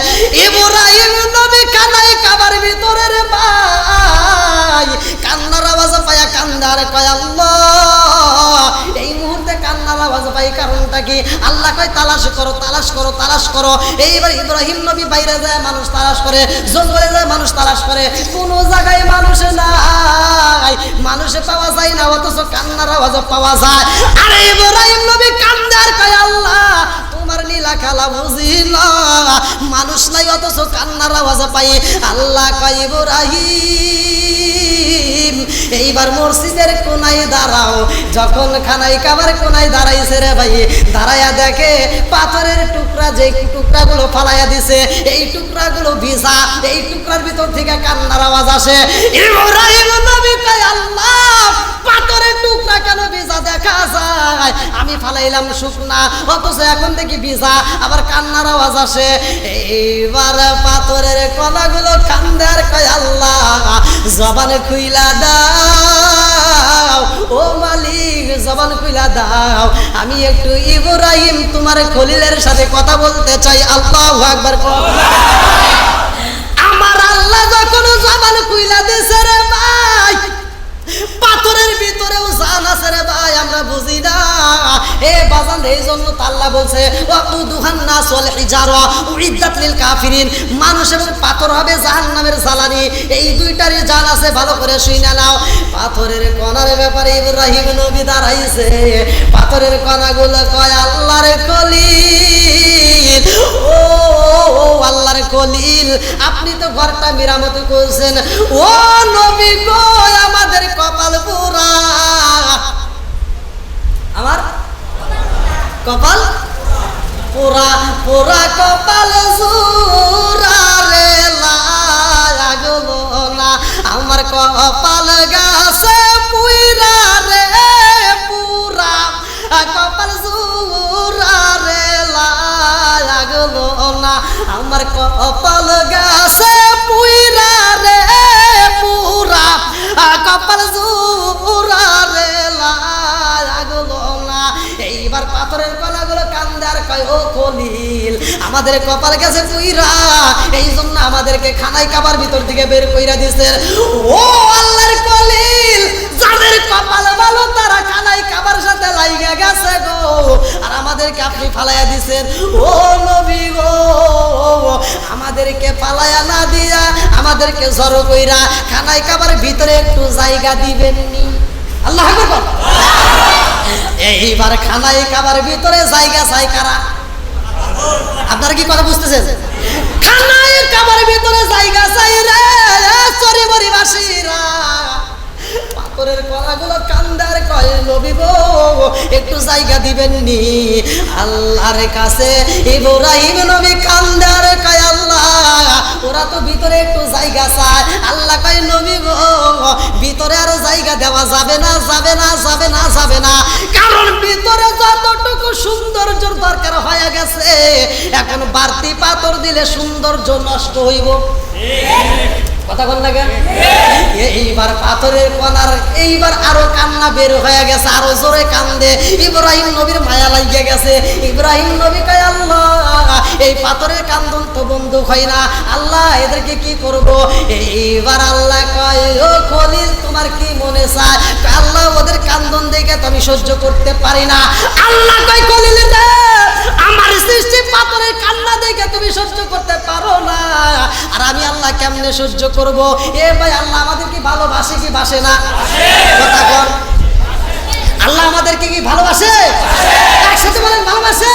ইব্রাহিম নবী কানাই কাবার ভিতরে রে ভাই কান্নার আওয়াজ পায়া কান্দার কয় আল্লাহ। এই মুহূর্তে কান্নার আওয়াজ পাই, কারণটা কি? আল্লাহ কয় তালাশ করো, তালাশ করো, তালাশ করো। এইবার ইব্রাহিম নবী বাইরে যায়, মানুষ তালাশ করে, জঙ্গলে যায়, মানুষ তালাশ করে, কোনো জায়গায় মানুষ নাই, মানুষে পাওয়া যায় না, অথচ কান্নার আওয়াজ পাওয়া যায়। আরে ইব্রাহিম নবী কান্দার কয় আল্লাহ তোমার নীলা খেলা বুঝি না, মানুষ নাই অথচ কান্নার আওয়াজ পাই। আল্লাহ কয় ইব্রাহিম এইবার মসজিদের কোনায় দাঁড়াও। যখন খানায় কাবার কোনায় দাঁড়াইছে রে ভাই, দাঁড়াইয়া দেখে পাথরের টুকরা, যে টুকরাগুলো ফালাইয়া দিছে, এই টুকরাগুলো ভিজা, এই টুকরার ভিতর থেকে কান্নার আওয়াজ আসে। ইব্রাহিম নবী কয় আল্লাহ পাথরের টুকরা কেন ভিজা দেখা যায়? আমি ফালাইলাম শুকনা, অথচ এখন দেখি ভিজা, আবার কান্নার আওয়াজ আসে। এইবার পাথরের কণাগুলো কান্দে আর কয় আল্লাহ জবান খুইলা দাও, ও মালিক জবান খুইলা দাও, আমি একটু ইব্রাহিম তোমার খলিলের সাথে কথা বলতে চাই। আল্লাহু আকবার। আমার আল্লাহ যখন জবান খুইলা দিছে রে ভাই, পাথরের ভিতরেও জান আছে রে ভাই, আমরা বুঝি না। এ বাজান, এই জন্য আল্লাহ বলছে ওয়াকুদুহান নাস ওয়াল হিজারা উইদ্দাত লিল কাফিরিন, মানুষ এবং পাথর হবে জাহান্নামের জ্বালানি। এই দুইটারই জান আছে, ভালো করে শুইনা নাও। পাথরের কণার ব্যাপারে ইব্রাহিম নবী দাঁড়াইছে, পাথরের কণাগুলো কয় আল্লাহর খলিল, ও আল্লাহর খলিল, আপনি তো ঘরটা মেরামত করছেন, ও নবী গো আমাদের কপাল পুরা, আমার কপাল পুরা, পুরা কপাল জোরা রে লাগলো না, আমার কপাল গাছে পুইরা রে পুরা, কপাল জোরা রে লাগলো না, আমার কপাল গাছে পুইরা রে পুরা, কপাল জোরা রে লাগলো না। এইবার পাথরের কণাগুলো কান্দে আর কয় ও খলিল আমাদের কপাল গেছে পুইরা, এই জন্য আমাদেরকে খানায় কাবার ভিতর থেকে বের কইরা দিছেন। ও আল্লাহর খলিল, যাদের কপাল ভালো তারা খানায় কাবার সাথে লাইগা গেছে গো, আর আমাদেরকে আপনি ফালাইয়া দিছেন। ও নবী গো, আমাদেরকে ফালাইয়া না দিয়া আমাদেরকে জড়ো কইরা খানায় কাবার ভিতরে একটু জায়গা দিবেননি। আল্লাহু আকবার। এইবার খানায় কাবার ভিতরে জায়গা চাই কারা? আপনারা কি কথা বুঝতেছেন? খানায় কাবার ভিতরে জায়গা চাই রে চরিবরিবাসীরা। পাথরের কণাগুলো কান্দার কয় নবী গো একটু জায়গা দিবেননি। আল্লাহর কাছে ইব্রাহিম নবী কান্দার কয় আল্লাহ ওরা তো ভিতরে একটু জায়গা চায়। আল্লাহ কয় নবী গো ভিতরে আরো জায়গা দেওয়া যাবে না, যাবে না, যাবে না, যাবে না, কারণ ভিতরে যতটুকু সৌন্দর্যের দরকার হয়ে গেছে, এখন বাড়তি পাথর দিলে দিলে সৌন্দর্য নষ্ট হইব। কথা বল না কেন? এইবার পাথরের কণার এইবার আরো কান্না বের হয়ে গেছে, আরো জোরে কান্দে। ইব্রাহিম নবীর মায়া লাগিয়ে গেছে। ইব্রাহিম নবী কয়, আল্লাহ এই পাথরের কান্দন তো বন্দুক হয় না, আল্লাহ এদেরকে কি করব? এইবার আল্লাহ কয়, ও খলিল তোমার কি মনে চায়? আল্লাহ ওদের কান্দন দেখে তো আমি সহ্য করতে পারি না। আল্লাহ কয়, খলিল রে আমার সৃষ্টি পাথরের কান্না দেখে তুমি সহ্য করতে পারো না, আর আমি আল্লাহ কেমনে সহ্য করব? এ ভাই আল্লাহ আমাদের কি ভালোবাসে কি বাসে না? কথা বল, আল্লাহ আমাদেরকে কি ভালোবাসে? একসাথে বলেন ভালোবাসে।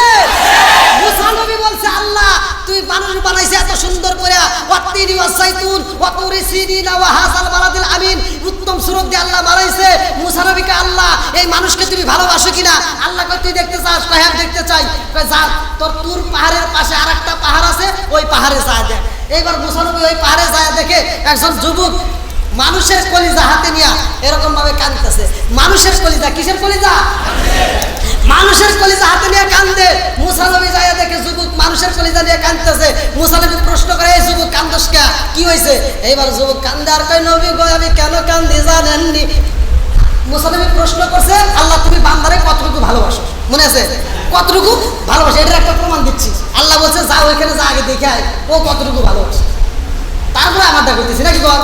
মুসা নবী বলছে, আল্লাহ তুই মানুষ বানাইছে এত সুন্দর করে, ওয়াত্তিনি ওয়াসাইতুন ওয়া তুরি সিনিনা ওয়া হাযাল বালাদিল আমিন, উত্তম সুরত দিয়ে আল্লাহ বানাইছে। মুসা নবীকে আল্লাহ এই মানুষকে তুমি ভালোবাসো কিনা? আল্লাহ কয়, তুই দেখতে চাস? কয় হ্যাঁ দেখতে চাই। কয় যা, তোর তুর পাহাড়ের পাশে আরেকটা পাহাড় আছে, ওই পাহাড়ে যা দেখ। এইবার মুসা নবী ওই পাহাড়ে যায়, দেখে একজন যুবক মানুষের কলিজা হাতে নিয়ে এরকম ভাবে কাঁদতেছে। মানুষের কলিজা, কিসের কলিজা? মানুষের কলিজা হাতে নিয়ে কান্দে। মুসা নবী যায় দেখে যুবক মানুষের কলিজা নিয়ে কাঁদতেছে। মুসা নবী প্রশ্ন করে, এই যুবক কান্দস কে, কি হয়েছে? এইবার যুবক কান্দে আর কয়, নবী গো আমি কেন কান্দি জানেননি? মুসা নবী প্রশ্ন করছে, আল্লাহ তুমি বান্দারে কতটুকু ভালোবাসো? মনে আছে? কতটুকু ভালোবাসো, এটার একটা প্রমাণ দিচ্ছি। আল্লাহ বলছে যা ওইখানে যা আগে দেখে আয় ও কতটুকু ভালোবাসে, তারপরে আমারটা করতেছি নাকি বল?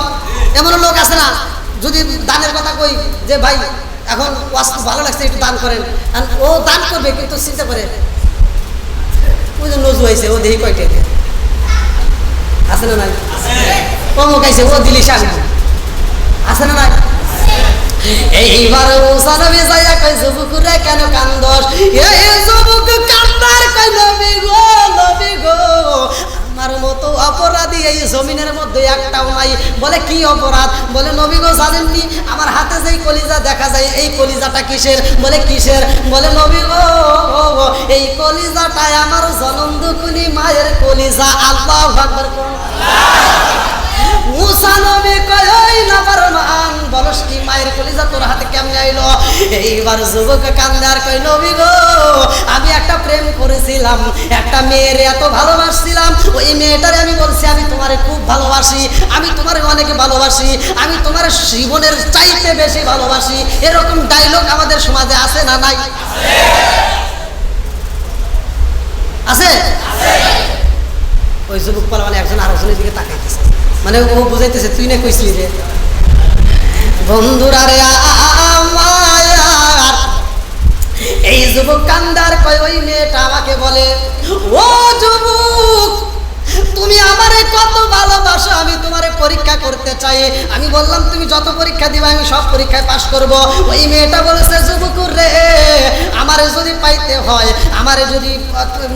এমন লোক আছে না, যদি দানের কথা কই যে ভাই এখন ওয়াস্তু ভালো লাগছে একটু দান করেন, ও দান করবে কিন্তু চিন্তা করে ওই যে নজু হয়েছে ও দেহি কয়টা আছে না নাই? অমুক আইছে ও দিলি সামনে আছে না নাই? এইবার মুসা নবী যাইয়া কই, যুবকরা কেন কান্দস? এই যুবক কান্দার কই, নবী গো নবী গো আমার মতো অপরাধী এই জমিনের মধ্যে একটাও নাই। বলে কি অপরাধ? বলে নবী গো জানেননি আমার হাতে যেই কলিজা দেখা যায় এই কলিজাটা কিসের? বলে কিসের? বলে নবী গো এই কলিজাটাই আমার জনম দুঃখিনী মায়ের কলিজা। আল্লাহু আকবার। মুসা নবী কয়, ওই নাফরমান বলস কি মায়ের কলিজা তোর হাতে কেমনে আইলো? এইবার যুবক কান্দে আর কয়, নবী গো আমি একটা প্রেম করেছিলাম, একটা মেয়ের এত ভালোবাসছিলাম, ওই মেয়েটারে আমি বলছি আমি তোমারে খুব ভালোবাসি, আমি তোমারে অনেক ভালোবাসি, আমি তোমার জীবনের চাইতে বেশি ভালোবাসি। এরকম ডায়লগ আমাদের সমাজে আছে না নাই? আছে। ওই যুবক পালা মানে একজন আরেকজনের দিকে তাকাইতেছে, মানে ও বুঝাইতেছে তুই না কইছিলি রে বন্ধুরা রে আমার। এই যুবক কান্দার কয়, ওই মেয়েটা আমাকে বলে, ও যুবক তুমি আমারে কত ভালোবাসো, আমি তোমারে পরীক্ষা করতে চাই। আমি বললাম তুমি যত পরীক্ষা দিবা আমি সব পরীক্ষায় পাশ করব। ওই মেয়েটা বলেছে, যুবক রে আমারে যদি পাইতে হয়, আমারে যদি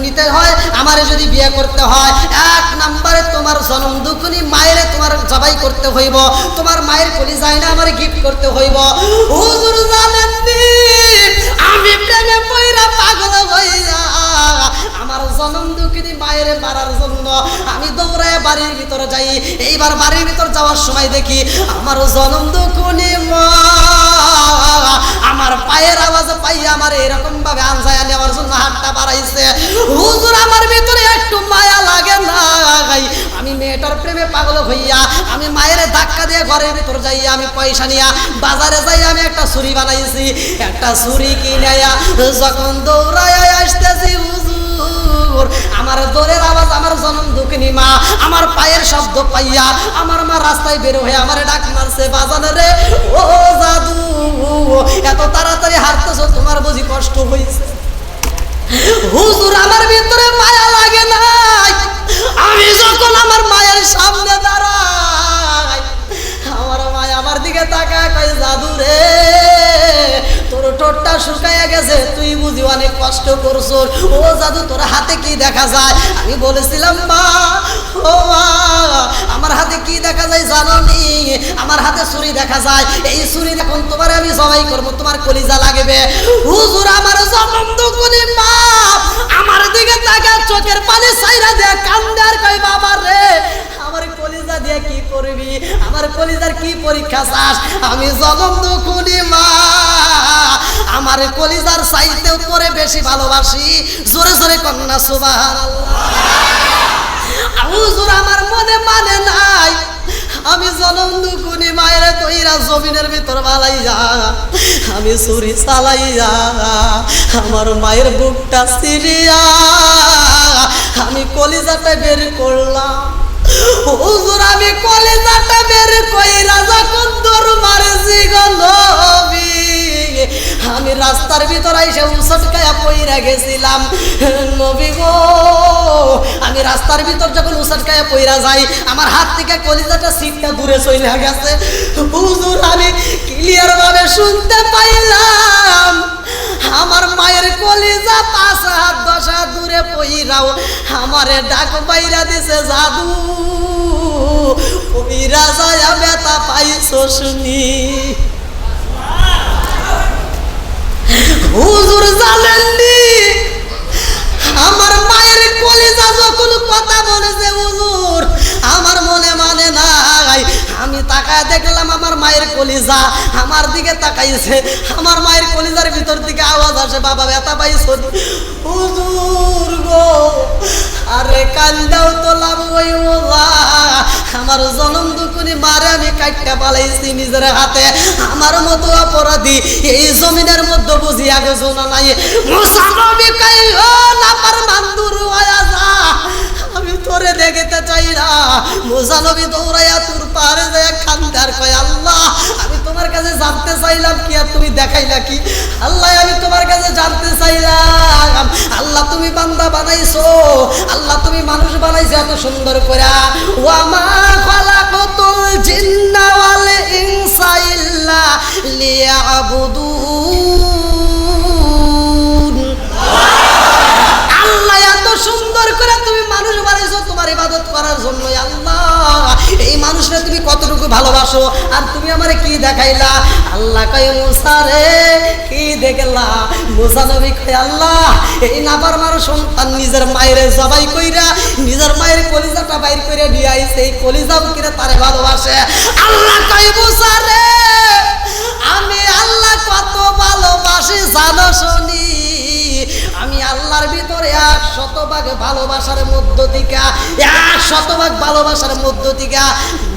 নিতে হয়, আমারে যদি বিয়ে করতে হয়, এক নম্বরে তোমার জনম দুঃখিনী মায়ের তোমার জবাই করতে হইব, তোমার মায়ের কলিজায় না আমারে গিফট করতে হইব। হুজুর জানেননি আমি প্রেমে পয়রা পাগল হইয়া আমার জনম দুঃখিনী মায়ের মারার জন্য আমি দৌড়ায় বাড়ির ভিতরে যাই। এইবার বাড়ির ভিতর যাওয়ার সময় দেখি আমার জনম দুঃখিনী মা আমার পায়ের আওয়াজ পাইয়া আমার এরকম ভাবে আনসায় নেওয়ার জন্য হাতটা বাড়াইছে। হুজুর আমার ভিতরে একটু মায়া লাগে না, আমি মেয়েটার প্রেমে পাগল হইয়া আমি মায়ের ধাক্কা দিয়ে ঘরের ভিতর যাইয়া আমি পয়সা নিয়া বাজারে যাই আমি একটা ছুরি বানাইছি। একটা ছুরি কিনে যখন দৌড়ায় আসতেছি হুজুর আমার দৌড়ের আওয়াজ আমার জনম দুঃখিনী মা আমার পায়ের শব্দ পাইয়া আমার মা রাস্তায় বের হয়ে আমার ডাক মারছে, বাজানে রে ও জাদু এত তাড়াতাড়ি হাঁটতেছো তোমার বুঝি কষ্ট হয়েছে? হুজুর আমার ভিতরে মায়া লাগে নাই, আমি যখন আমার মায়ের সামনে দাঁড়াই আমার মায়া আমার দিকে তাকায় কয়, জাদু রে তোর ঠোঁটটা শুকাইয়া গেছে, তুই বুঝি অনেক কষ্ট করছো। ও জাদু তোর হাতে কি দেখা যায়? আমি বলেছিলাম মা ও মা আমার হাতে কি দেখা যায় জানো নি? আমার হাতে ছুরি দেখা যায়, এই ছুরি এখন তোমার আমি জবাই করবো, তোমার কলিজা লাগবে। হুজুর আমার জনম দুঃখিনী মা আমার দিকে তাকা চোখের পানি ছাইরা দেয়া কান্দে আর কয়, বাবা রে আমার কলিজা দিয়ে কি করবি? আমার কলিজার কি পরীক্ষা চাস? আমি জনম দুঃখিনী মা আমার কলিজার চাইতেও তোরে বেশি ভালোবাসি। জোরে জোরে কন্যা সুবহানাল্লাহ। হুজুর আমার মনে মানে নাই, আমি জনম দুকুনি মায়ের তৈরা জমিনের ভিতর বালাইয়া আমি ছুরি চালাইয়া আমার মায়ের বুকটা ছিঁড়িয়া আমি কলিজাটা বের করলাম। হুজুর আমি কলিজাটা বের কইরা যখন দৌড় মারছি গো নবী, আমি রাস্তার ভিতর আইসা উসটকায়া পইরা গেছিলাম নবী গো। আমি রাস্তার ভিতর যখন উসটকায়া পইরা যাই আমার হাত থেকে কলিজাটা সিটটা দূরে চলে গেছে। হুজুর আমি ক্লিয়ার ভাবে শুনতে পাইলাম আমার মায়ের কলিজা 5 হাত 10 হাত দূরে পইরাও আমারে ডাক বাইরা দিছে, জাদু পইরা যায় ব্যথা পাইছো শুনি। হুজুর জানেননি আমার মায়ের কলিজা যখন কথা বলেছে হুজুর আমার মনে মানে নাই। আমি তাকায় দেখলাম আমার মায়ের কলিজা আমার দিকে তাকাইছে, আমার মায়ের কলিজার ভিতর থেকে আওয়াজ আসে, বাবা ব্যথা পাইছো হুজুর গো। আরে কান্দাও তো লাভ হইলা, আমার জনম দুকুনি মারে আমি কাটটা পালাইছি নিজের হাতে। আমার মতো অপরাধী এই জমিনের মধ্যে বুঝিয়া গেছো না নাই। মুসা নবী কইও না পারমান দূর হইয়া যা, আমি তোরে দেখতে চাই না। মুসা নবী দৌড়াইয়া তোর পারে যায় খান্দার কয়, আল্লাহ আমি তোমার কাছে জানতে চাইলাম কি আর তুমি দেখাইলা কি? আল্লাহ আমি তোমার কাছে জানতে চাইলাম, আল্লাহ তুমি বান্দা বানাইছো, আল্লাহ তুমি মানুষ বানাইছো এত সুন্দর করে। ওয়া মা খালাকাতুল জিন্না ওয়াল ইনসা ইল্লা লিয়াবুদুন। আল্লাহ এত সুন্দর করে তুমি মানুষ বানাইছো তোমার ইবাদত করার জন্য। আল্লাহ এই মানুষরা তুমি কতটুকু ভালোবাসো আর তুমি আমারে কি দেখাইলা? আল্লাহ কয় মুসা রে কি দেখলা? মুসা নবী কয় আল্লাহ এই নাফরমান সন্তান নিজের মায়ের জবাই কইরা নিজের মায়ের কলিজাটা বাইর কইরা নিয়ে আইছে, এই কলিজাও কিরা তারে ভালোবাসে। আল্লাহ কয় মুসা রে আমি আল্লাহ কত ভালোবাসি জানো শুনি? আমি আল্লাহর ভিতরে 100% ভালোবাসার মধ্য থেকে 100% ভালোবাসার মধ্য থেকে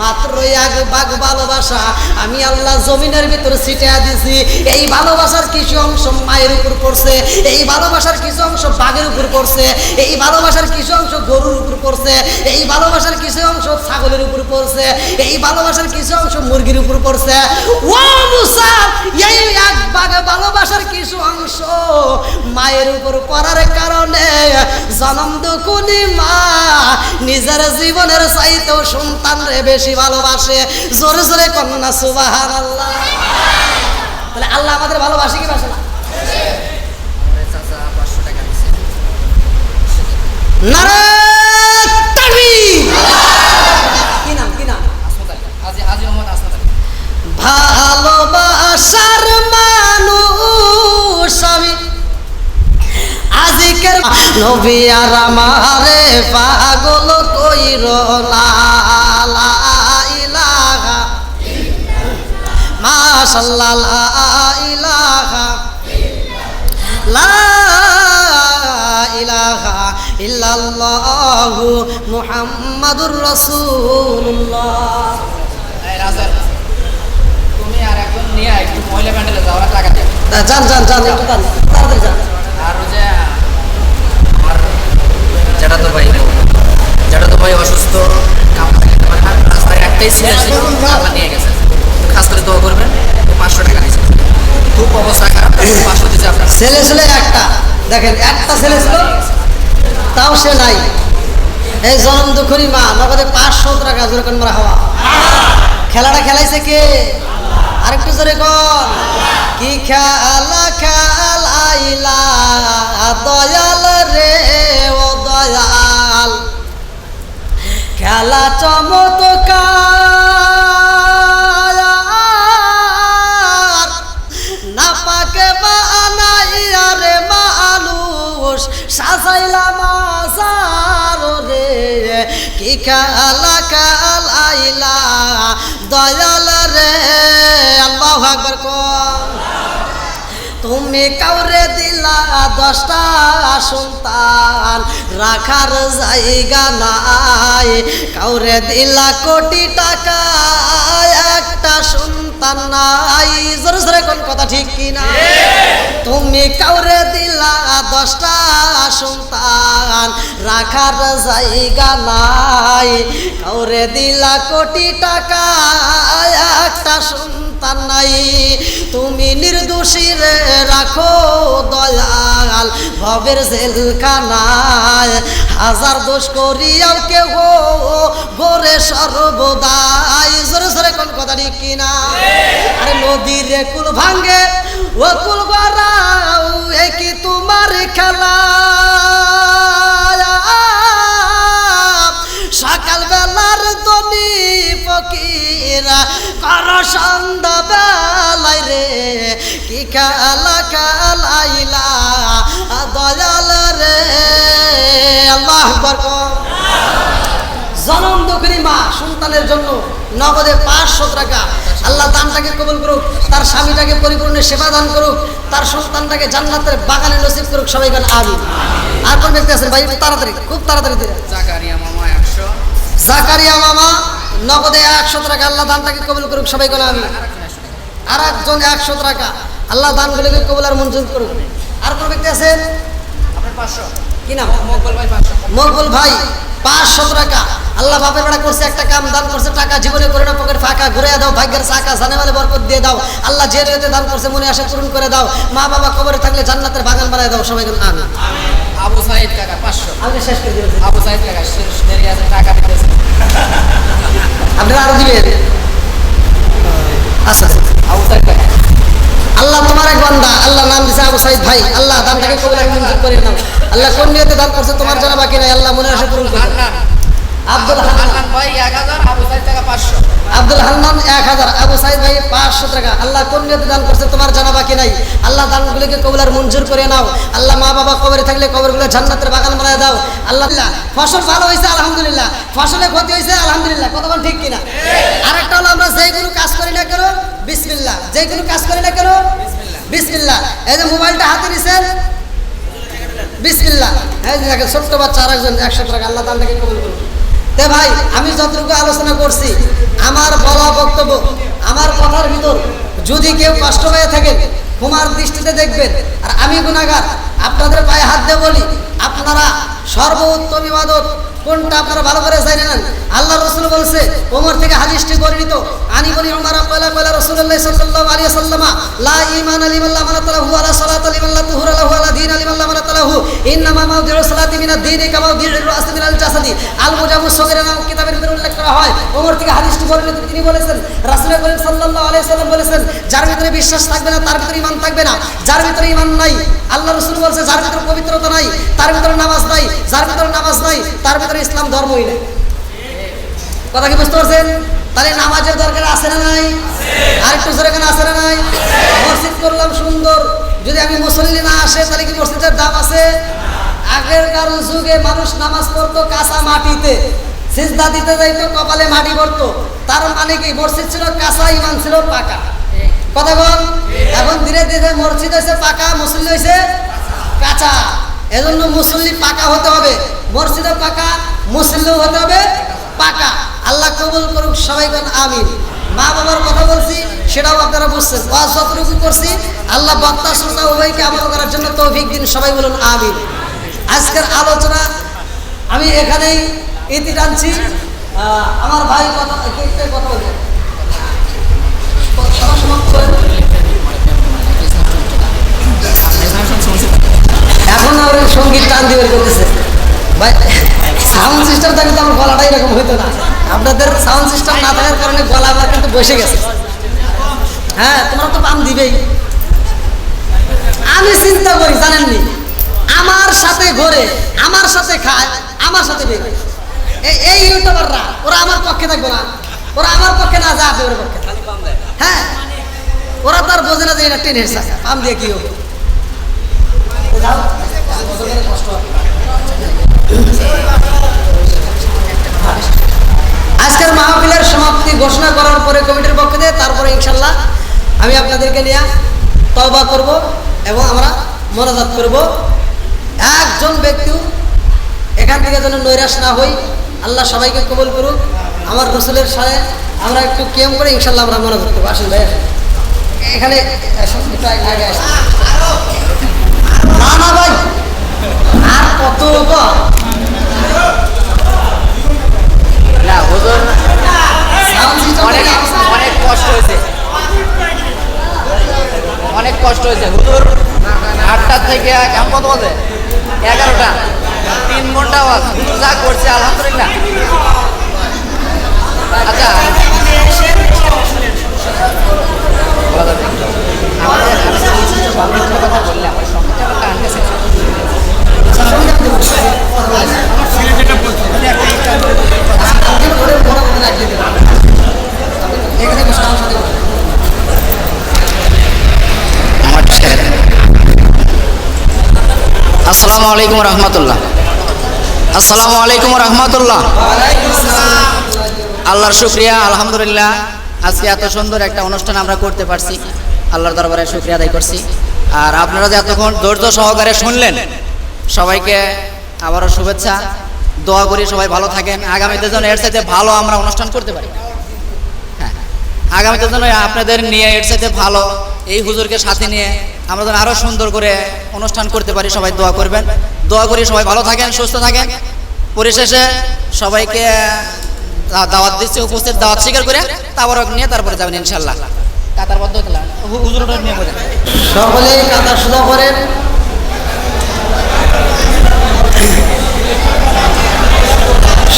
মাত্র 1 ভাগ ভালোবাসা আমি আল্লাহ জমিনের ভিতরে ছিটিয়ে দিছি। এই ভালোবাসার কিছু অংশ মায়ের উপর পড়ছে, এই ভালোবাসার কিছু অংশ বাঘের উপর পড়ছে, এই ভালোবাসার কিছু অংশ গরুর উপর পড়ছে, এই ভালোবাসার কিছু অংশ ছাগলের উপর পড়ছে, এই ভালোবাসার কিছু অংশ মুরগির উপর পড়ছে। ও মুসা এই 1 ভাগ ভালোবাসার কিছু অংশ মায়ের উপর পড়ার কারণে জনম দুকুনি মা নিজের জীবনের চাইতেও সন্তানরে বেশি ভালোবাসে। জোরে জোরে কন্যা সুবহানাল্লাহ। তাহলে আল্লাহ আমাদের ভালোবাসে কি বাসে না? নারে তাকবীর। কি নাম কি নাম? হাজী মোহাম্মদ আসমাত আলী। ভালোবাসার মানুষ আমি আজিকের নবী আর আমারে পাগল কইর না। লা ইলাহা মাশাআল্লাহ লা ইলাহা লা ইলাহা ইল্লাল্লাহু মুহাম্মাদুর রাসূলুল্লাহ। এই রাজা তুমি আর একজন নিয়ে একটু মহিলা প্যান্ডেলে যাও, আর টাকা দাও। যান যান যান একটু তাড়াতাড়ি যান। আর ওই যে আমার যেটা তো ভাই অসুস্থ, রাস্তায় একটাই ছিল আল্লাহ নিয়ে গেছে। খাস করে দোয়া করবেন। 500 টাকা দিয়েছে, খুব অবস্থা খারাপ, 500 দিয়েছে আপনার। ছেলে ছিল একটা, দেখেন একটা ছেলে ছিল তাও সে নাই। এই জনম দুঃখী মা নগদে 500 টাকা জোরে কোন মারা হওয়া। খেলাটা খেলাইছে কে? আরেকটু জোরে কর। কি খেলা খেলাইলা দয়াল রে ও দয়াল, খেলা চমৎকার না পাকে বানাইয়া রে মানুষ সাজাইলা মাজার রে। কি খেলা খেলাইলা দয়াল রে। আল্লাহু আকবার। তুমি কাউরে দিলা 10টা সন্তান রাখার জায়গা নাই, কাউরে দিলা কোটি টাকা একটা সন্তান নাই। জোরে জোরে কোন কথা ঠিক কিনা? তুমি কাউরে দিলা 10টা সন্তান রাখার জায়গা নাই, কাউরে দিলা কোটি টাকা একটা সন্তান নাই। তুমি নির্দোষী রে রাখো দয়াল ভবের জেলখানায়, হাজার দোষ করিয়াও কেউ গোরে সর্বদাই। জোরে জোরে কোন কথা ঠিক কিনা? আরে নদীর কুল ভাঙ্গে ও কুল গড়াও, এ কি তোমার খেলা? সকাল বেলার দনি ফকিরা কর সন্ধ্যা বেলায় রে, কি খেলা খেলাইলা দয়াল রে। আল্লাহু আকবার। জনম দুঃখিনী মা সন্তানের জন্য নগদে 500 টাকা, আল্লাহ দানটাকে কবুল করুক, তার স্বামীটাকে পরিপূর্ণ সেবা দান করুক, তার সন্তানটাকে জান্নাতের বাগানে নসিব করুক। সবাই বলেন আমিন। আর কোন ব্যক্তি আছেন ভাই? তাড়াতাড়ি, খুব তাড়াতাড়ি দিন। জাকারিয়া মামা 100, জাকারিয়া মামা নগদে 100 টাকা, আল্লাহ দানটাকে কবুল করুক। সবাই বলেন আমিন। আর একজন 100 টাকা, আল্লাহ দানগুলোকে কবুল আর মঞ্জুর করুক। আর কোন ব্যক্তি আছেন? আপনার 500, কি নাম? মকবুল ভাই 500, মকবুল ভাই 500 টাকা, আল্লাহ বাপের বেড়া করছে, একটা কাম দান করছে, টাকা জীবনে করে না পকেট ফাঁকা, ঘুরে দাও, ভাগ্যের চাকা জানেমালে বরকত দিয়ে দাও। আল্লাহ যে রেতে দান করছে মনে আশা পূরণ করে দাও। মা বাবা কবরে থাকলে জান্নাতের বাগান বানায় দাও। সবাই বলেন আমিন। আবু সাইদ কাকা 500, আমি শেষ করে দিয়েছি। আবু সাইদ কাকা শেষ দেরি আছে, টাকা দিতেছে। আপনারা আরো দিবেন? আচ্ছা আবু সাইদ কাকা, আল্লাহ তোমার এক বান্দা, আল্লাহ নাম দিছে আবু সাইদ ভাই, আল্লাহ দানটাকে কবুল আর মঞ্জুর করে নাও। আল্লাহ কোন নিয়তে দান করছে তোমার জানা বাকি নাই, আল্লাহ মনে আশা পূরণ করে দাও। আব্দুল হান্নান ভাই 1000, আবু সাইদ কাকা 500, আব্দুল হান্নান 1000, আবু সাইদ ভাই 500 টাকা, আল্লাহ কোন নিয়তে দান করছে তোমার জানা বাকি নাই, আল্লাহ দানগুলোকে কবুল আর মঞ্জুর করে নাও। আল্লাহ মা বাবা কবরে থাকলে কবরগুলো জান্নাতের বাগান বানায় দাও। আল্লাহ ফসল ভালো হয়েছে আলহামদুলিল্লাহ, ফসলে ক্ষতি হয়েছে আলহামদুলিল্লাহ, কতক্ষণ ঠিক কিনা? আরেকটা হলো আমরা যেই কোনো কাজ করি না কেন বিসমিল্লাহ, যেই কোনো কাজ করি না কেন বিসমিল্লাহ। এই যে মোবাইলটা হাতে নিছেন বিসমিল্লাহ, এই যে দেখেন ছোট্ট বাচ্চা আরেকজন 100 টাকা, আল্লাহ দানটাকে কবুল করুন। তে ভাই আমি যতটুকু আলোচনা করছি, আমার বলা বক্তব্য, আমার কথার ভিতর যদি কেউ কষ্ট পেয়ে থাকেন ক্ষমার দৃষ্টিতে দেখবেন। আর আমি গুনাহগার, আপনাদের পায়ে হাত দিয়ে বলি, আপনারা সর্বোত্তম ইবাদত কোনটা আপনারা ভালো করে জানেন। আল্লাহ রাসূল বলছে, ওমর থেকে হাদিসটি বর্ণিত, আনি বলি ওমর কয়লা কয়লা রাসূলুল্লাহ সাল্লাল্লাহু আলাইহি ওয়াসাল্লাম, লা ঈমানা লিমান লা মানাতালাহু ওয়া লা সালাতা লিমান লা তুহুরা লাহু ওয়া লা দীনা লিমান লা মানাতালাহু, ইন্নামা মাউদিউ সালাতি মিনাদ দীনি কামা মাউদিউর রাসি মিনাল জাসাদি। আল মুজামুস সগীরা নামক কিতাবের ভিতরে উল্লেখ করা হয়, ওমর থেকে হাদিসটি বর্ণিত, তিনি বলেছেন, রাসূল করিম সাল্লাল্লাহু আলাইহি ওয়াসাল্লাম বলেছেন, যার ভিতরে বিশ্বাস থাকবে না তার ভিতরে ঈমান থাকবে না, যার ভিতরে ঈমান নাই, আল্লাহ রাসূল বলছে, যার ভিতরে পবিত্রতা নাই তার ভিতরে নামাজ নাই, যার ভিতরে নামাজ নাই তার ভিতরে ইসলাম ধর্মই নেই। কথা কি বুঝতে পারছেন? তাহলে নামাজের দরকার আছে না নাই? আর একটু জোরে কেন আছে না নাই? মসজিদ করলাম সুন্দর, যদি আমি মুসল্লি না আসে তাহলে কি মসজিদের দাম আছে? আগেরকার যুগে মানুষ নামাজ পড়তো কাঁচা মাটিতে, সিজদা দিতে যাইতো কপালে মাটি পড়তো, তার মানে কি মসজিদ ছিল কাঁচা, ইমান ছিল পাকা। কথা বল। এখন ধীরে ধীরে মসজিদ হয়েছে পাকা, মুসল্লি হয়েছে কাঁচা। এজন্য মুসল্লি পাকা হতে হবে, মসজিদও পাকা, মুসল্লিও হতে হবে পাকা। আল্লাহ কবুল করুক, সবাই বলেন আমিন। মা বাবার কথা বলছি সেটাও আপনারা বুঝছেন, ওয়াজ যতটুকু করছি আল্লাহ বক্তা শ্রোতা উভয়কে আমল করার জন্য তৌফিক দিন। সবাই বলুন আমিন। আজকের আলোচনা আমি এখানেই ইতি টানছি। আমার ভাই কথা বলবে এখন আর সঙ্গীত টান দিয়ে করতেছে ভাই। সাউন্ড সিস্টেম থাকলে তো আমার গলাটা এরকম হইতো না, আপনাদের সাউন্ড সিস্টেম না থাকার কারণে গলা আমার কিন্তু বসে গেছে। হ্যাঁ, তোমরা তো পাম দিবেই। আমি চিন্তা করি জানেননি, আমার সাথে ঘোরে, আমার সাথে খায়, আমার সাথে বের, এই ইউটিউবাররা ওরা আমার পক্ষে থাকবে না, ওরা আমার পক্ষে না যায় আপনাদের পক্ষে। হ্যাঁ, ওরা তো আর বোঝে না যে এটা টেনের চাকা, পাম দিয়ে কি হবে। আজকের মাহফিলের সমাপ্তি ঘোষণা করার পরে কমিটির পক্ষ থেকে তারপরে ইনশাল্লাহ আমি আপনাদেরকে নিয়ে তওবা করব এবং আমরা মোনাজাত করব। একজন ব্যক্তিও এখান থেকে যেন নৈরাশ না হই। আল্লাহ সবাইকে কবুল করুক। আমার রসুলের সাথে আমরা একটু কেম করে ইনশাল্লাহ আমরা মনে করতে পারবো। আসুন ভাই আসুন। এখানে আসুন, একটু আগে আসুন। না না ভাই, আর কত গো? না হুজুর অনেক অনেক কষ্ট হয়েছে, অনেক কষ্ট হয়েছে হুজুর। 8টা থেকে এখন কত বাজে? 11টা, 3 ঘন্টা আওয়াজ হুজুর যা করছে আলহামদুলিল্লাহ। আচ্ছা বলা যাবে আমাদের কথা বললে আমার সংখ্যাটা টান গেছে। আসসালামু আলাইকুম রহমতুল্লাহ। আসসালামু আলাইকুম রহমতুল্লাহ। আল্লাহর শুকরিয়া, আলহামদুলিল্লাহ। আজকে এত সুন্দর একটা অনুষ্ঠান আমরা করতে পারছি, আল্লাহর দরবারে শুকরিয়া আদায় করছি। আর আপনারা যে এতক্ষণ ধৈর্য সহকারে শুনলেন, সবাইকে আবারও শুভেচ্ছা, দোয়া করি সবাই ভালো থাকেন। আগামীতে যেন এর সাথে ভালো আমরা অনুষ্ঠান করতে পারি। হ্যাঁ, আগামীতে যেন আপনাদের নিয়ে এর সাথে ভালো এই হুজুরকে সাথে নিয়ে আমরা যেন আরও সুন্দর করে অনুষ্ঠান করতে পারি। সবাই দোয়া করবেন। দোয়া করি সবাই ভালো থাকেন, সুস্থ থাকেন। পরিশেষে সবাইকে দাওয়াত দিচ্ছে, উপস্থিত দাওয়াত স্বীকার করে তাবারক নিয়ে তারপরে যাবেন ইনশাল্লাহ। কাতারবদ্ধ হুজুরটা নিয়ে বলেন। সকলেই কাতার সোজা করেন।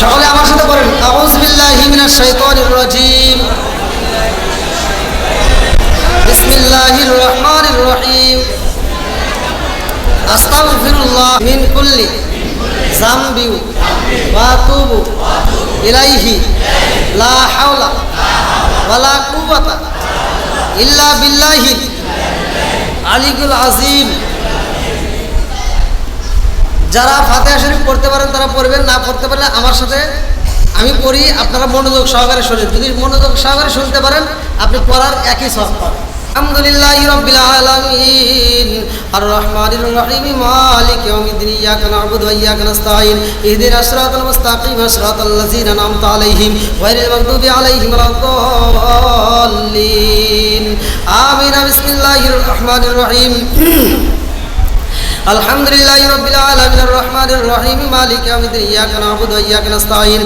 সকলে আমার সাথে বলেন, আউযু বিল্লাহি মিনাশ শাইতানির রাজীম, বিসমিল্লাহির রহমানির রহিম, আস্তাগফিরুল্লাহ মিন কুল্লি যামবি ওয়া আতুবু ইলাইহি লা হাওলা ওয়ালা কুওয়াতা ইল্লা বিল্লাহিল আলিয়্যুল আযীম। যারা ফাতিহা শরীফ পড়তে পারেন তারা পড়বেন, না পড়তে পারলে আমার সাথে আমি পড়ি, আপনারা মনোযোগ সহকারে শুনেন। যদি মনোযোগ সহকারে শুনতে পারেন আপনি পড়ার একই সওয়াব পাবেন। আলহামদুলিল্লাহি রাব্বিল আলামিন আর রহমানির রহিম মালিক ইয়াউমিদ্দিন ইয়াকা না'বুদু ওয়া ইয়াকা নাস্তাঈন ইহদিনাস সিরাতাল মুস্তাকিম সিরাতাল লাযিনা আন'আমতা আলাইহিম গায়রিল মাগদুবি আলাইহিম ওয়ালাদ-দাল্লিন আমিন। বিসমিল্লাহির রহমানির রহিম আলহামদুলিল্লাহি রাব্বিল আলামিন আর রহমানির রহিম মালিক ইয়াউমিদ্দিন ইয়াকা না'বুদু ওয়া ইয়াকা নাস্তাঈন